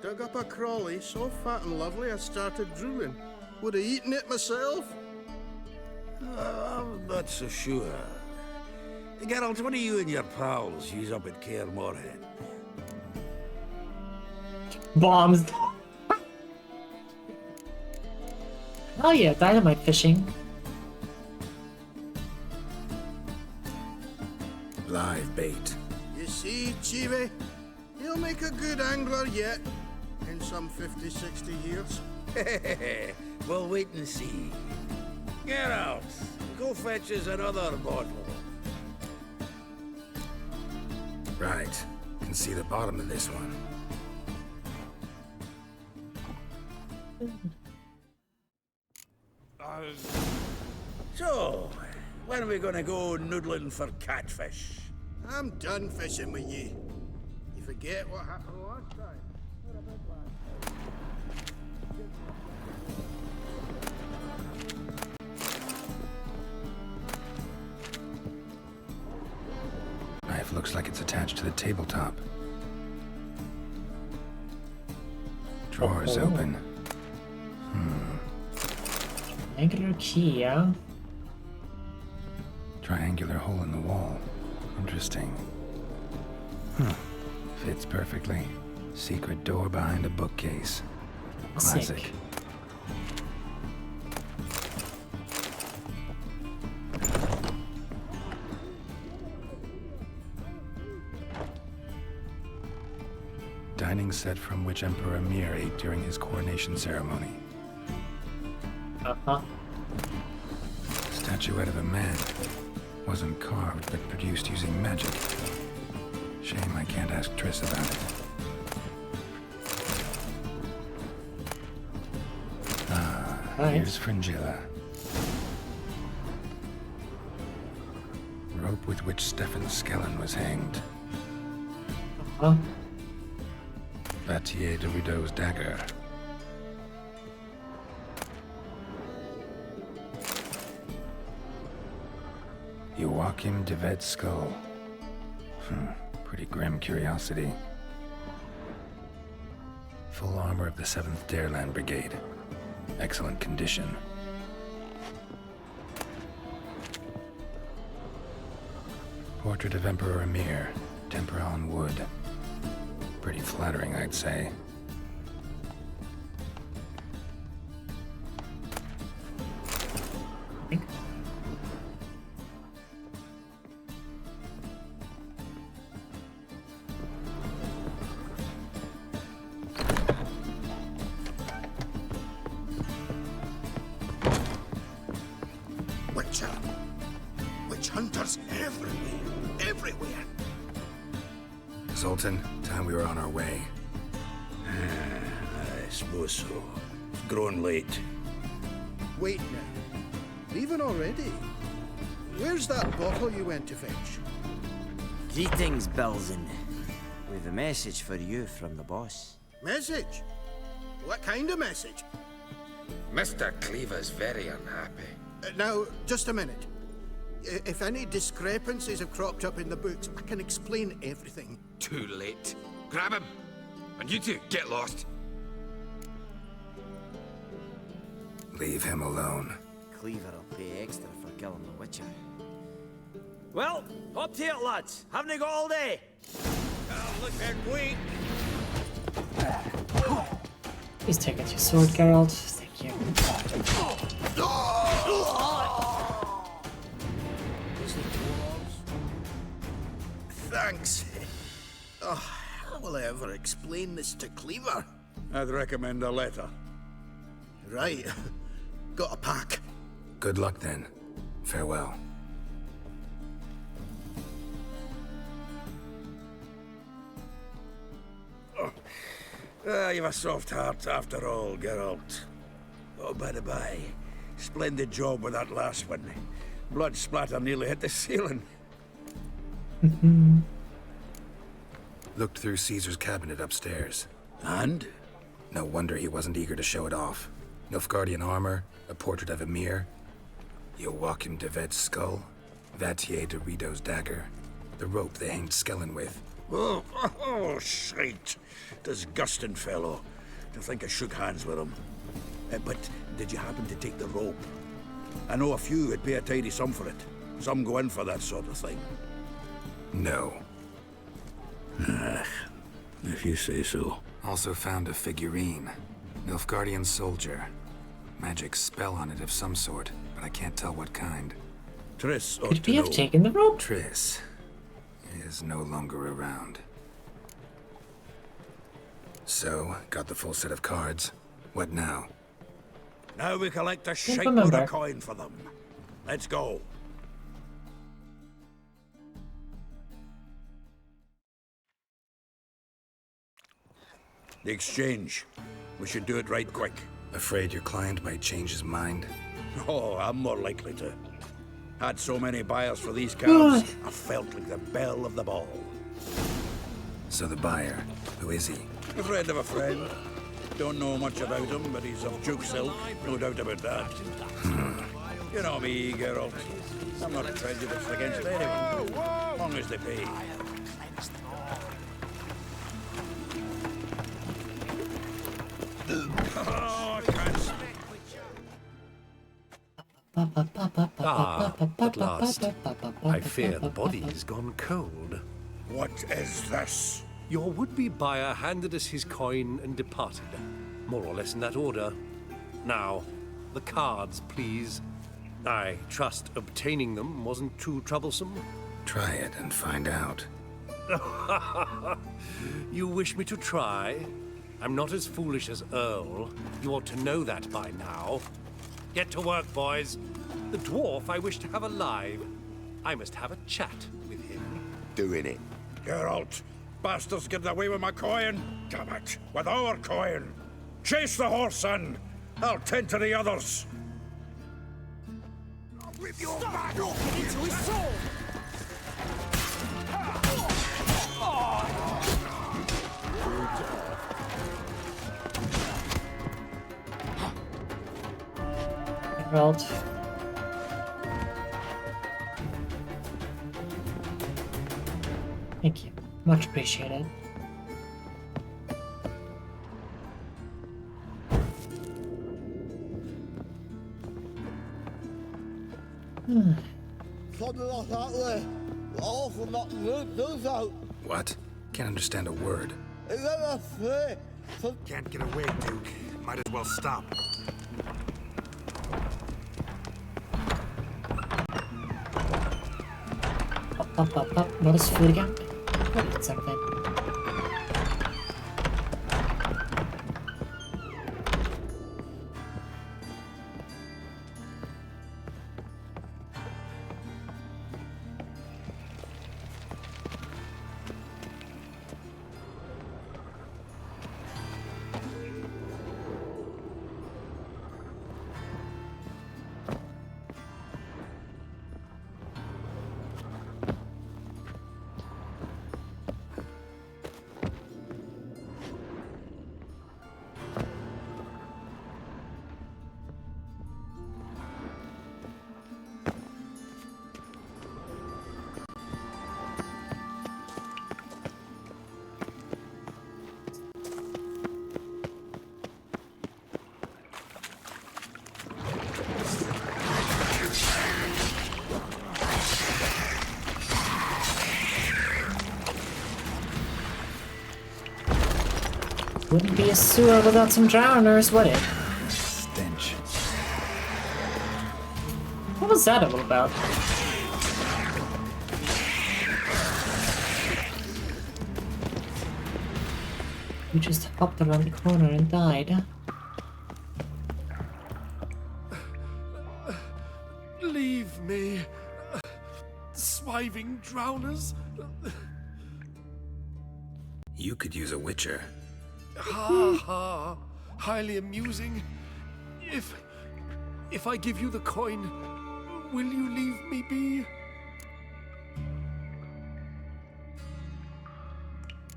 dug up a crawly so fat and lovely I started drooling. Would have eaten it myself. I'm not so sure. Geralt, what do you and your pals use up at Kaer Morhen? Bombs. Oh yeah, dynamite fishing. Live bait. You see, Chive, he'll make a good angler yet. In some 50, 60 years. We'll wait and see. Geralt, go fetch us another bottle. Right. Can see the bottom of this one. So, when are we gonna go noodling for catfish? I'm done fishing with you. You forget what happened last time? Knife looks like it's attached to the tabletop. Drawer's open. Triangular key, yeah? Triangular hole in the wall. Interesting. Fits perfectly. Secret door behind a bookcase. Classic. Sick. Dining set from which Emperor Mir ate during his coronation ceremony. Uh-huh. Statuette of a man. Wasn't carved, but produced using magic. Shame I can't ask Triss about it. Here's Fringilla. Rope with which Stefan Skellen was hanged. Vatier de Rideau's dagger. Joachim de Ved's skull. Pretty grim curiosity. Full armor of the 7th Dareland Brigade. Excellent condition. Portrait of Emperor Emir, tempera on wood. Pretty flattering, I'd say. Witch hunters everywhere. Zoltan, time we were on our way. I suppose so. It's growing late. Wait now. Leaving already? Where's that bottle you went to fetch? Greetings, Belzen. We've a message for you from the boss. Message? What kind of message? Mr. Cleaver's very unhappy. Now, just a minute. If any discrepancies have cropped up in the books, I can explain everything. Too late. Grab him! And you two, get lost. Leave him alone. Cleaver will pay extra for killing the Witcher. Well, up to it, lads. Haven't you got all day? Looking weak. Please take out your sword, Geralt. Thank you. Thanks. Oh, how will I ever explain this to Cleaver? I'd recommend a letter. Right. Got a pack. Good luck then. Farewell. You've a soft heart after all, Geralt. Oh, by the by, splendid job with that last one. Blood splatter nearly hit the ceiling. Looked through Caesar's cabinet upstairs. And? No wonder he wasn't eager to show it off. Nilfgaardian armor, a portrait of Emir, Joachim de Ved's skull, Vatier de Rideau's dagger, the rope they hanged Skellen with. Oh, shite. Disgusting fellow. To think I shook hands with him. But did you happen to take the rope? I know a few would pay a tidy sum for it. Some go in for that sort of thing. No. If you say so. Also found a figurine. Nilfgaardian soldier. Magic spell on it of some sort, but I can't tell what kind. Triss ought Could to we know. have taken the rope? Triss is no longer around. So, got the full set of cards. What now? Now we collect a Don't shite remember. load of coin for them. Let's go. The exchange. We should do it right quick. Afraid your client might change his mind? Oh, I'm more likely to. Had so many buyers for these cards, I felt like the belle of the ball. So the buyer, who is he? A friend of a friend. Don't know much about him, but he's of Duke's ilk, no doubt about that. You know me, Geralt. I'm not prejudiced against anyone, as long as they pay. Oh, I can't speak. At last. I fear the body is gone cold. What is this? Your would-be buyer handed us his coin and departed. More or less in that order. Now, the cards, please. I trust obtaining them wasn't too troublesome. Try it and find out. You wish me to try? I'm not as foolish as Earl. You ought to know that by now. Get to work, boys. The dwarf I wish to have alive. I must have a chat with him. Doing it. Geralt, bastards getting away with my coin. Damn it, with our coin. Chase the horse, son. I'll tend to the others. With your Stop walking into his sword! Geralt. Thank you. Much appreciated. What? Can't understand a word. Can't get away, Duke. Might as well stop. Up. What is food again? It's something. Wouldn't be a sewer without some drowners, would it? Stench. What was that all about? You just hopped around the corner and died. Leave me, swiving drowners. You could use a witcher. Ha ha! Highly amusing. If I give you the coin, will you leave me be?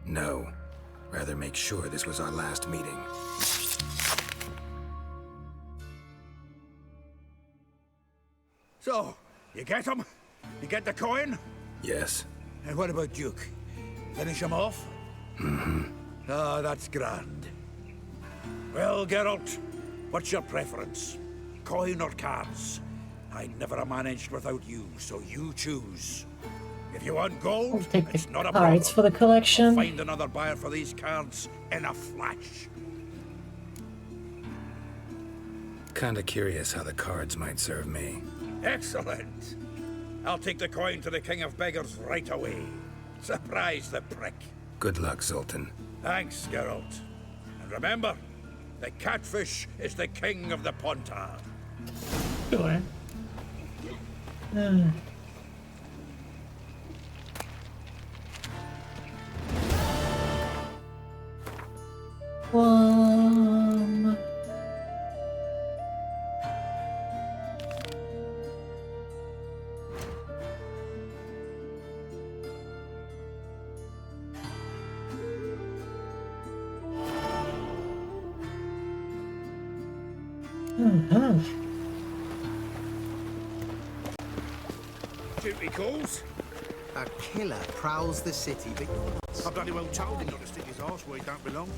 No. Rather make sure this was our last meeting. So, you get him? You get the coin? Yes. And what about Duke? Finish him off? Mm-hmm. Ah, that's grand. Well, Geralt, what's your preference? Coin or cards? I'd never managed without you, so you choose. If you want gold, I'll take it's the not a problem. cards for the collection. I'll find another buyer for these cards in a flash. Kinda curious how the cards might serve me. Excellent. I'll take the coin to the King of Beggars right away. Surprise the prick. Good luck, Zoltan. Thanks, Geralt. And remember, the catfish is the king of the Pontar. Sure. Duty calls. A killer prowls the city, but you're not. I bloody well told him not to stick his arse where he don't belong.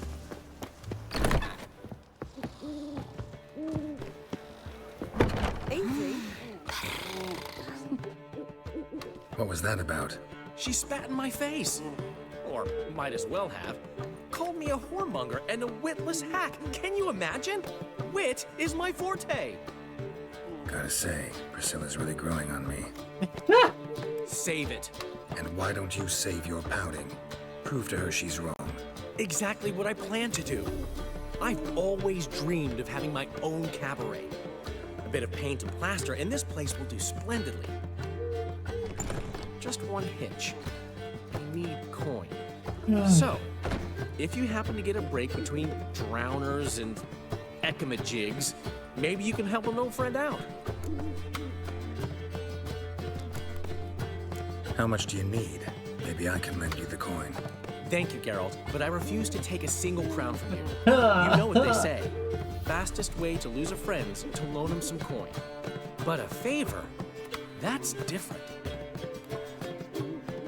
Evie? What was that about? She spat in my face. Or might as well have. Called me a whoremonger and a witless hack. Can you imagine? Wit is my forte. Gotta say, Priscilla's really growing on me. Save it. And why don't you save your pouting? Prove to her she's wrong. Exactly what I plan to do. I've always dreamed of having my own cabaret. A bit of paint and plaster, and this place will do splendidly. just one hitch. We need coin. Hmm. So, if you happen to get a break between drowners and ekamajigs, maybe you can help an old friend out. How much do you need? Maybe I can lend you the coin. Thank you, Geralt, but I refuse to take a single crown from you. You know what they say. Fastest way to lose a friend's to loan him some coin. But a favor? That's different.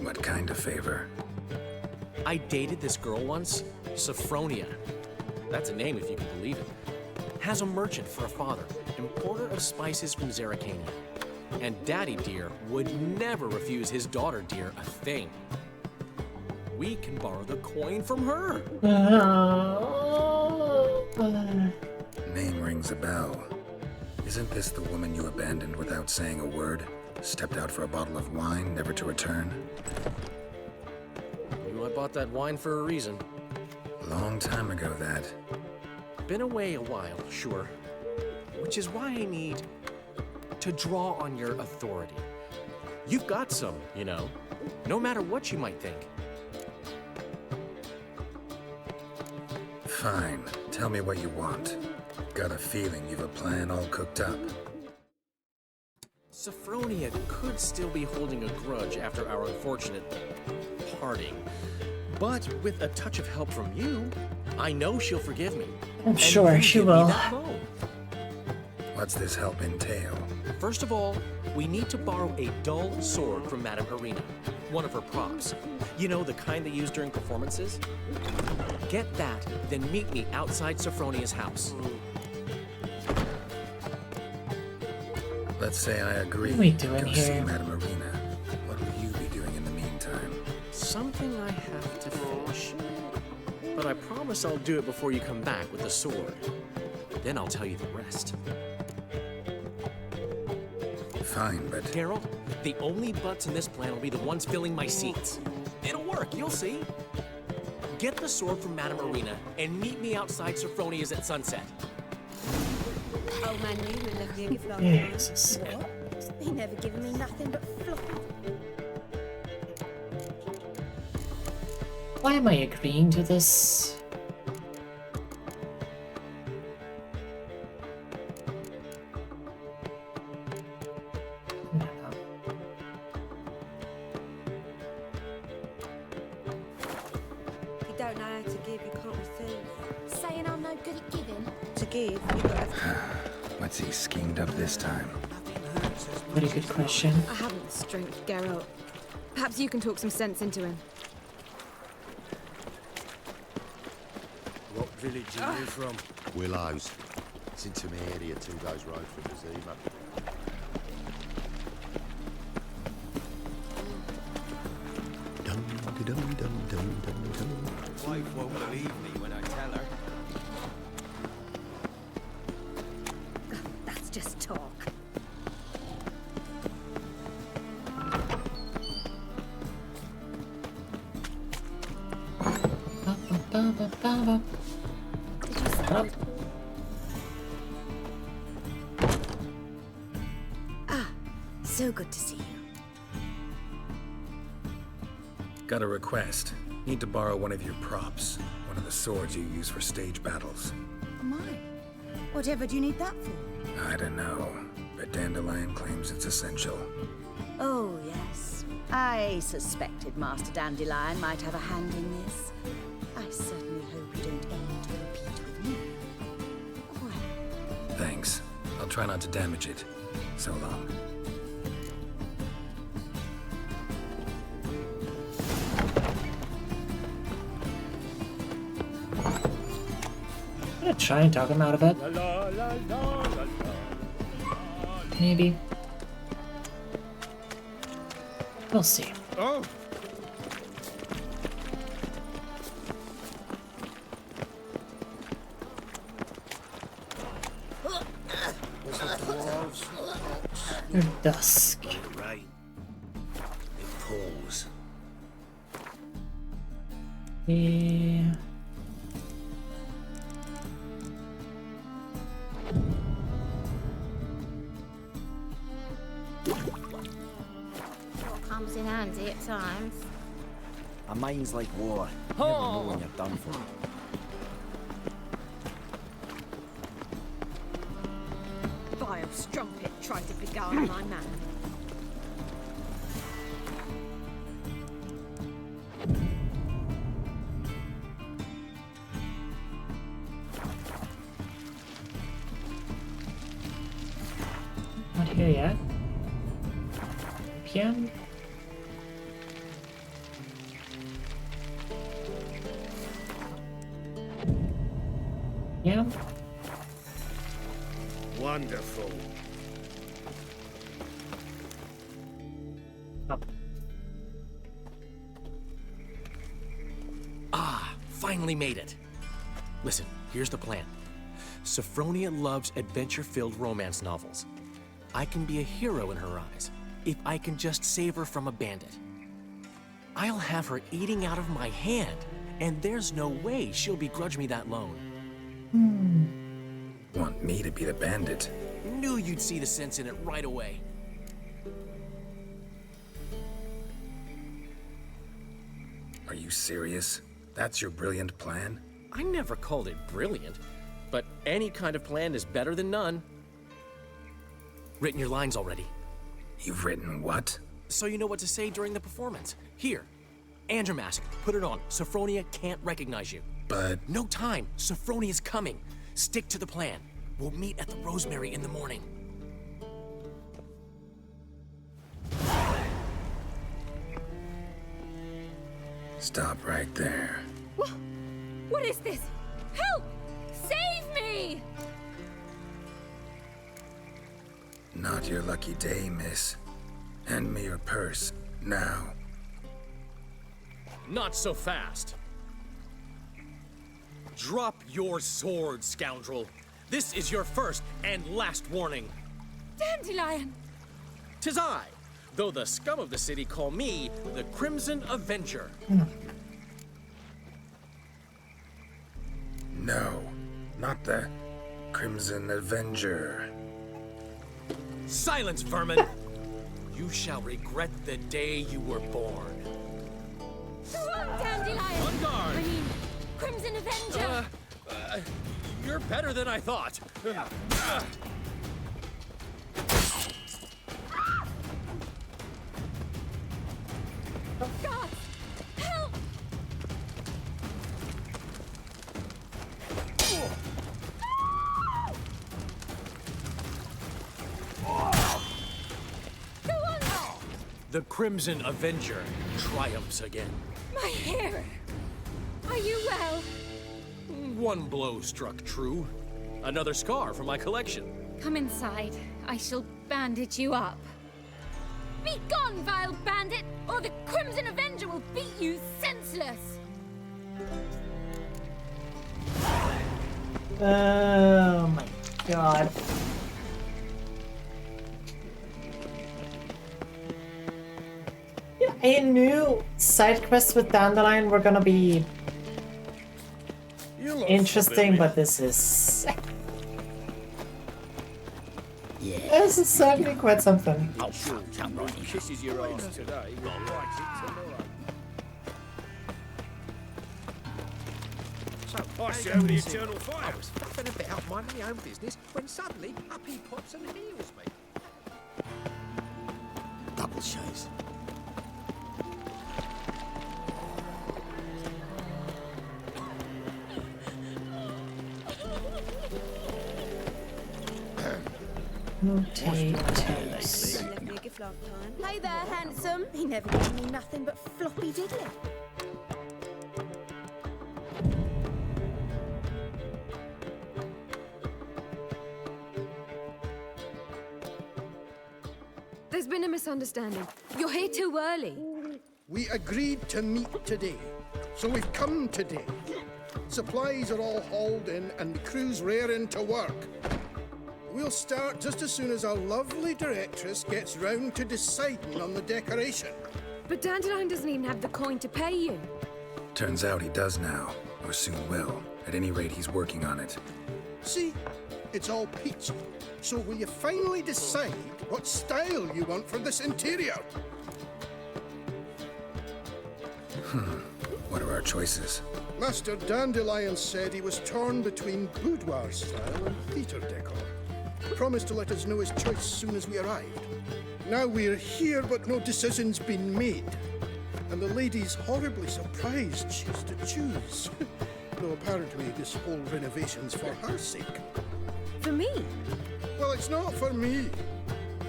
What kind of favor? I dated this girl once, Sophronia. That's a name if you can believe it. Has a merchant for a father, importer of spices from Zerrikania. And Daddy Dear would never refuse his daughter Dear a thing. We can borrow the coin from her. Name rings a bell. Isn't this the woman you abandoned without saying a word? Stepped out for a bottle of wine, never to return? I bought that wine for a reason. Long time ago, that. Been away a while, sure. Which is why I need to draw on your authority. You've got some, you know, no matter what you might think. Fine. Tell me what you want. Got a feeling you've a plan all cooked up. Sophronia could still be holding a grudge after our unfortunate parting. But with a touch of help from you, I know she'll forgive me. I'm sure she will. What's this help entail? First of all, we need to borrow a dull sword from Madame Irina, one of her props. You know, the kind they use during performances? Get that, then meet me outside Sophronia's house. Let's say I agree. What are we doing Go here? see Madame Irina. What will you be doing in the meantime? Something I have to finish. But I promise I'll do it before you come back with the sword. Then I'll tell you the rest. Fine, but... Geralt, the only butts in this plan will be the ones filling my seats. It'll work, you'll see. Get the sword from Madame Irina and meet me outside Sophronia's at sunset. Old man Newman never gave love. Jesus. What? He never given me nothing but fluff. Why am I agreeing to this? You don't know how to give, you can't receive. Saying I'm no good at giving. To give, you've got to... What's he schemed up this time? Very good question. I haven't the strength, Geralt. Perhaps you can talk some sense into him. What village are you from? Willows. It's into my area, 2 days' road from Zima. My wife won't believe me when I tell her. That's just talk. Ah, so good to see you. Got a request. Need to borrow one of your props. One of the swords you use for stage battles. My, whatever do you need that for? I don't know, but Dandelion claims it's essential. Oh, yes. I suspected Master Dandelion might have a hand in this. I certainly hope you don't aim to compete with me. Well, Thanks. I'll try not to damage it. So long. I'm gonna try and talk him out of it. Maybe. We'll see. Oh! You're dusk. Right. It pulls. Yeah. What comes in handy nasty at times. A mind's like water. You never know when you're done for. Vile strumpet tried to beguile my man. Not here yet. PM. Yeah. Wonderful. Up. Ah, finally made it. Listen, here's the plan. Sophronia loves adventure-filled romance novels. I can be a hero in her eyes if I can just save her from a bandit. I'll have her eating out of my hand, and there's no way she'll begrudge me that loan. Want me to be the bandit? Knew you'd see the sense in it right away. Are you serious? That's your brilliant plan? I never called it brilliant, but any kind of plan is better than none. Written your lines already. You've written what? So you know what to say during the performance. Here, Andrew Mask, put it on. Sophronia can't recognize you. But... No time. Sophronia's coming. Stick to the plan. We'll meet at the Rosemary in the morning. Stop right there. What is this? Help! Save me! Not your lucky day, miss. Hand me your purse, now. Not so fast. Drop your sword, scoundrel. This is your first and last warning. Dandelion! 'Tis I, though the scum of the city call me the Crimson Avenger. No, not the Crimson Avenger. Silence, vermin! You shall regret the day you were born. Dandelion! On guard! I mean, Crimson Avenger! You're better than I thought. God! Help! Go on! The Crimson Avenger triumphs again. My hair! Are you well? One blow struck true. Another scar from my collection. Come inside. I shall bandage you up. Be gone, vile bandit, or the Crimson Avenger will beat you senseless! Oh my god. Yeah, I knew side quests with Dandelion were gonna be interesting, but this is... This is certainly quite something. I'll sure kisses your ass today. We'll write it tomorrow. So, I see over the eternal fire. I was faffing about minding my own business when suddenly up he pops and heals me. Double shows. Potatoes. Left me a gift last time. Hey there, handsome. He never gave me nothing but floppy diddly. There's been a misunderstanding. You're here too early. We agreed to meet today, so we've come today. Supplies are all hauled in and the crew's raring to work. We'll start just as soon as our lovely directress gets round to deciding on the decoration. But Dandelion doesn't even have the coin to pay you. Turns out he does now, or soon will. At any rate, he's working on it. See, it's all peachy. So will you finally decide what style you want for this interior? What are our choices? Master Dandelion said he was torn between boudoir style and theatre decor. Promised to let us know his choice as soon as we arrived. Now we're here, but no decision's been made. And the lady's horribly surprised she's to choose. Though apparently this whole renovation's for her sake. For me? Well, it's not for me.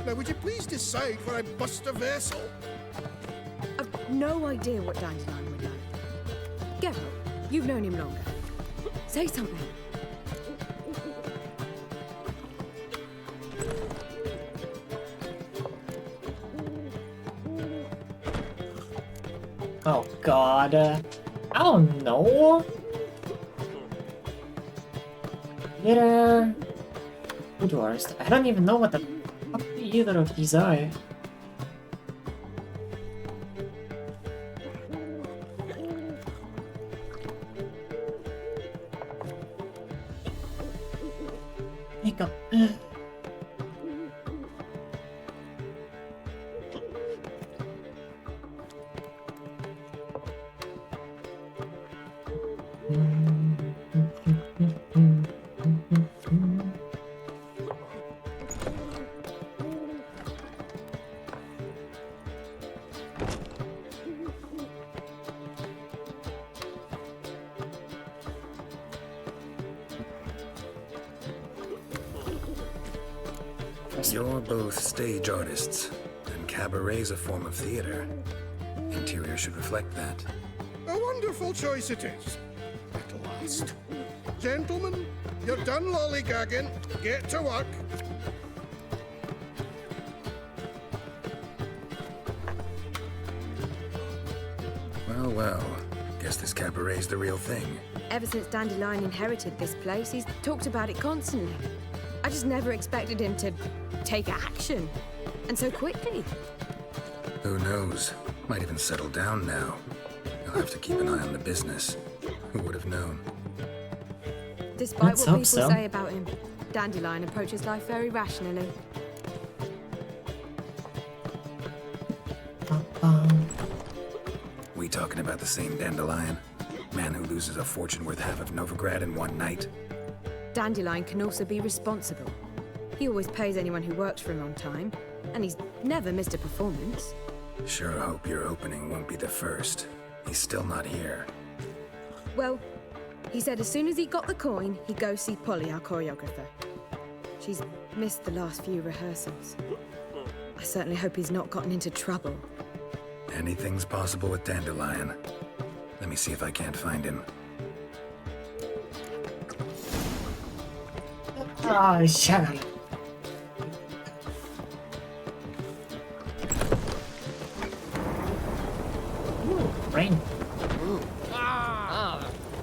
Now, would you please decide where I bust a vessel? I've no idea what Dandelion would like. Geralt, you've known him longer. Say something. Oh god. I don't know. Theater. Boudoirs. I don't even know what the fuck either of these are. Makeup. You're both stage artists, and cabaret's a form of theater. Interior should reflect that. A wonderful choice it is. At last. Gentlemen, you're done lollygagging. Get to work. Well, well. Guess this cabaret's the real thing. Ever since Dandelion inherited this place, he's talked about it constantly. I just never expected him to take action. And so quickly. Who knows? Might even settle down now. You'll have to keep an eye on the business. Who would have known? Despite Let's what hope people so. say about him, Dandelion approaches life very rationally. We talking about the same Dandelion? Man who loses a fortune worth half of Novigrad in one night? Dandelion can also be responsible. He always pays anyone who works for him on time, and he's never missed a performance. Sure hope your opening won't be the first. He's still not here. Well, he said as soon as he got the coin, he'd go see Polly, our choreographer. She's missed the last few rehearsals. I certainly hope he's not gotten into trouble. Anything's possible with Dandelion. Let me see if I can't find him. Oh, shut up. Ooh, rain.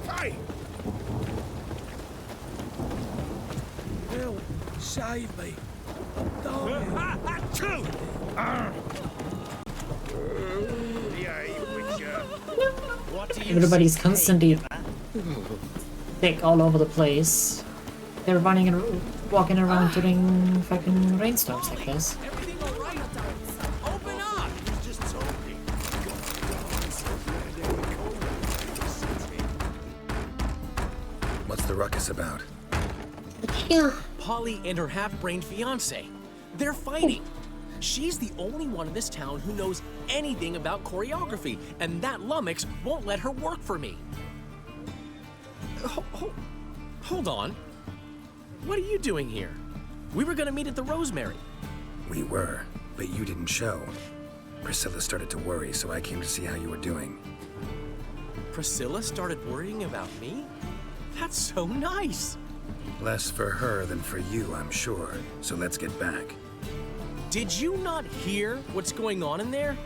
Hey! Bill, save me. Everybody's constantly thick all over the place. They're running and walking around during fucking rainstorms like this. Open up! What's the ruckus about? Yeah. Polly and her half-brained fiancé. They're fighting. She's the only one in this town who knows anything about choreography, and that lummox won't let her work for me. Hold on. What are you doing here? We were gonna meet at the Rosemary. We were, but you didn't show. Priscilla started to worry, so I came to see how you were doing. Priscilla started worrying about me? That's so nice. Less for her than for you, I'm sure. So let's get back. Did you not hear what's going on in there?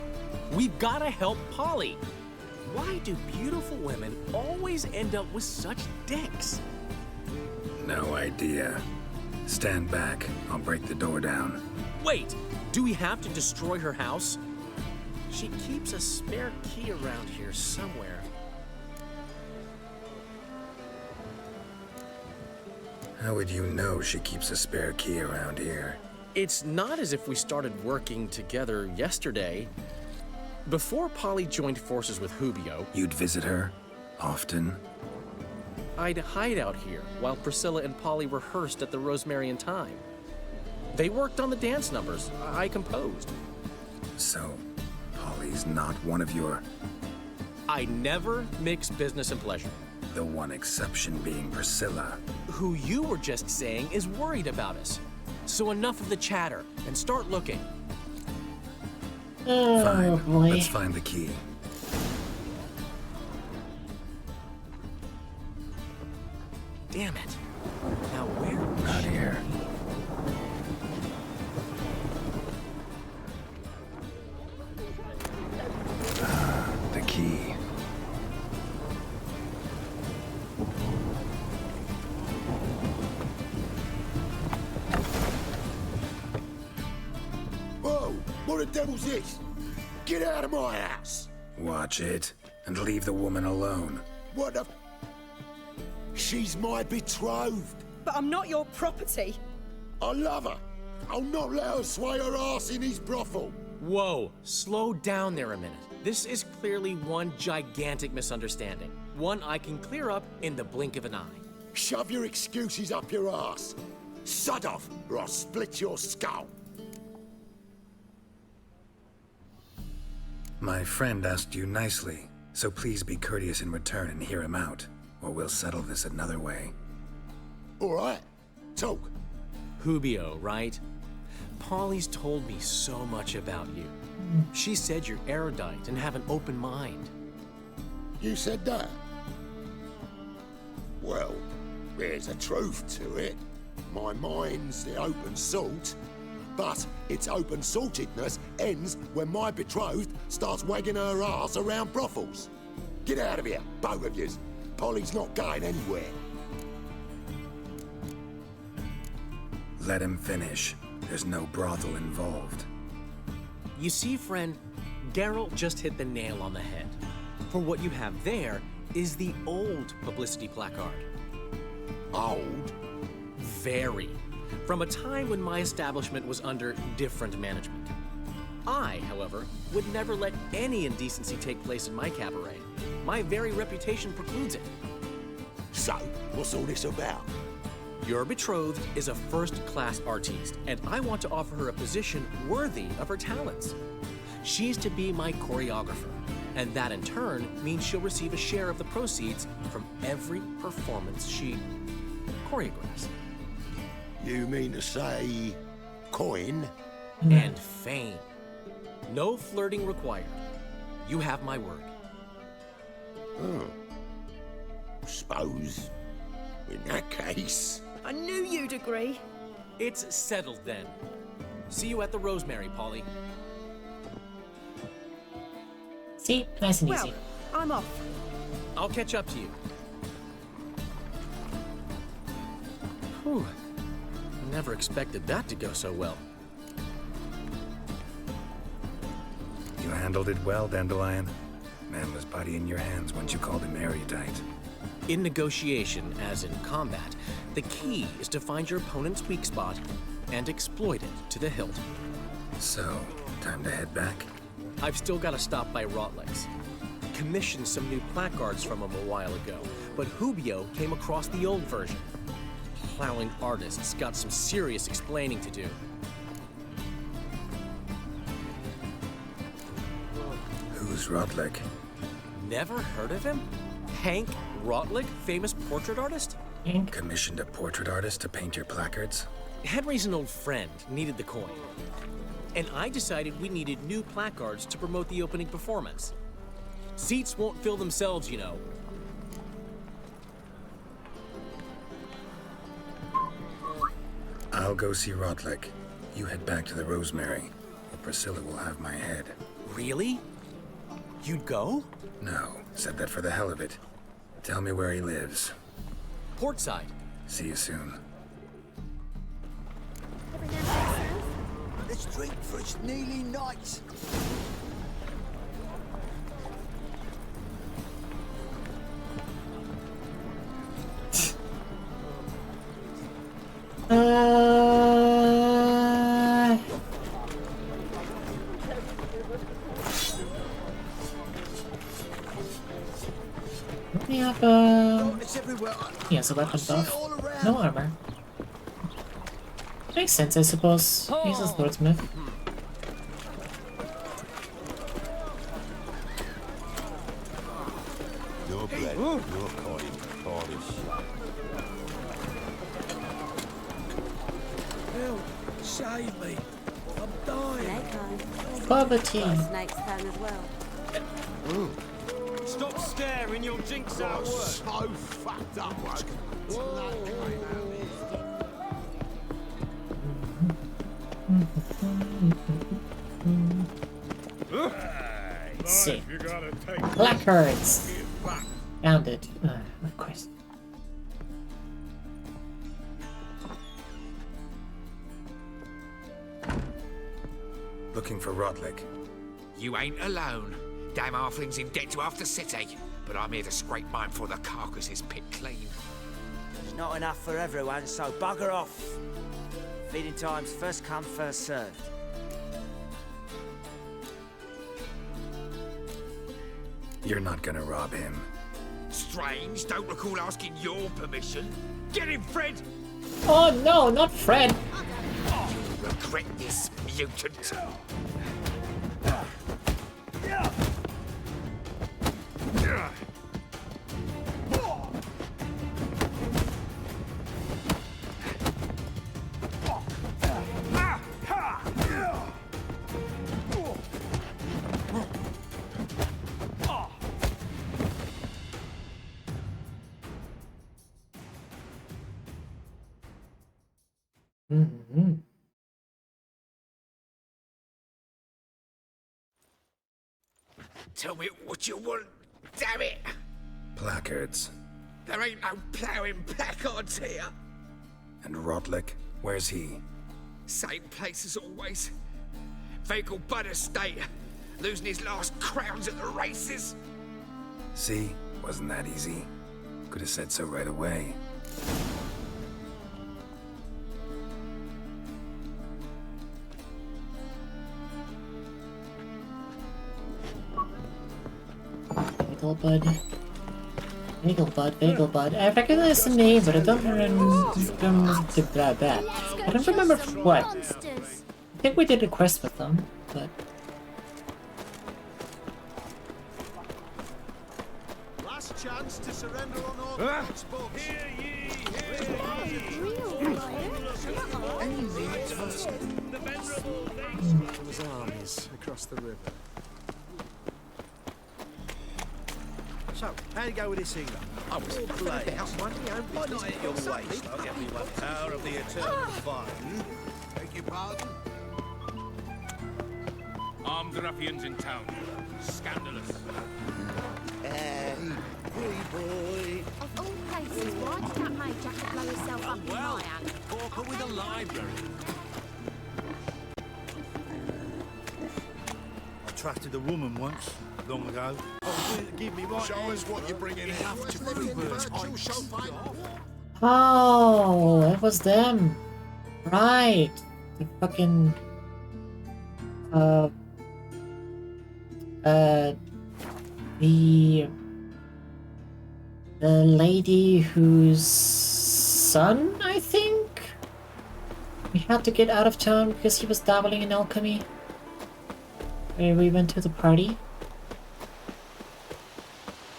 We've gotta help Polly. Why do beautiful women always end up with such dicks? No idea. Stand back. I'll break the door down. Wait, do we have to destroy her house? She keeps a spare key around here somewhere. How would you know she keeps a spare key around here? It's not as if we started working together yesterday. Before Polly joined forces with Hubio, You'd visit her? Often? I'd hide out here while Priscilla and Polly rehearsed at the Rosemary and Thyme. They worked on the dance numbers I composed. So, Polly's not one of your... I never mix business and pleasure. The one exception being Priscilla. Who you were just saying is worried about us. So enough of the chatter and start looking. Oh, Fine, boy. let's find the key. Damn it. Now where? Not here. The key. Whoa! What the devil's this? Get out of my house! Watch it, and leave the woman alone. What the... She's my betrothed. But I'm not your property. I love her. I'll not let her sway her ass in his brothel. Whoa, slow down there a minute. This is clearly one gigantic misunderstanding. One I can clear up in the blink of an eye. Shove your excuses up your ass. Sod off, or I'll split your skull. My friend asked you nicely, so please be courteous in return and hear him out, or we'll settle this another way. All right, talk. Hubio, right? Polly's told me so much about you. She said you're erudite and have an open mind. You said that? Well, there's a truth to it. My mind's the open salt, but its open saltedness ends when my betrothed starts wagging her ass around brothels. Get out of here, both of yous. Polly's not going anywhere. Let him finish. There's no brothel involved. You see, friend, Geralt just hit the nail on the head. For what you have there is the old publicity placard. Old? Very. From a time when my establishment was under different management. I, however, would never let any indecency take place in my cabaret. My very reputation precludes it. So, what's all this about? Your betrothed is a first-class artiste, and I want to offer her a position worthy of her talents. She's to be my choreographer, and that in turn means she'll receive a share of the proceeds from every performance she choreographs. You mean to say... coin? And fame. No flirting required. You have my word. Suppose... in that case... I knew you'd agree. It's settled then. See you at the Rosemary, Polly. See? Nice and Well, easy. I'm off. I'll catch up to you. Whew. Never expected that to go so well. You handled it well, Dandelion. Man was body in your hands once you called him erudite. In negotiation, as in combat, the key is to find your opponent's weak spot and exploit it to the hilt. So, time to head back? I've still got to stop by Rotlex. Commissioned some new placards from him a while ago, but Hubio came across the old version. Plowing artists got some serious explaining to do. Who's Rotlick? Never heard of him? Hank Rotlick, famous portrait artist? Commissioned a portrait artist to paint your placards? Henry's an old friend, needed the coin. And I decided we needed new placards to promote the opening performance. Seats won't fill themselves, you know. I'll go see Rotlick. You head back to the Rosemary, or Priscilla will have my head. Really? You'd go? No, said that for the hell of it. Tell me where he lives. Portside. See you soon. Let's drink for its nearly night. He has a weapon buff. No armor. Makes sense, I suppose. He's a swordsmith. Your blood, your coin, Polish. Help! Save me! I'm dying! Poverty! Snake's turn as well. Stop staring, you'll jinx our work. So fucked up, Let's see. Placards! Found it. Of course. Looking for Rodlick. You ain't alone. Damn halfling's in debt to half the city. But I'm here to scrape mine before the carcass is picked clean. There's not enough for everyone, so bugger off. Feeding time's first come, first served. You're not gonna rob him. Strange, don't recall asking your permission. Get him, Fred! Oh no, not Fred! You'll regret this, mutant. Tell me what you want, damn it! Placards. There ain't no ploughing placards here. And Rodlick, where's he? Same place as always. Vehicle Bud Estate. Losing his last crowns at the races. See? Wasn't that easy? Could have said so right away. Vegelbud. I recognize the name, but I don't remember that. I don't remember what. I think we did a quest with them, but... Last chance to surrender on all Those armies across the river. So, how'd you go with this healer? I was playing out one Not at your waist, I'll give you a power of the eternal fire. Beg your pardon? Armed ruffians in town. Scandalous. Hey, boy. Of all places, why did that mage have to blow himself up in my hand? Corker with a library. I trusted a woman once, long ago. Give me one. Show us what you're bringing in. Oh, it was them. Right. The fucking... The lady whose son, I think? We had to get out of town because he was dabbling in alchemy. Where we went to the party.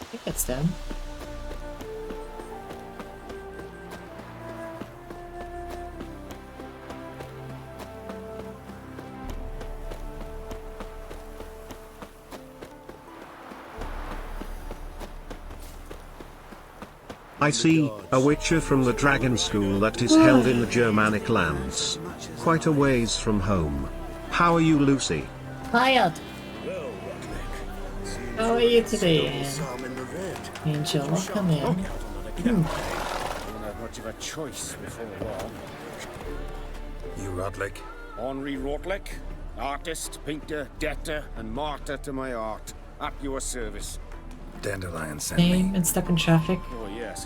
I think that's them. I see, a witcher from the dragon school that is held in the Germanic lands. Quite a ways from home. How are you, Lucy? Hired. How are you today, Angel? Welcome in. Don't have much of a choice before long. You Rodlick? Henri Rodlick, artist, painter, debtor, and martyr to my art. At your service. Dandelion sent me. Name and stuck in traffic. Oh, yes.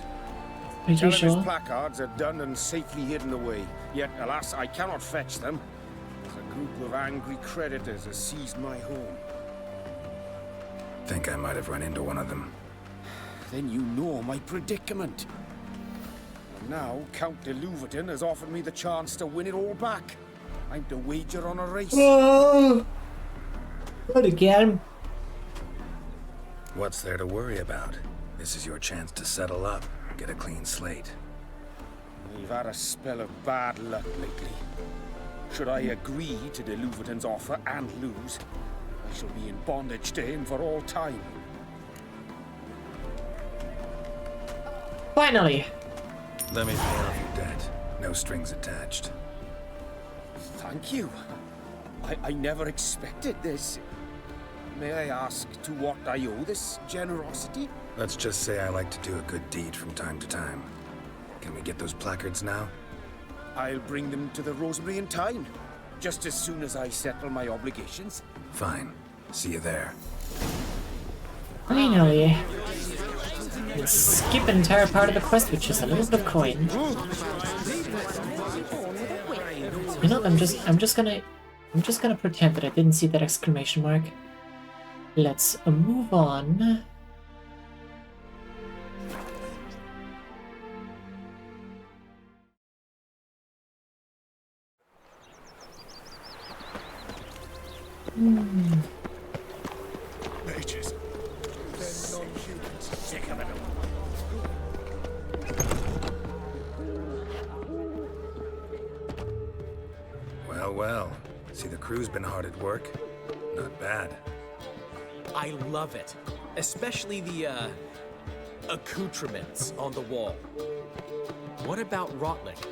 Are you Cannabis sure? placards are done and safely hidden away. Yet, alas, I cannot fetch them. A group of angry creditors has seized my home. Think I might have run into one of them. then you know my predicament. And now Count de Louverton has offered me the chance to win it all back. I'm to wager on a race. Oh, what again? What's there to worry about? This is your chance to settle up, get a clean slate. We've had a spell of bad luck lately. Should I agree to de Louverton's offer and lose, I shall be in bondage to him for all time. Finally! Let me pay off your debt. No strings attached. Thank you. I never expected this. May I ask to what I owe this generosity? Let's just say I like to do a good deed from time to time. Can we get those placards now? I'll bring them to the Rosemary in time, just as soon as I settle my obligations. Fine. See you there. Finally. Let's skip an entire part of the quest, which is a little bit of coin. You know, I'm just gonna pretend that I didn't see that exclamation mark. Let's move on. Mages. They're non-humans. Sick of it. Well, well. See, the crew's been hard at work. Not bad. I love it. Especially the, accoutrements on the wall. What about Rotlick?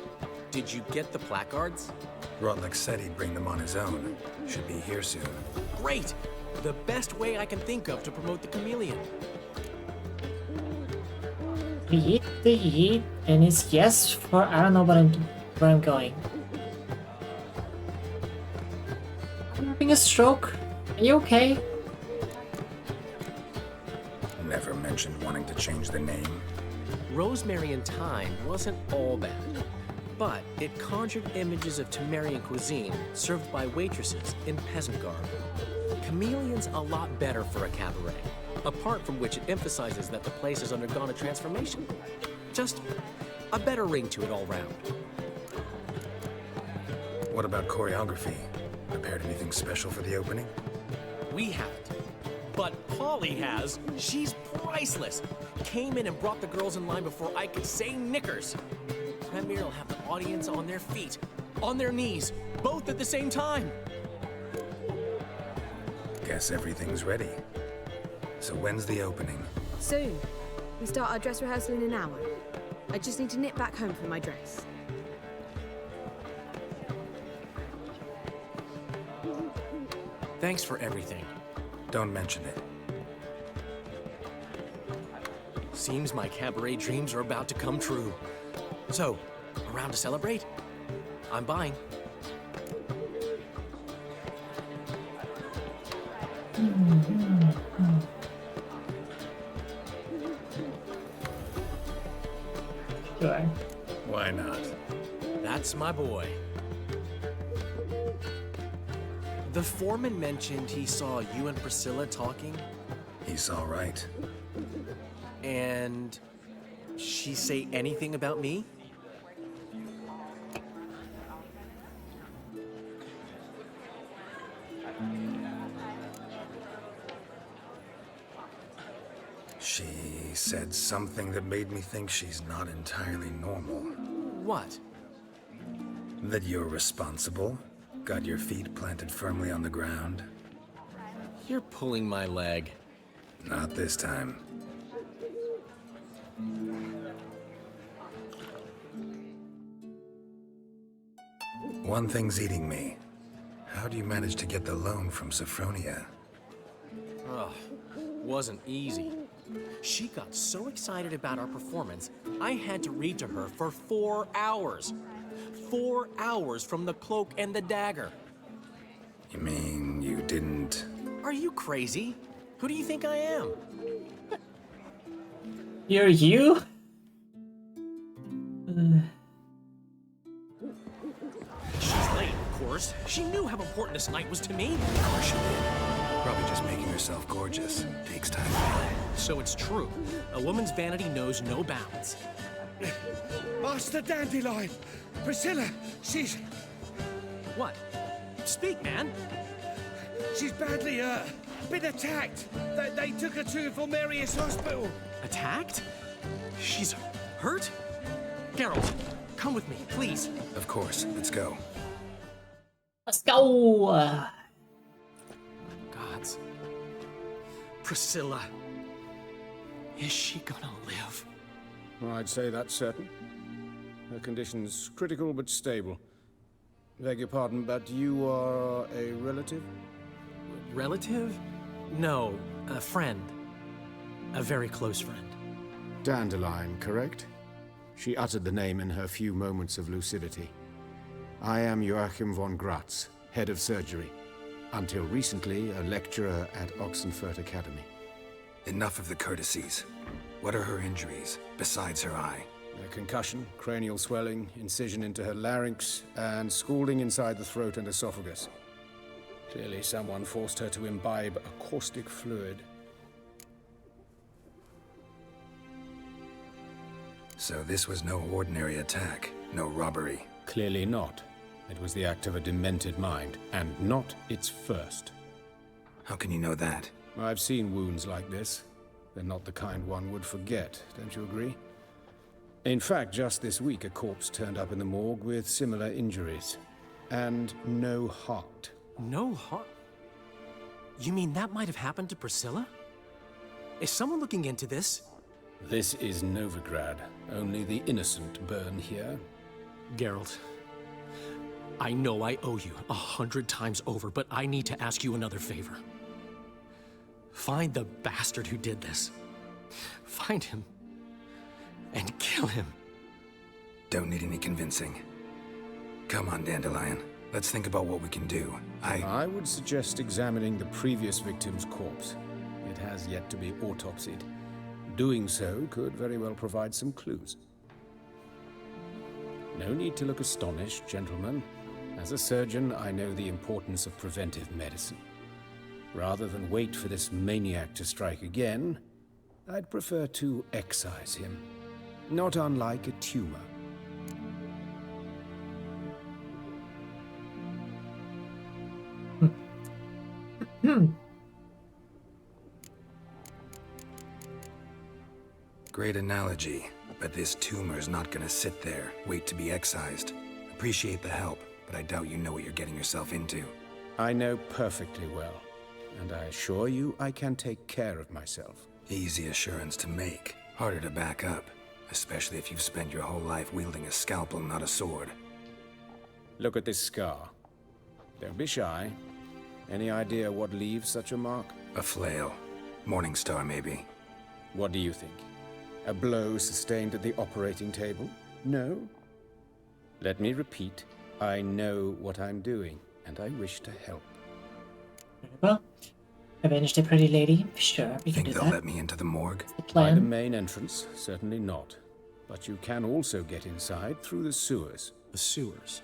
Did you get the placards? Rotlick said he'd bring them on his own. Should be here soon. Great! The best way I can think of to promote the chameleon. Beat the heat and it's yes for I don't know where I'm going. I'm having a stroke. Are you okay? Never mentioned wanting to change the name. Rosemary in Time wasn't all bad, but it conjured images of Temerian cuisine served by waitresses in peasant garb. Chameleon's a lot better for a cabaret, apart from which it emphasizes that the place has undergone a transformation. Just a better ring to it all round. What about choreography? Prepared anything special for the opening? We haven't. But Polly has. She's priceless. Came in and brought the girls in line before I could say knickers. Premier will have the audience on their feet, on their knees, both at the same time. Guess everything's ready. So when's the opening? Soon. We start our dress rehearsal in an hour. I just need to nip back home for my dress. Thanks for everything. Don't mention it. Seems my cabaret dreams are about to come true. So, around to celebrate? I'm buying. Sure. Why not? That's my boy. The foreman mentioned he saw you and Priscilla talking. He's all right. And she say anything about me? She said something that made me think she's not entirely normal. What? That you're responsible? Got your feet planted firmly on the ground? You're pulling my leg. Not this time. One thing's eating me. How do you manage to get the loan from Sophronia? Ugh, wasn't easy. She got so excited about our performance, I had to read to her for 4 hours. 4 hours from The Cloak and the Dagger. You mean you didn't... Are you crazy? Who do you think I am? You're you? She's late, of course. She knew how important this night was to me. Of course she did. Probably just making herself gorgeous. Takes time. So it's true. A woman's vanity knows no bounds. Master Dandelion! Priscilla, she's... What? Speak, man. She's badly hurt. Been attacked. They took her to Vulmerius Hospital. Attacked? She's hurt? Geralt, come with me, please. Of course. Let's go. Let's go! Gods. Priscilla. Is she gonna live? I'd say that's certain. Her condition's critical but stable. Beg your pardon, but you are a relative? Relative? No, a friend. A very close friend. Dandelion, correct? She uttered the name in her few moments of lucidity. I am Joachim von Gratz, head of surgery. Until recently, a lecturer at Oxenfurt Academy. Enough of the courtesies. What are her injuries, besides her eye? A concussion, cranial swelling, incision into her larynx, and scalding inside the throat and esophagus. Clearly someone forced her to imbibe a caustic fluid. So this was no ordinary attack, no robbery. Clearly not. It was the act of a demented mind, and not its first. How can you know that? I've seen wounds like this. They're not the kind one would forget, don't you agree? In fact, just this week a corpse turned up in the morgue with similar injuries. And no heart. No heart? You mean that might have happened to Priscilla? Is someone looking into this? This is Novigrad. Only the innocent burn here. Geralt, I know I owe you 100 times over, but I need to ask you another favor. Find the bastard who did this. Find him. And kill him. Don't need any convincing. Come on, Dandelion. Let's think about what we can do. I would suggest examining the previous victim's corpse. It has yet to be autopsied. Doing so could very well provide some clues. No need to look astonished, gentlemen. As a surgeon, I know the importance of preventive medicine. Rather than wait for this maniac to strike again, I'd prefer to excise him. Not unlike a tumor. Great analogy, but this tumor's not gonna sit there, wait to be excised. Appreciate the help, but I doubt you know what you're getting yourself into. I know perfectly well, and I assure you I can take care of myself. Easy assurance to make, harder to back up, especially if you've spent your whole life wielding a scalpel, not a sword. Look at this scar. Don't be shy. Any idea what leaves such a mark? A flail. Morningstar, maybe. What do you think? A blow sustained at the operating table? No? Let me repeat. I know what I'm doing, and I wish to help. Well, avenge the pretty lady? Sure, we can Think do they'll that. let me into the morgue? The By the plan. main entrance, certainly not. But you can also get inside through the sewers. The sewers?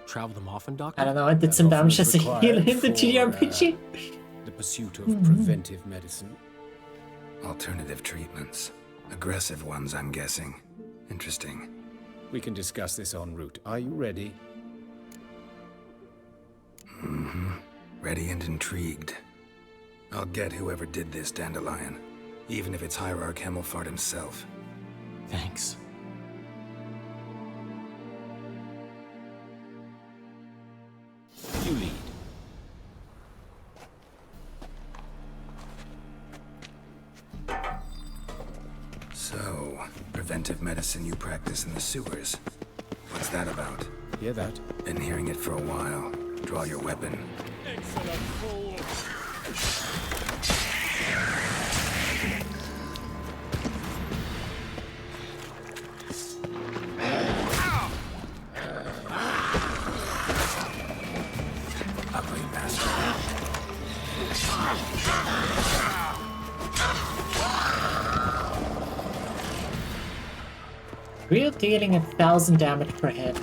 Travel them often, Doctor? I don't know, I did some damage just to heal him, the TRPG. The pursuit of preventive medicine. Alternative treatments. Aggressive ones, I'm guessing. Interesting. We can discuss this en route. Are you ready? Mm-hmm. Ready and intrigued. I'll get whoever did this, Dandelion. Even if it's Hierarch Hemmelfart himself. Thanks. You lead. So, preventive medicine you practice in the sewers. What's that about? Hear that? Been hearing it for a while. Draw your weapon. Excellent fool! Ugly bastard. We're dealing 1,000 damage per hit.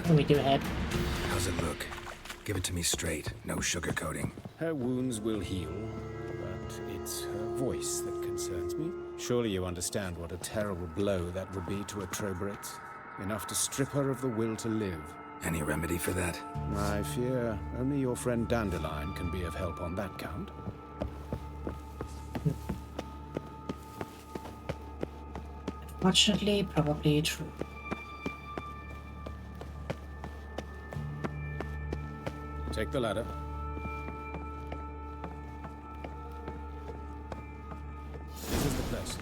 What do we do, Head? How's it look? Give it to me straight, no sugarcoating. Her wounds will heal, but it's her voice that concerns me. Surely you understand what a terrible blow that would be to a Troberet. Enough to strip her of the will to live. Any remedy for that? I fear only your friend Dandelion can be of help on that count. Unfortunately, probably true. Take the ladder. This is the place.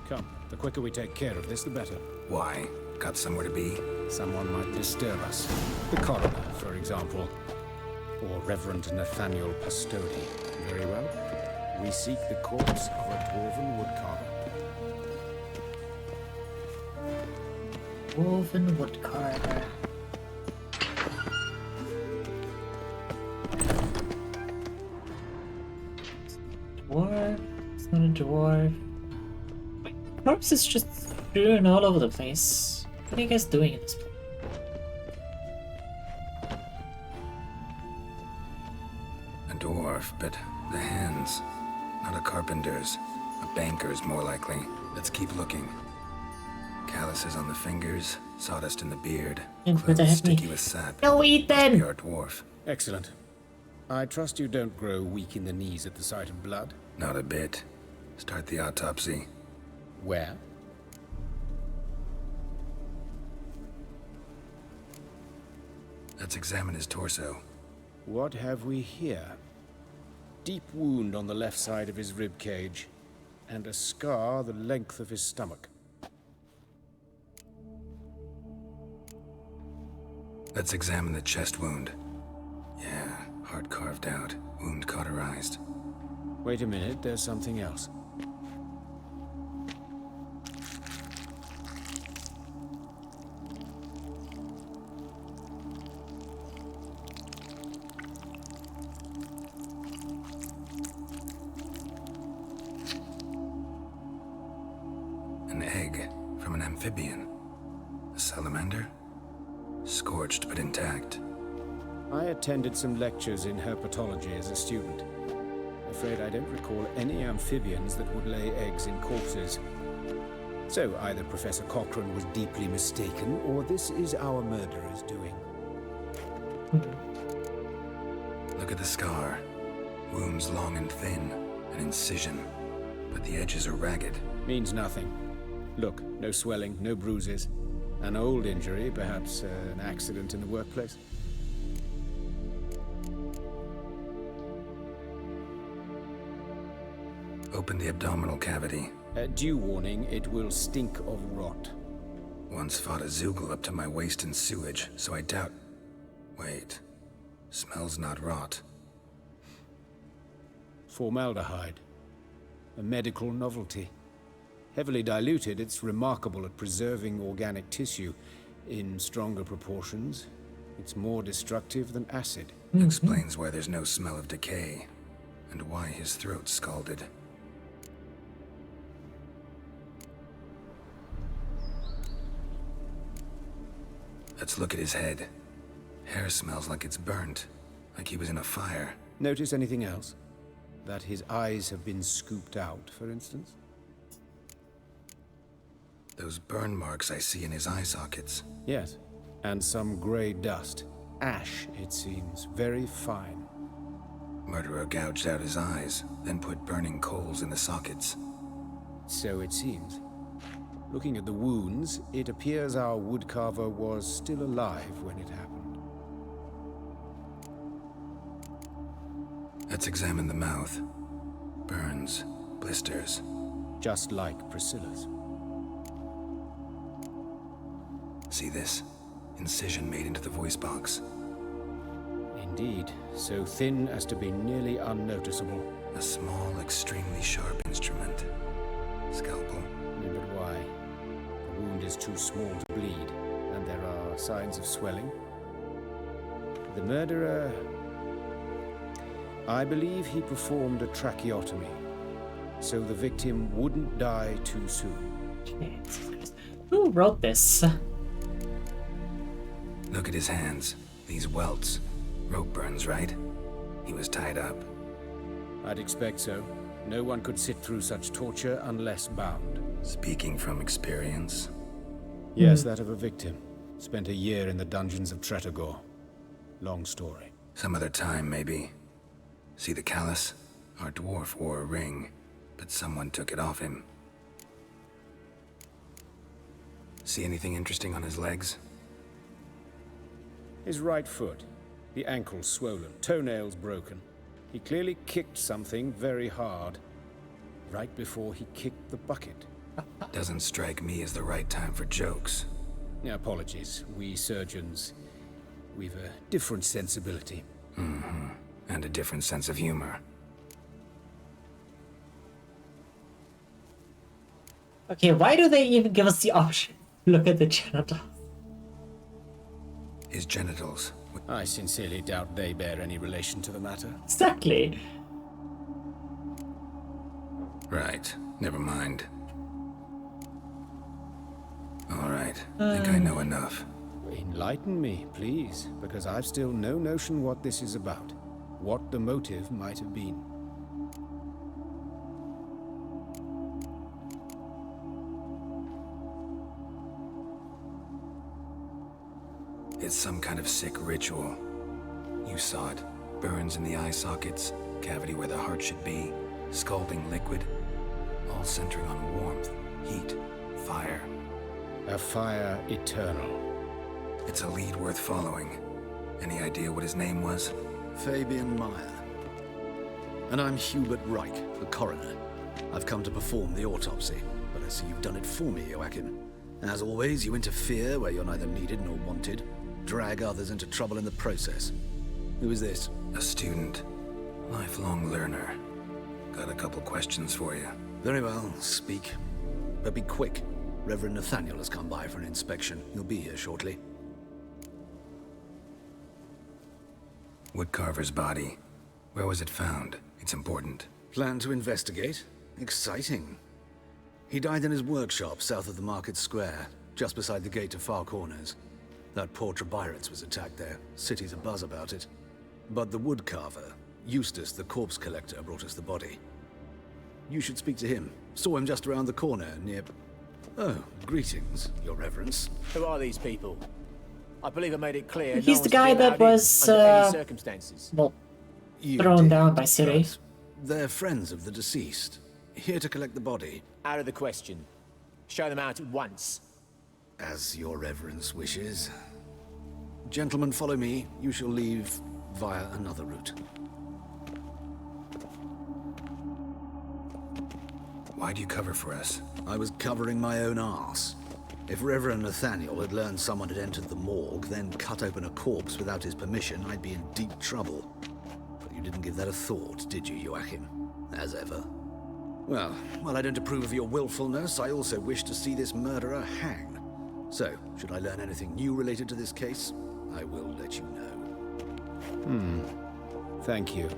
Come, the quicker we take care of this, the better. Why? Got somewhere to be? Someone might disturb us. The coroner, for example. Or Reverend Nathaniel Pastodi. Very well. We seek the corpse of a dwarven woodcarver. Dwarven woodcarver. Dwarf? It's not a dwarf. My corpse is just strewn all over the place. What are you guys doing in this place? A dwarf, but the hands. Not a carpenter's. A banker's, more likely. Let's keep looking. Calluses on the fingers, sawdust in the beard, clothes sticky with sap. No, Ethan! You're a dwarf. Excellent. I trust you don't grow weak in the knees at the sight of blood? Not a bit. Start the autopsy. Where? Let's examine his torso. What have we here? Deep wound on the left side of his rib cage, and a scar the length of his stomach. Let's examine the chest wound. Yeah, heart carved out, wound cauterized. Wait a minute, there's something else. An egg from an amphibian. A salamander? Scorched but intact. I attended some lectures in herpetology as a student. Afraid I don't recall any amphibians that would lay eggs in corpses. So either Professor Cochrane was deeply mistaken, or this is our murderer's doing. Look at the scar. Wounds long and thin, an incision, but the edges are ragged. Means nothing. Look, no swelling, no bruises. An old injury, perhaps an accident in the workplace. Open the abdominal cavity. Due warning, it will stink of rot. Once fought a Zoogle up to my waist in sewage, so I doubt... Wait. Smells not rot. Formaldehyde. A medical novelty. Heavily diluted, it's remarkable at preserving organic tissue. In stronger proportions, it's more destructive than acid. Explains why there's no smell of decay, and why his throat's scalded. Let's look at his head. Hair smells like it's burnt, like he was in a fire. Notice anything else? That his eyes have been scooped out, for instance? Those burn marks I see in his eye sockets. Yes, and some grey dust. Ash, it seems, very fine. Murderer gouged out his eyes, then put burning coals in the sockets. So it seems. Looking at the wounds, it appears our woodcarver was still alive when it happened. Let's examine the mouth. Burns, blisters. Just like Priscilla's. See this? Incision made into the voice box. Indeed, so thin as to be nearly unnoticeable. A small, extremely sharp instrument. Scalpel. But why? The wound is too small to bleed, and there are signs of swelling. The murderer... I believe he performed a tracheotomy, so the victim wouldn't die too soon. Who wrote this? Look at his hands. These welts. Rope burns, right? He was tied up. I'd expect so. No one could sit through such torture unless bound. Speaking from experience? Yes, that of a victim. Spent a year in the dungeons of Tretogor. Long story. Some other time, maybe. See the callus? Our dwarf wore a ring, but someone took it off him. See anything interesting on his legs? His right foot. The ankle swollen, toenails broken. He clearly kicked something very hard. Right before he kicked the bucket. Doesn't strike me as the right time for jokes. Apologies. We surgeons, we've a different sensibility. Mm-hmm. And a different sense of humor. Okay, why do they even give us the option? Look at the genitals. His genitals. I sincerely doubt they bear any relation to the matter. Exactly. Right. Never mind. All right. Think I know enough. Enlighten me, please, because I've still no notion what this is about. What the motive might have been. It's some kind of sick ritual. You saw it. Burns in the eye sockets, cavity where the heart should be, scalding liquid, all centering on warmth, heat, fire. A fire eternal. It's a lead worth following. Any idea what his name was? Fabian Meyer. And I'm Hubert Reich, the coroner. I've come to perform the autopsy, but I see you've done it for me, Joachim. As always, you interfere where you're neither needed nor wanted. Drag others into trouble in the process. Who is this? A student. Lifelong learner. Got a couple questions for you. Very well, speak. But be quick. Reverend Nathaniel has come by for an inspection. He'll be here shortly. Woodcarver's body. Where was it found? It's important. Plan to investigate? Exciting. He died in his workshop south of the market square, just beside the gate to Far Corners. That poor Trebirates was attacked there. City's abuzz about it. But the woodcarver, Eustace the corpse collector, brought us the body. You should speak to him. Saw him just around the corner near... Oh, greetings, your reverence. Who are these people? I believe I made it clear. He's the guy that was well, thrown down by Ciri. They're friends of the deceased. Here to collect the body. Out of the question. Show them out at once. As your reverence wishes. Gentlemen, follow me. You shall leave via another route. Why'd you cover for us? I was covering my own arse. If Reverend Nathaniel had learned someone had entered the morgue, then cut open a corpse without his permission, I'd be in deep trouble. But you didn't give that a thought, did you, Joachim? As ever. Well, while I don't approve of your willfulness, I also wish to see this murderer hang. So, should I learn anything new related to this case, I will let you know. Thank you.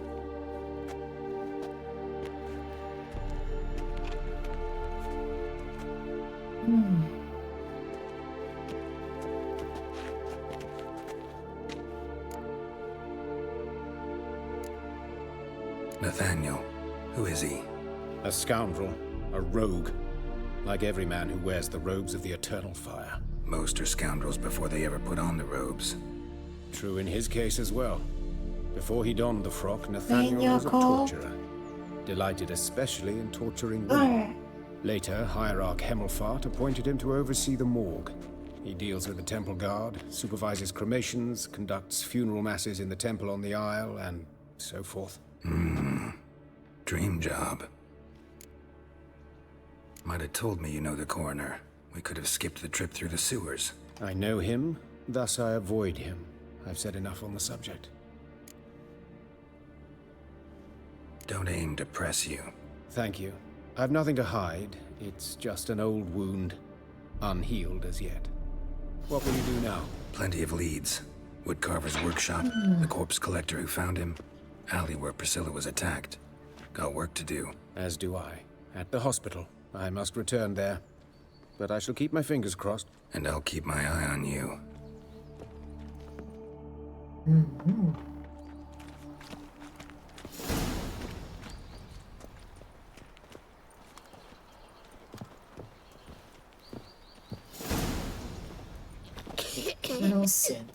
Nathaniel. Who is he? A scoundrel. A rogue. Like every man who wears the robes of the Eternal Fire. Most are scoundrels before they ever put on the robes. True in his case as well. Before he donned the frock, Nathaniel was a torturer. Delighted especially in torturing women. Later, Hierarch Hemmelfart appointed him to oversee the morgue. He deals with the temple guard, supervises cremations, conducts funeral masses in the temple on the Isle, and so forth. Dream job. Might have told me you know the coroner. We could have skipped the trip through the sewers. I know him, thus I avoid him. I've said enough on the subject. Don't aim to press you. Thank you. I've nothing to hide. It's just an old wound, unhealed as yet. What will you do now? Plenty of leads. Woodcarver's workshop, the corpse collector who found him, alley where Priscilla was attacked. Got work to do. As do I. At the hospital. I must return there. But I shall keep my fingers crossed. And I'll keep my eye on you. Mm-hmm. Nonsense.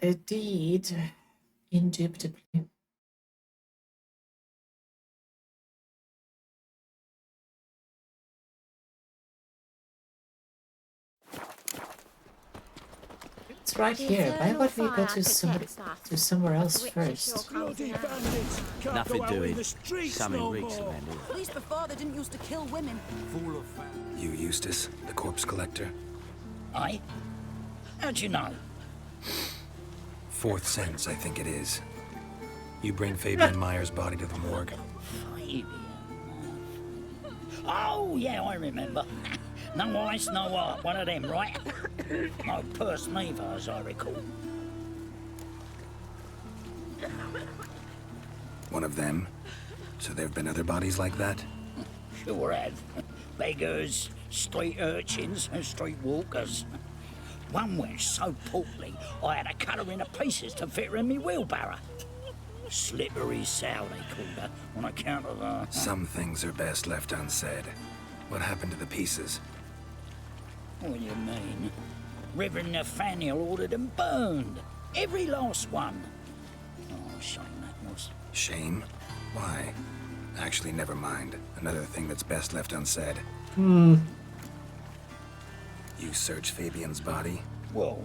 Indeed. Indubitably. It's right here. Why would we go to somewhere else first? Nothing doing. Something reeks around here. At least before they didn't used to kill women. Full of You, Eustace, the corpse collector? Aye? How'd you know? Fourth sense, I think it is. You bring Fabian Meyer's body to the morgue. Fabian. Oh, yeah, I remember. No ice, no art. One of them, right? No purse neither, as I recall. One of them? So there've been other bodies like that? Sure have. Beggars, street urchins, and street walkers. One went so portly, I had to cut her into pieces to fit her in me wheelbarrow. Slippery Sal, they called her, on account of her. Some things are best left unsaid. What happened to the pieces? What do you mean? Reverend Nathaniel ordered them burned. Every last one. Oh, shame that was. Shame? Why? Actually, never mind. Another thing that's best left unsaid. Hmm. You searched Fabian's body? Well,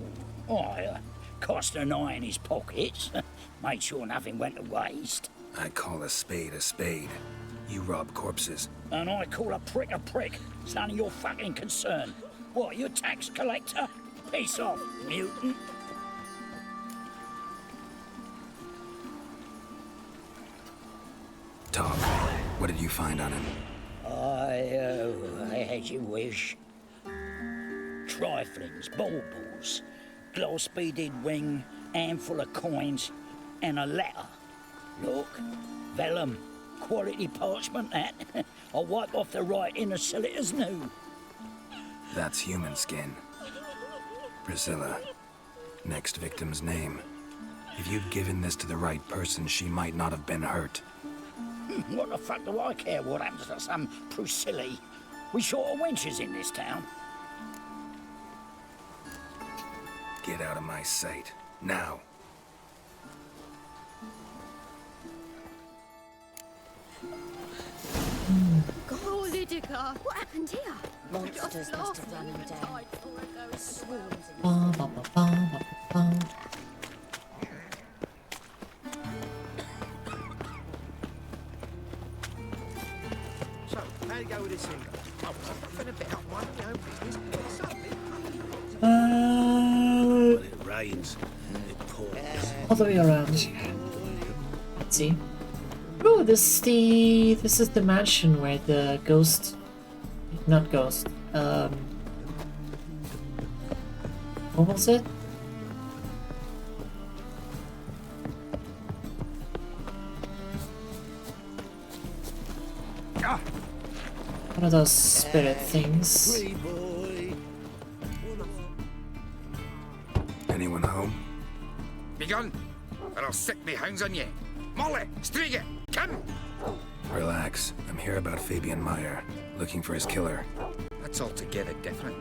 I cast an eye in his pockets. Made sure nothing went to waste. I call a spade a spade. You rob corpses. And I call a prick a prick. It's none of your fucking concern. What, you tax collector? Piss off, mutant. Talk. What did you find on him? I as you wish. Triflings, baubles, glass-beaded ring, handful of coins, and a letter. Look, vellum, quality parchment that. I'll wipe off the writing and sell it as new. That's human skin. Priscilla. Next victim's name. If you'd given this to the right person, she might not have been hurt. What the fuck do I care what happens to some Priscilla? We short of wenches in this town. Get out of my sight. Now. Oh, Lydica, what happened here? Monsters must have run them down. Ba, ba, ba, ba, ba, ba. So, how you go with this thing? I've been a bit up one, you know, business, but suddenly... Uh, When it rains, it pours. all the way around. Let's see. Oh, this is the mansion where the ghost, not ghost. What was it? One of those spirit things. Anyone home? Begone, or I'll sick me hounds on ye. Molly, Striga, come! Relax. I'm here about Fabian Meyer, looking for his killer. That's altogether different.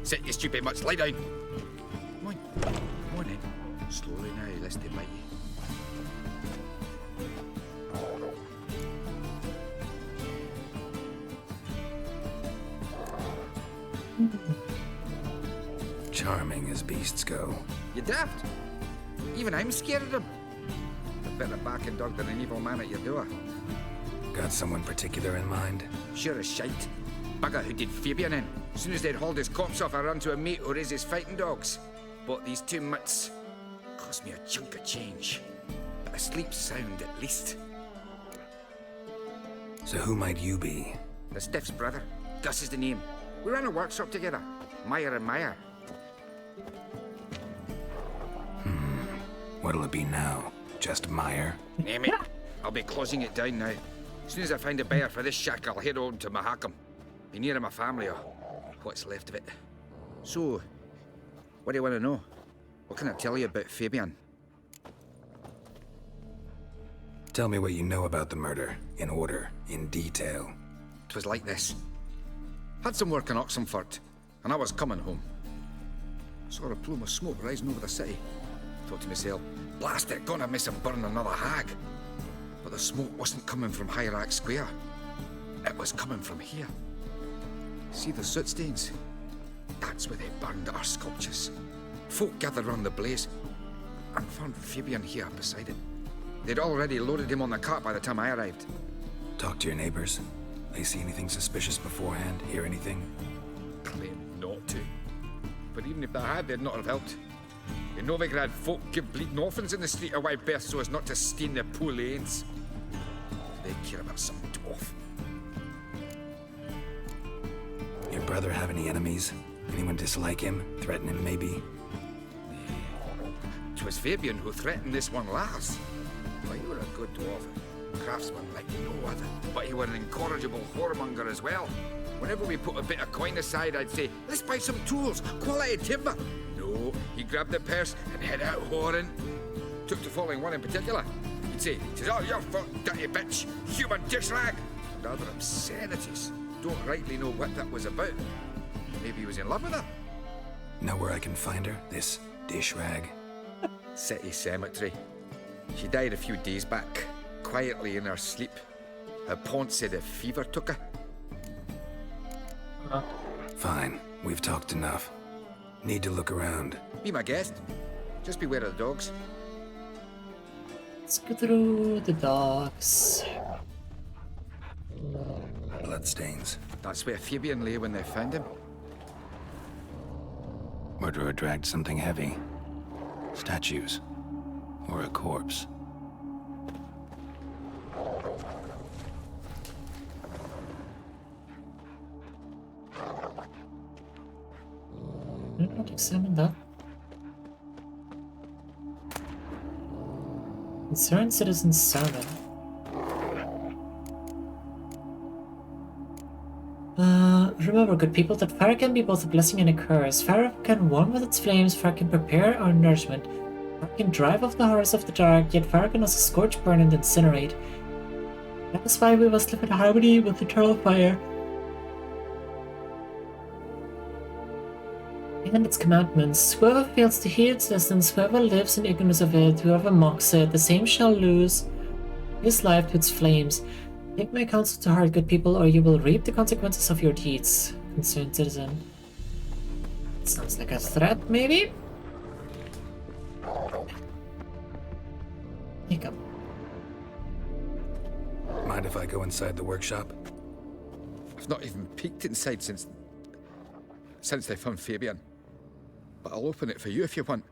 Sit, you stupid mutts, lie down. Come on, come on then. Slowly now, lest they bite you. Charming as beasts go. You daft? Even I'm scared of them. A better barking dog than an evil man at your door. Got someone particular in mind? Sure as shite. Bugger who did Fabian in. As soon as they'd hauled his corpse off, I ran to a mate who raised his fighting dogs. Bought these two mutts. Cost me a chunk of change. But I sleep sound at least. So who might you be? The Stiff's brother. Gus is the name. We ran a workshop together. Meyer and Meyer. What'll it be now? Just Meyer? Name it. I'll be closing it down now. As soon as I find a buyer for this shack, I'll head on to Mahakam. Be near my family or what's left of it. So, what do you want to know? What can I tell you about Fabian? Tell me what you know about the murder, in order, in detail. 'Twas like this. Had some work in Oxenfurt, and I was coming home. Saw a plume of smoke rising over the city. Thought to myself, blast it, gonna miss him burn another hag. But the smoke wasn't coming from Hierarch Square. It was coming from here. See the soot stains? That's where they burned our sculptures. Folk gathered round the blaze, and found Fabian here beside it. They'd already loaded him on the cart by the time I arrived. Talk to your neighbors. They see anything suspicious beforehand? Hear anything? Claim not to. But even if they had, they'd not have helped. In Novigrad, folk give bleeding orphans in the street a wide berth so as not to stain their poor lanes. They care about some dwarf. Your brother have any enemies? Anyone dislike him? Threaten him, maybe? 'Twas Fabian who threatened this one last. But you were a good dwarf. Craftsman like no other. But you were an incorrigible whoremonger as well. Whenever we put a bit of coin aside, I'd say, let's buy some tools, quality timber. No, he grabbed the purse and head out whoring. Took to following one in particular. He'd say, "'Tis all your fault, dirty bitch, human dish rag," and other obscenities. Don't rightly know what that was about. Maybe he was in love with her. Know where I can find her? This dish rag? City cemetery. She died a few days back, quietly in her sleep. Her pont said a fever took her. Fine, we've talked enough. Need to look around. Be my guest. Just beware of the dogs. Let's go through the docks. Bloodstains. That's where Fabian lay when they found him. Murderer dragged something heavy. Statues. Or a corpse. Did not examine that. Concerned Citizen 7. Remember, good people, that fire can be both a blessing and a curse. Fire can warm with its flames, fire can prepare our nourishment. Fire can drive off the horrors of the dark, yet fire can also scorch, burn, and incinerate. That is why we must live in harmony with eternal fire and its commandments. Whoever fails to heed its lessons, whoever lives in ignorance of it, whoever mocks it, the same shall lose his life to its flames. Take my counsel to heart, good people, or you will reap the consequences of your deeds. Concerned Citizen. Sounds like a threat, maybe? Hiccup. Mind if I go inside the workshop? I've not even peeked inside since they found Fabian. But I'll open it for you if you want.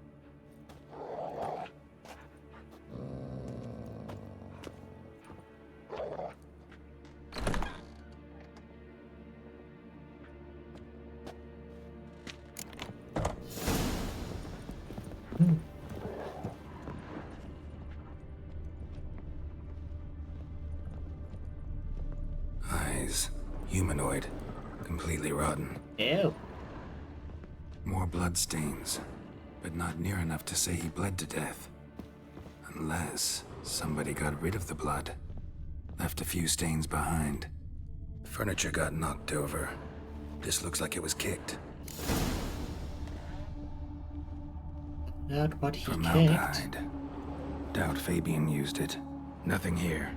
Eyes. Humanoid. Completely rotten. Ew. More bloodstains, but not near enough to say he bled to death. Unless somebody got rid of the blood. Left a few stains behind. Furniture got knocked over. This looks like it was kicked. Not what he Formaldehyde. kicked. Doubt Fabian used it. Nothing here.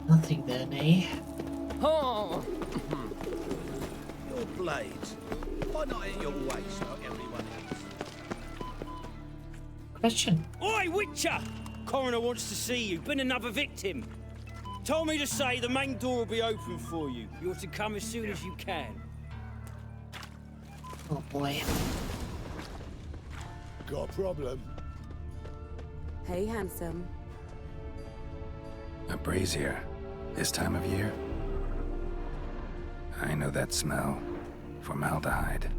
Nothing then, eh? Oh! Your blades. Why not at your waist like everyone else? Question. Oi, Witcher! Coroner wants to see you. Been another victim. Told me to say the main door will be open for you. You're to come as soon as you can. Oh boy. Got a problem? Hey, handsome. A brazier. This time of year? I know that smell. Formaldehyde.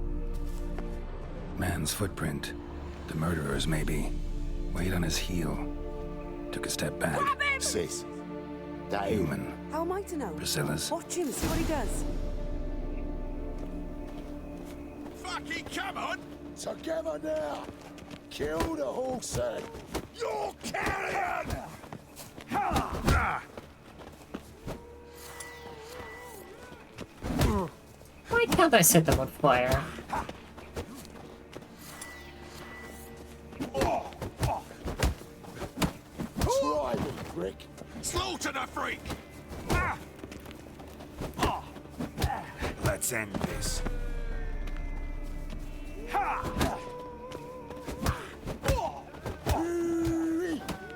Man's footprint. The murderer's, maybe. Weight on his heel. Took a step back. Sis. Human. How am I to know? Priscilla's. Watch him, see what he does. Fucking come on! Together now! Kill the horse, You're carrion! Why can't I set them on fire? Try me, prick! Slaughter the freak! Let's end this.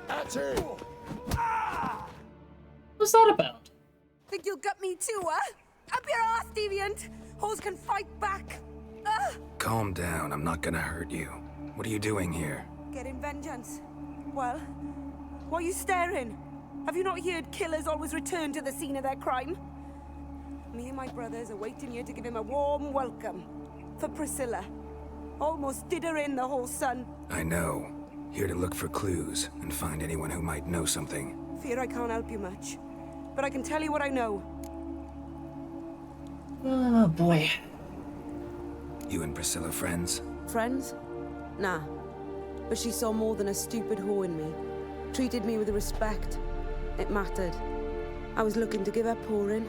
That's it! What's that about? Think you'll gut me too, huh? Up your ass, deviant! Hoes can fight back! Calm down, I'm not gonna hurt you. What are you doing here? Getting vengeance. Well, why are you staring? Have you not heard killers always return to the scene of their crime? Me and my brothers are waiting here to give him a warm welcome. For Priscilla. Almost did her in, the whole son. I know. Here to look for clues and find anyone who might know something. Fear I can't help you much. But I can tell you what I know. Oh boy. You and Priscilla friends? Friends? Nah. But she saw more than a stupid whore in me. Treated me with respect. It mattered. I was looking to give her pouring.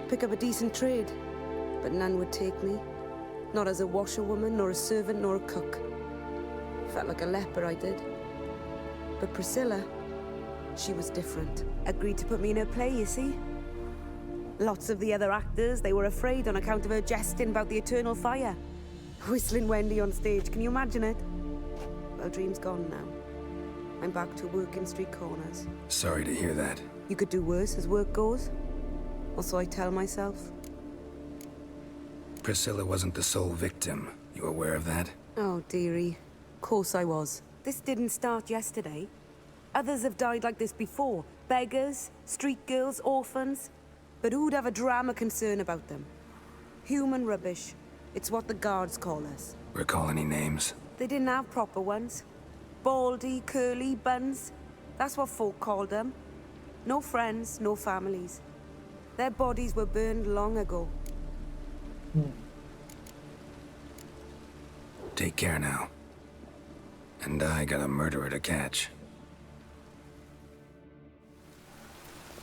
Pick up a decent trade. But none would take me. Not as a washerwoman, nor a servant, nor a cook. Felt like a leper, I did. But Priscilla, she was different. Agreed to put me in her play, you see? Lots of the other actors, they were afraid on account of her jesting about the eternal fire. Whistling Wendy on stage, can you imagine it? Well, dream's gone now. I'm back to working street corners. Sorry to hear that. You could do worse as work goes. Or so I tell myself. Priscilla wasn't the sole victim. You aware of that? Oh, dearie. Course I was. This didn't start yesterday. Others have died like this before. Beggars, street girls, orphans. But who'd have a drama concern about them? Human rubbish. It's what the guards call us. Recall any names? They didn't have proper ones. Baldy, curly, buns. That's what folk called them. No friends, no families. Their bodies were burned long ago. Take care now. And I got a murderer to catch.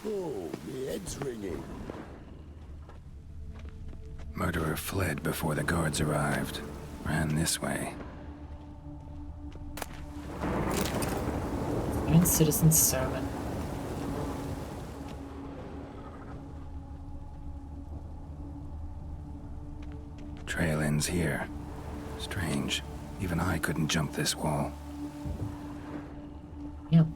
Oh, my head's ringing. Murderer fled before the guards arrived. Ran this way. Fine citizen's sermon. Trail ends here. Strange. Even I couldn't jump this wall. Yep.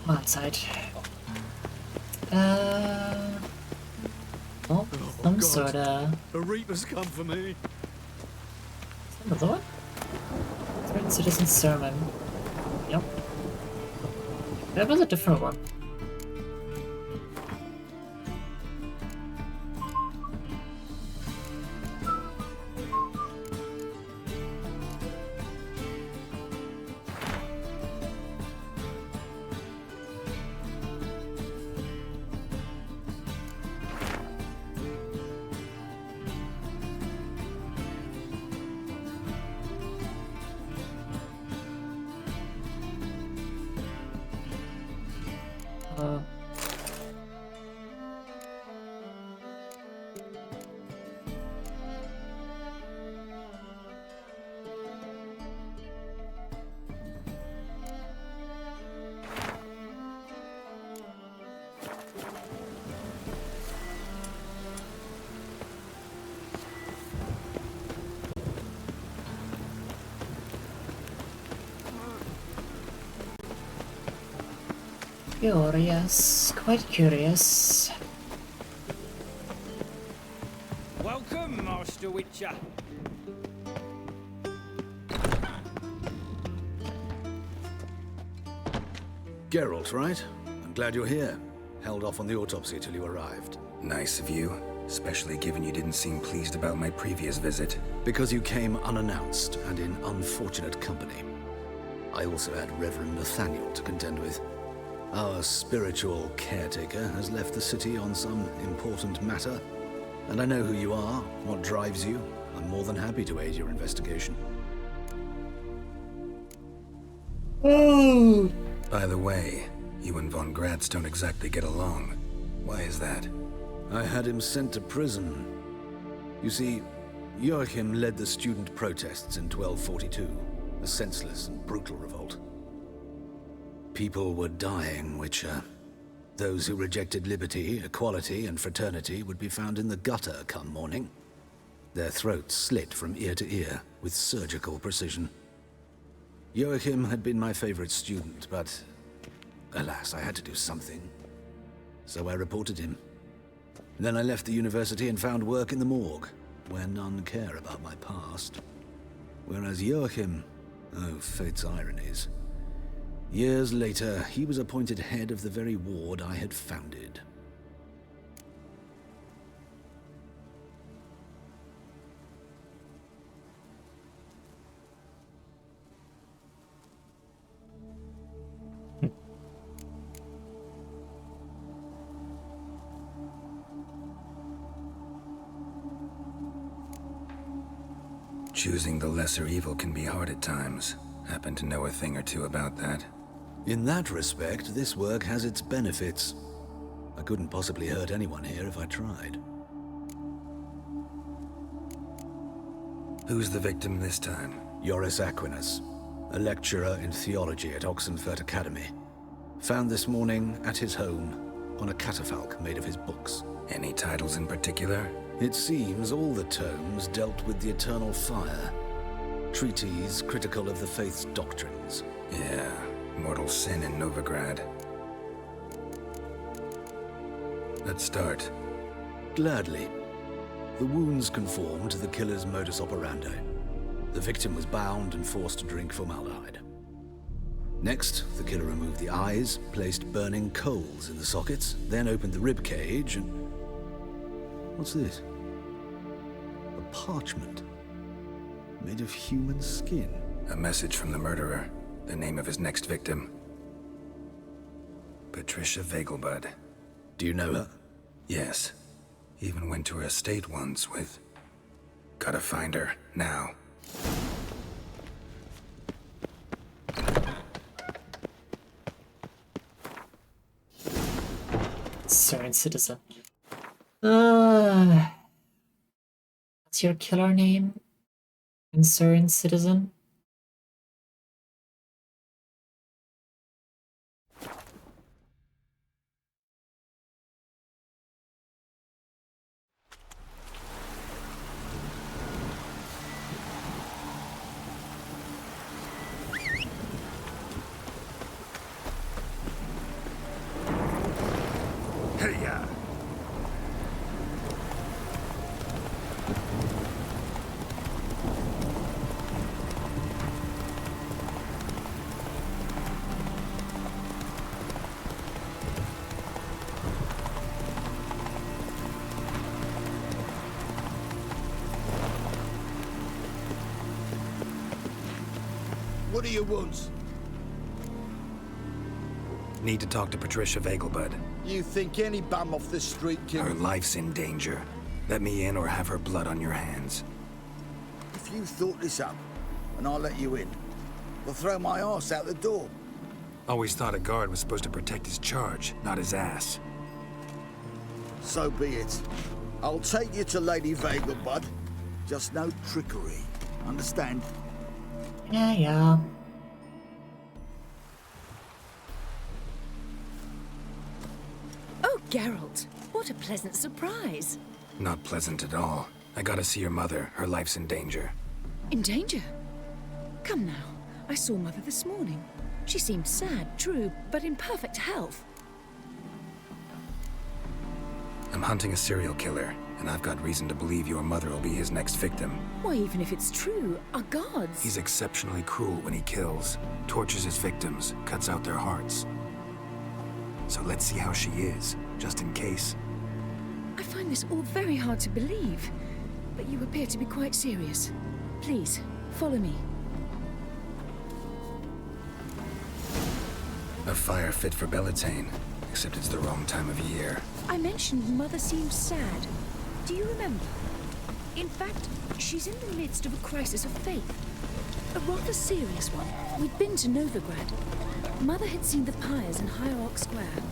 Outside. Oh, some sorta. The Reapers come for me. Another one? Certain citizen's sermon. Yep. That was a different one. Curious, quite curious. Welcome, Master Witcher. Geralt, right? I'm glad you're here. Held off on the autopsy till you arrived. Nice of you, especially given you didn't seem pleased about my previous visit. Because you came unannounced and in unfortunate company. I also had Reverend Nathaniel to contend with. Our spiritual caretaker has left the city on some important matter, and I know who you are, what drives you. I'm more than happy to aid your investigation. Oh. By the way, you and Von Gratz don't exactly get along. Why is that? I had him sent to prison. You see, Joachim led the student protests in 1242, a senseless and brutal revolt. People were dying, Witcher. Those who rejected liberty, equality, and fraternity would be found in the gutter come morning. Their throats slit from ear to ear with surgical precision. Joachim had been my favorite student, but alas, I had to do something. So I reported him. Then I left the university and found work in the morgue, where none care about my past. Whereas Joachim, oh, fate's ironies. Years later, he was appointed head of the very ward I had founded. Choosing the lesser evil can be hard at times. Happen to know a thing or two about that. In that respect, this work has its benefits. I couldn't possibly hurt anyone here if I tried. Who's the victim this time? Joris Aquinas, a lecturer in theology at Oxenfurt Academy. Found this morning at his home on a catafalque made of his books. Any titles in particular? It seems all the tomes dealt with the eternal fire. Treatises critical of the faith's doctrines. Yeah, mortal sin in Novigrad. Let's start. Gladly. The wounds conform to the killer's modus operandi. The victim was bound and forced to drink formaldehyde. Next, the killer removed the eyes, placed burning coals in the sockets, then opened the rib cage and... What's this? A parchment. Made of human skin. A message from the murderer. The name of his next victim. Patricia Vegelbud. Do you know her? Yes. Even went to her estate once with... Gotta find her, now. Concerned citizen. What's your killer name? Concerned citizen? What do you want? Need to talk to Patricia Vegelbud. You think any bum off the street can... Her life's in danger. Let me in or have her blood on your hands. If you thought this up, and I'll let you in, I'll throw my ass out the door. Always thought a guard was supposed to protect his charge, not his ass. So be it. I'll take you to Lady Vegelbud. Just no trickery. Understand? Yeah. Oh, Geralt, what a pleasant surprise. Not pleasant at all. I gotta see your mother. Her life's in danger. In danger? Come now. I saw Mother this morning. She seemed sad, true, but in perfect health. I'm hunting a serial killer, and I've got reason to believe your mother will be his next victim. Why, even if it's true, our gods... He's exceptionally cruel when he kills, tortures his victims, cuts out their hearts. so let's see how she is, just in case. I find this all very hard to believe, but you appear to be quite serious. Please, follow me. A fire fit for Bellatane, except it's the wrong time of year. I mentioned Mother seems sad. Do you remember? In fact, she's in the midst of a crisis of faith. A rather serious one. We'd been to Novigrad. Mother had seen the pyres in Hierarch Square,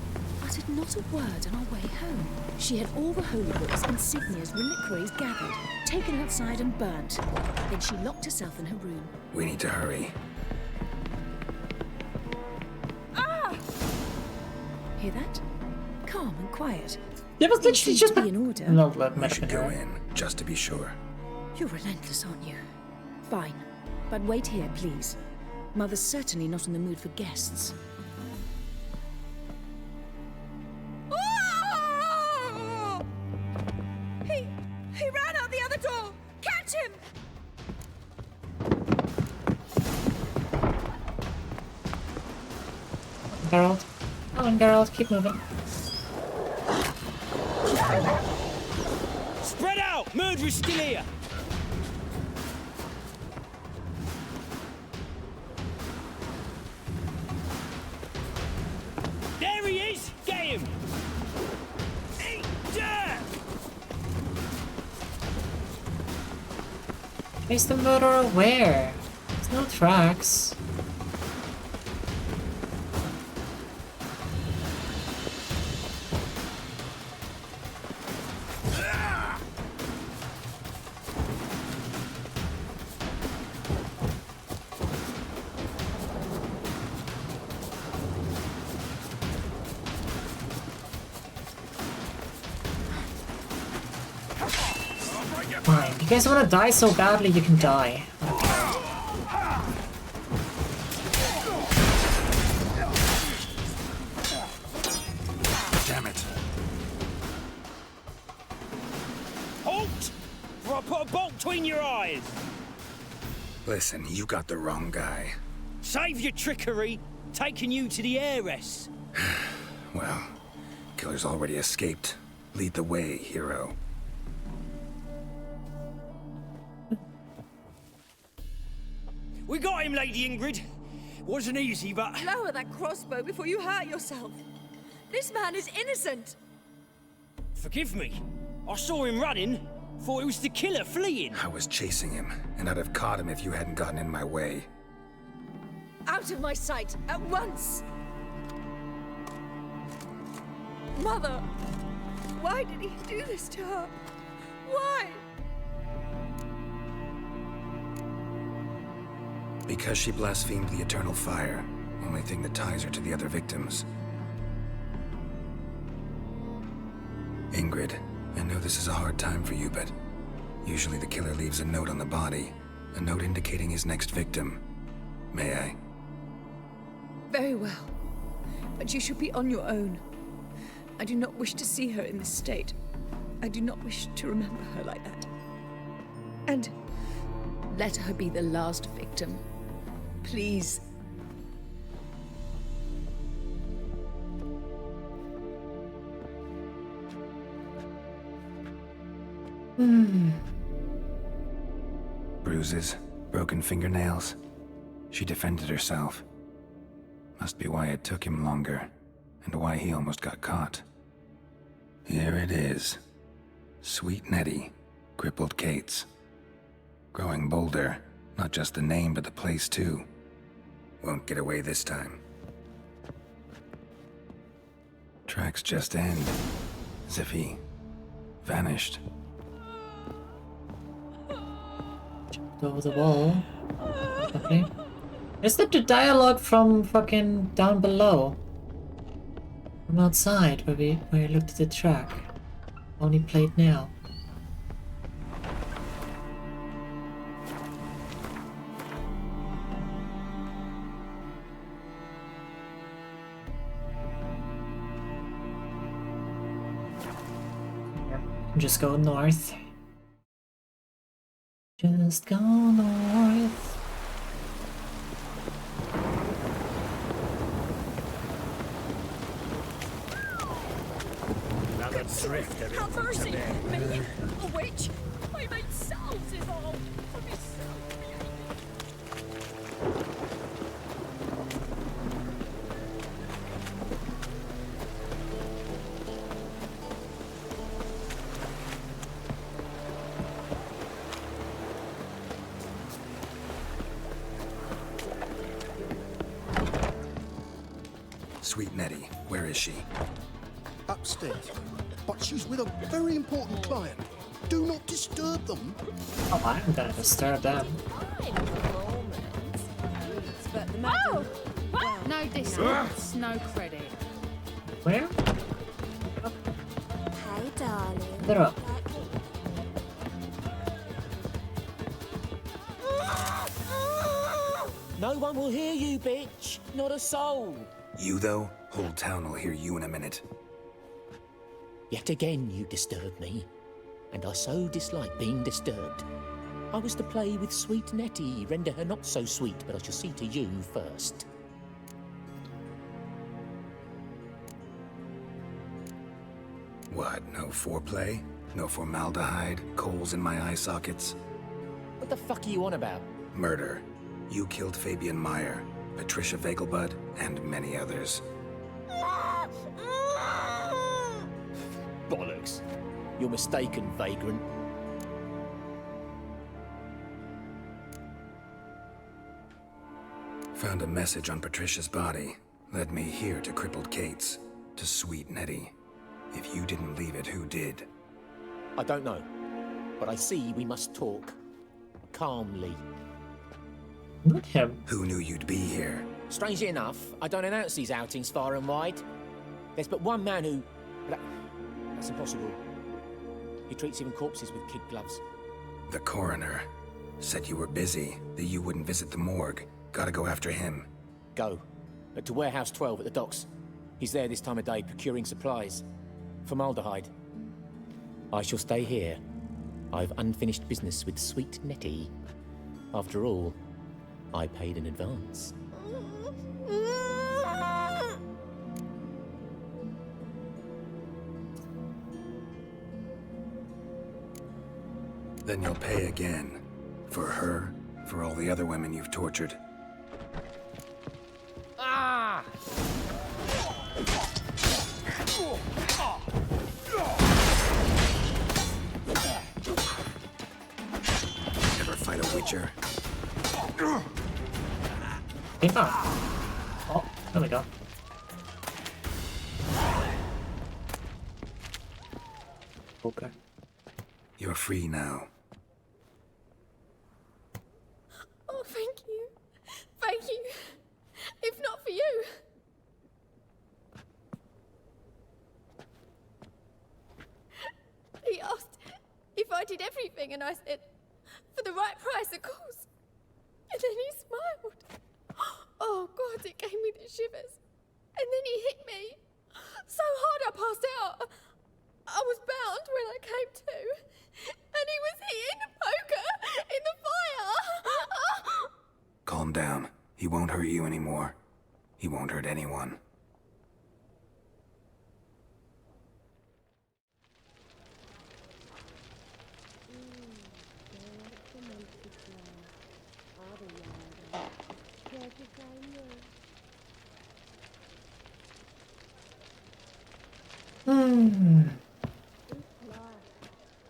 uttered not a word on our way home. She had all the holy books, insignias, reliquaries gathered, taken outside and burnt. Then she locked herself in her room. We need to hurry. Hear that? Calm and quiet. There was literally just be in order. No, let We should go in, just to be sure. You're relentless, aren't you? Fine. But wait here, please. Mother's certainly not in the mood for guests. He ran out the other door! Catch him! Geralt. Come on, Geralt, keep moving. Spread out! Murderer's still here! There he is! Get him! Eat dirt! Is the murderer where? There's no tracks. Fine. You guys want to die so badly, you can die. Damn it. Halt! Or I'll put a bolt between your eyes! Listen, you got the wrong guy. Save your trickery! Taking you to the heiress! Well, killer's already escaped. Lead the way, hero. We got him, Lady Ingrid. Wasn't easy, but... Lower that crossbow before you hurt yourself. This man is innocent. Forgive me. I saw him running. Thought it was the killer fleeing. I was chasing him, and I'd have caught him if you hadn't gotten in my way. Out of my sight, at once! Mother! Why did he do this to her? Why? Because she blasphemed the eternal fire. Only thing that ties her to the other victims. Ingrid, I know this is a hard time for you, but usually the killer leaves a note on the body. A note indicating his next victim. May I? Very well. But you should be on your own. I do not wish to see her in this state. I do not wish to remember her like that. And let her be the last victim. Please. Bruises, broken fingernails. She defended herself. Must be why it took him longer, and why he almost got caught. Here it is. Sweet Nettie, crippled Kate's. Growing bolder, not just the name but the place too. Won't get away this time. Tracks just end, as if he vanished. Jumped over the wall. Okay. Is that the dialogue from fucking down below? From outside, where we looked at the track. Only played now. Just go north. Just go north. drift of it. Have mercy! Me, a witch! I made salves evolve! For myself! Sweet Nettie, where is she? Upstairs. But she's with a very important client. Do not disturb them. Oh, I'm gonna disturb them. Oh! No distance, no credit. Where? Hey, darling. They're up. No one will hear you, bitch. Not a soul. You, though? Whole town will hear you in a minute. Yet again you disturb me, and I so dislike being disturbed. I was to play with sweet Nettie, render her not so sweet, but I shall see to you first. What, no foreplay? No formaldehyde? Coals in my eye sockets? What the fuck are you on about? Murder. You killed Fabian Meyer, Patricia Vegelbud, and many others. Bollocks. You're mistaken, vagrant. Found a message on Patricia's body. Led me here to crippled Kate's. To sweet Nettie. If you didn't leave it, who did? I don't know, but I see we must talk. Calmly. Not him. Who knew you'd be here? Strangely enough, I don't announce these outings far and wide. There's but one man who... That's impossible. He treats even corpses with kid gloves. The coroner. Said you were busy, that you wouldn't visit the morgue. Gotta go after him. Go. But to Warehouse 12 at the docks. He's there this time of day procuring supplies. Formaldehyde. I shall stay here. I've unfinished business with sweet Nettie. After all, I paid in advance. Then you'll pay again. For her, for all the other women you've tortured. Ah! Ever fight a witcher? Oh, there we go. Okay. You're free now. Oh, thank you. Thank you. If not for you. He asked if I did everything, and I said, for the right price, of course. And then he smiled. Oh, God, it gave me the shivers. And then he hit me so hard I passed out. I was bound when I came to. And he was hitting the poker in the fire. Calm down. He won't hurt you anymore. He won't hurt anyone.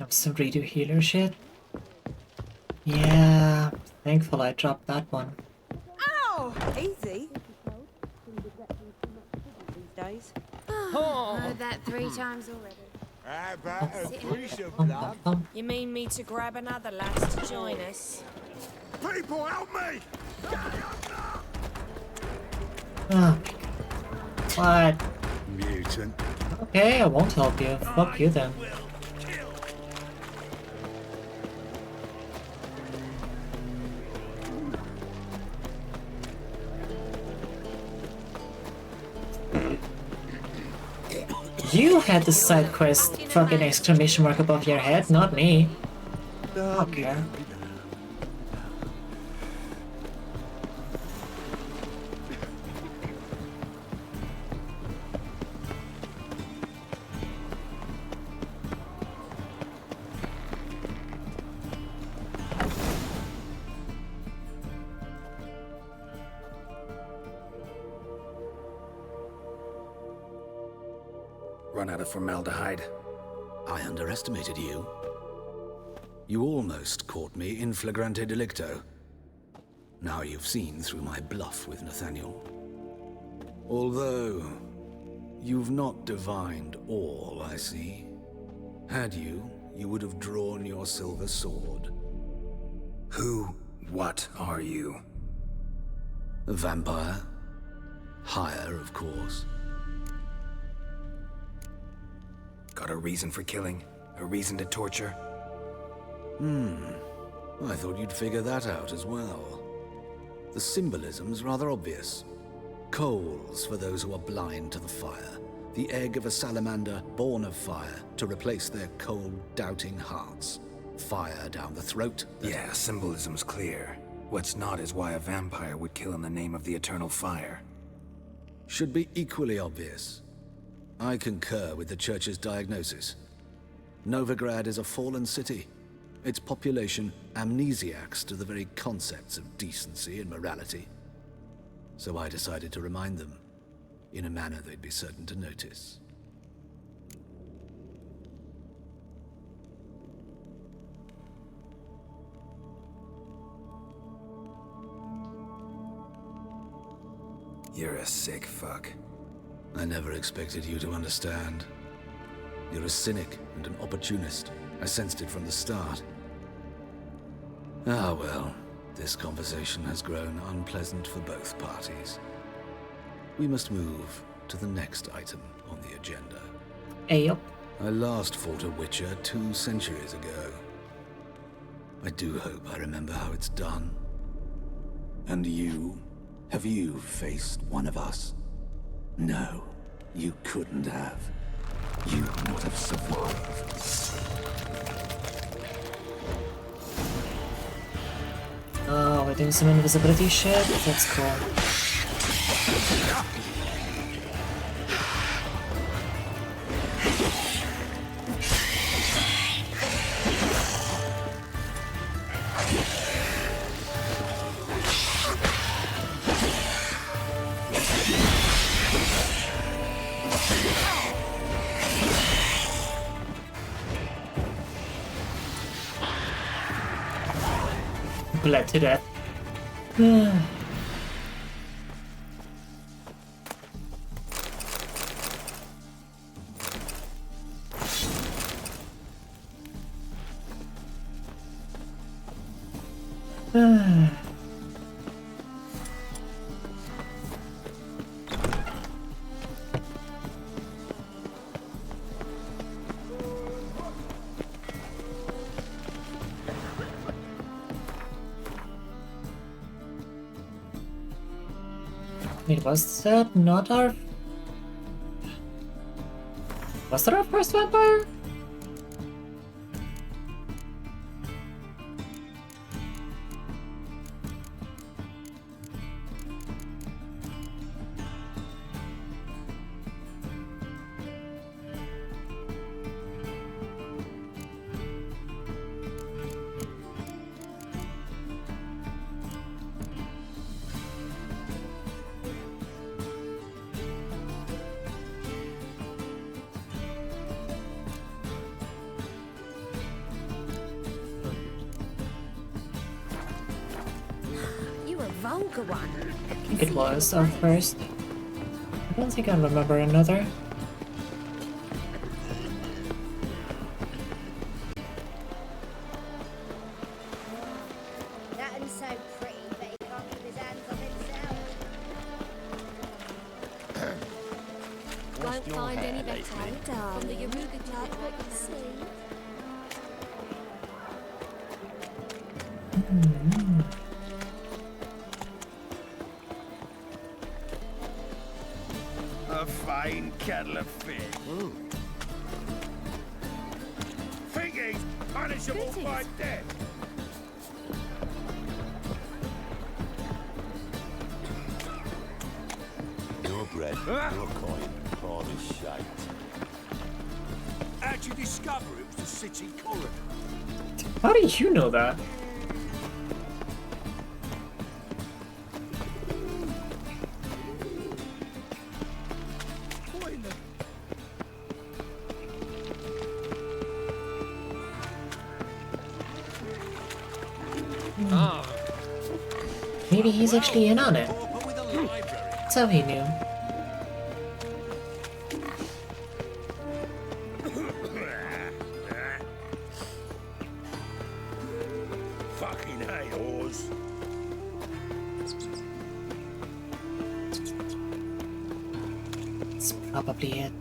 Some redo healer shit. Yeah, thankful I dropped that one. Ow! Easy. These days. Heard that 3 times already. How about a piece of Bum, blood? bum, bum. You mean me to grab another lass to join us? People, help me! Oh, what? Mutant. Okay, I won't help you. Fuck you then. You had the side quest fucking exclamation mark above your head, not me. Okay. run out of formaldehyde. I underestimated you. You almost caught me in flagrante delicto. Now you've seen through my bluff with Nathaniel. Although, you've not divined all, I see. Had you, you would have drawn your silver sword. What are you? A vampire. Higher, of course. Got a reason for killing? A reason to torture? I thought you'd figure that out as well. The symbolism's rather obvious. Coals for those who are blind to the fire. The egg of a salamander born of fire to replace their cold, doubting hearts. Fire down the throat. Yeah, symbolism's clear. What's not is why a vampire would kill in the name of the eternal fire. Should be equally obvious. I concur with the Church's diagnosis. Novigrad is a fallen city. Its population amnesiacs to the very concepts of decency and morality. So I decided to remind them, in a manner they'd be certain to notice. You're a sick fuck. I never expected you to understand. You're a cynic and an opportunist. I sensed it from the start. Ah well, this conversation has grown unpleasant for both parties. We must move to the next item on the agenda. Yep. I last fought a Witcher 2 centuries ago. I do hope I remember how it's done. And you? Have you faced one of us? No, you couldn't have. You would not have survived. Oh, we're doing some invisibility shit? That's cool. Bled to death. Wait, was that not our... Was that our first vampire? Vulgar one. I think it was our first. I don't think I remember another. That one's so pretty, but he can't keep his hands off himself. Won't find any better, darling. The Yaruga like what you see. A fine kettle of fish. Figgies, punishable by death. No bread, no coin, corn is shite. How'd you discover it was the city coroner? How did you know that? maybe he's actually in on it. That's how he knew. Fucking hey, whores. That's probably it.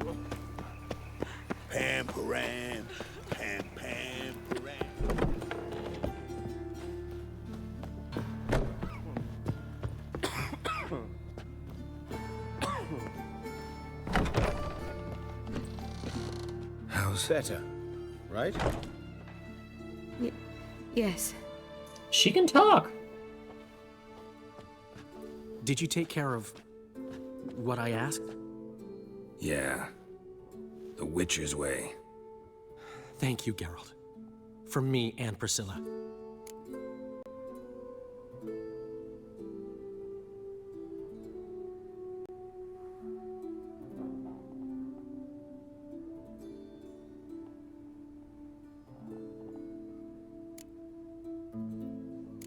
Pam param, pam pam param. How's better, right? Yes. She can talk. Did you take care of what I asked? Yeah. The Witcher's way. Thank you, Geralt. From me and Priscilla.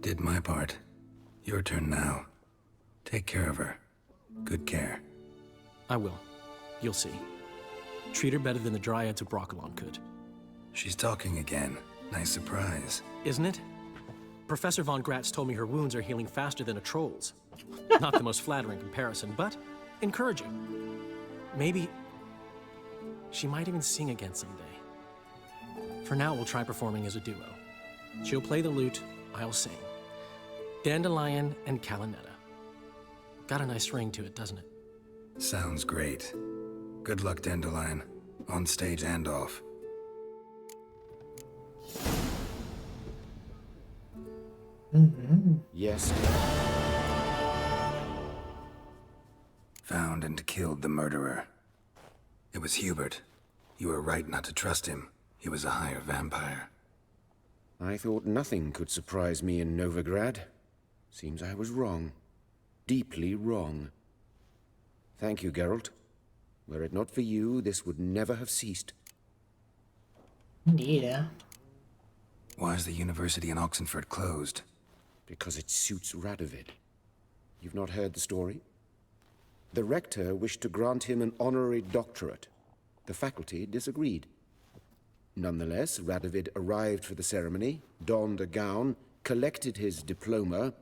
Did my part. Your turn now. Take care of her. Good care. I will. You'll see. Treat her better than the Dryads of Brokilon could. She's talking again. Nice surprise. Isn't it? Professor Von Gratz told me her wounds are healing faster than a troll's. Not the most flattering comparison, but encouraging. Maybe she might even sing again someday. For now, we'll try performing as a duo. She'll play the lute, I'll sing. Dandelion and Calinetta. Got a nice ring to it, doesn't it? Sounds great. Good luck, Dandelion. On stage and off. Yes. Found and killed the murderer. It was Hubert. You were right not to trust him. He was a higher vampire. I thought nothing could surprise me in Novigrad. Seems I was wrong. Deeply wrong. Thank you, Geralt. Were it not for you, this would never have ceased. Indeed, yeah. Why is the university in Oxenford closed? Because it suits Radovid. You've not heard the story? The rector wished to grant him an honorary doctorate. The faculty disagreed. Nonetheless, Radovid arrived for the ceremony, donned a gown, collected his diploma,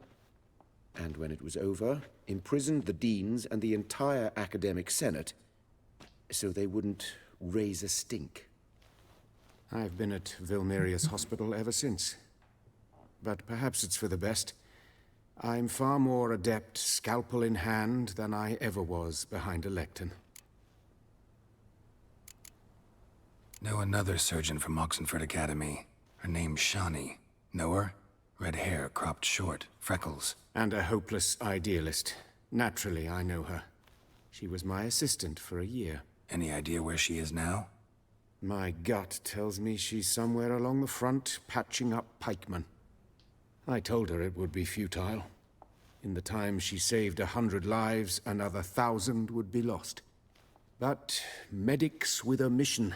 and when it was over, imprisoned the deans and the entire academic senate so they wouldn't raise a stink. I've been at Vilmerius Hospital ever since. But perhaps it's for the best. I'm far more adept scalpel in hand than I ever was behind a lectern. Know another surgeon from Oxenford Academy. Her name's Shani. Know her? Red hair, cropped short, freckles. And a hopeless idealist. Naturally, I know her. She was my assistant for a year. Any idea where she is now? My gut tells me she's somewhere along the front, patching up pikemen. I told her it would be futile. In the time she saved 100 lives, another 1,000 would be lost. But medics with a mission,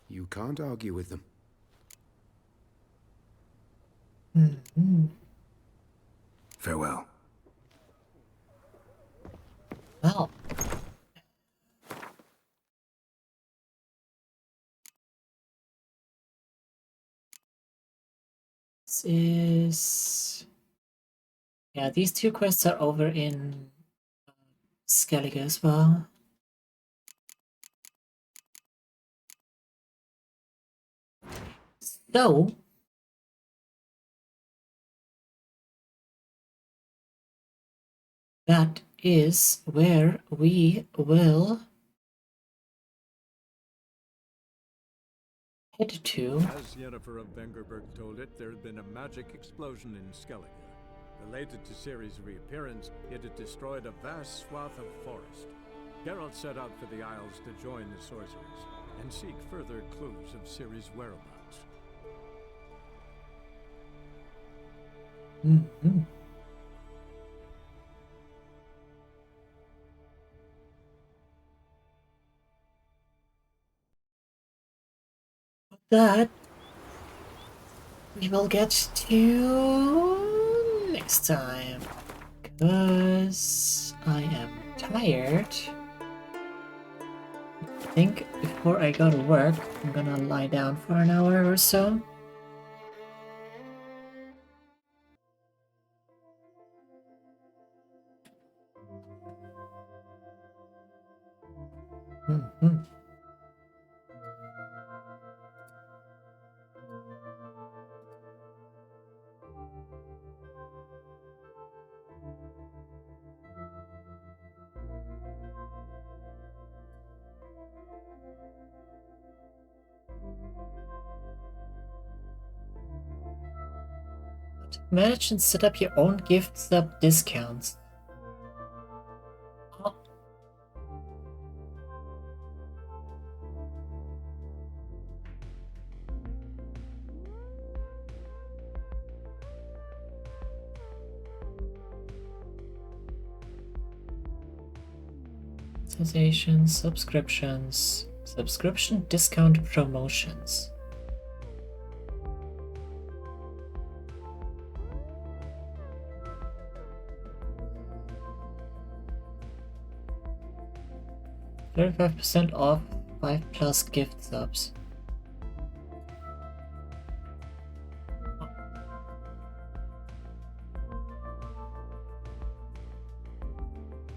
you can't argue with them. Farewell. Well. This is... Yeah, these two quests are over in Skellige as well. So... that is where we will head to. As Yennefer of Vengerberg told it, there had been a magic explosion in Skellige. Related to Ciri's reappearance, it had destroyed a vast swath of forest. Geralt set out for the Isles to join the sorcerers and seek further clues of Ciri's whereabouts. That we will get to next time. because I am tired. I think before I go to work, I'm gonna lie down for an hour or so. Manage and set up your own gift sub discounts. Oh. Monetizations, subscriptions, subscription discount promotions. $35% off 5+ gift subs.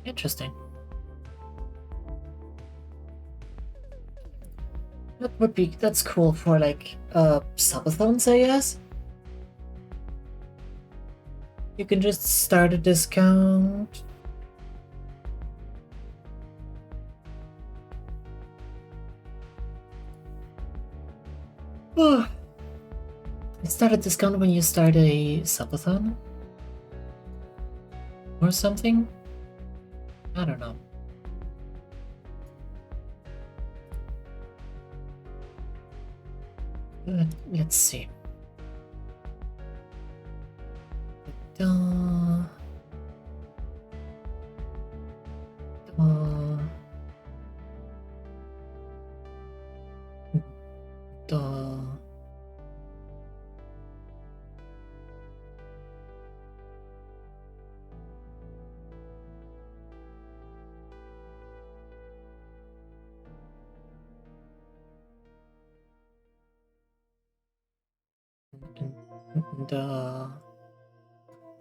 Interesting. That's cool for like subathons, I guess. You can just start a discount. Start a discount when you start a subathon? Or something? I don't know. Let's see.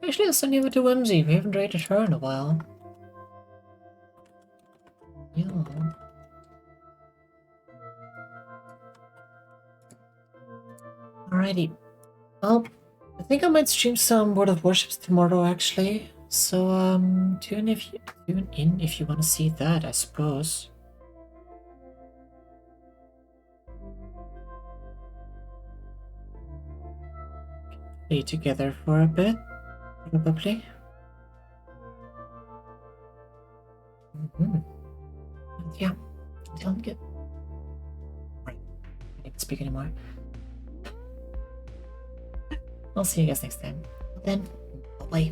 Actually, I'll send you over to Whimsy. We haven't rated her in a while. Yeah. Alrighty. Well, I think I might stream some World of Warships tomorrow, actually. So, tune in if you want to see that, I suppose. Play together for a bit, probably. Yeah, sounds good. Right, I can't speak anymore. I'll see you guys next time. Then, bye-bye.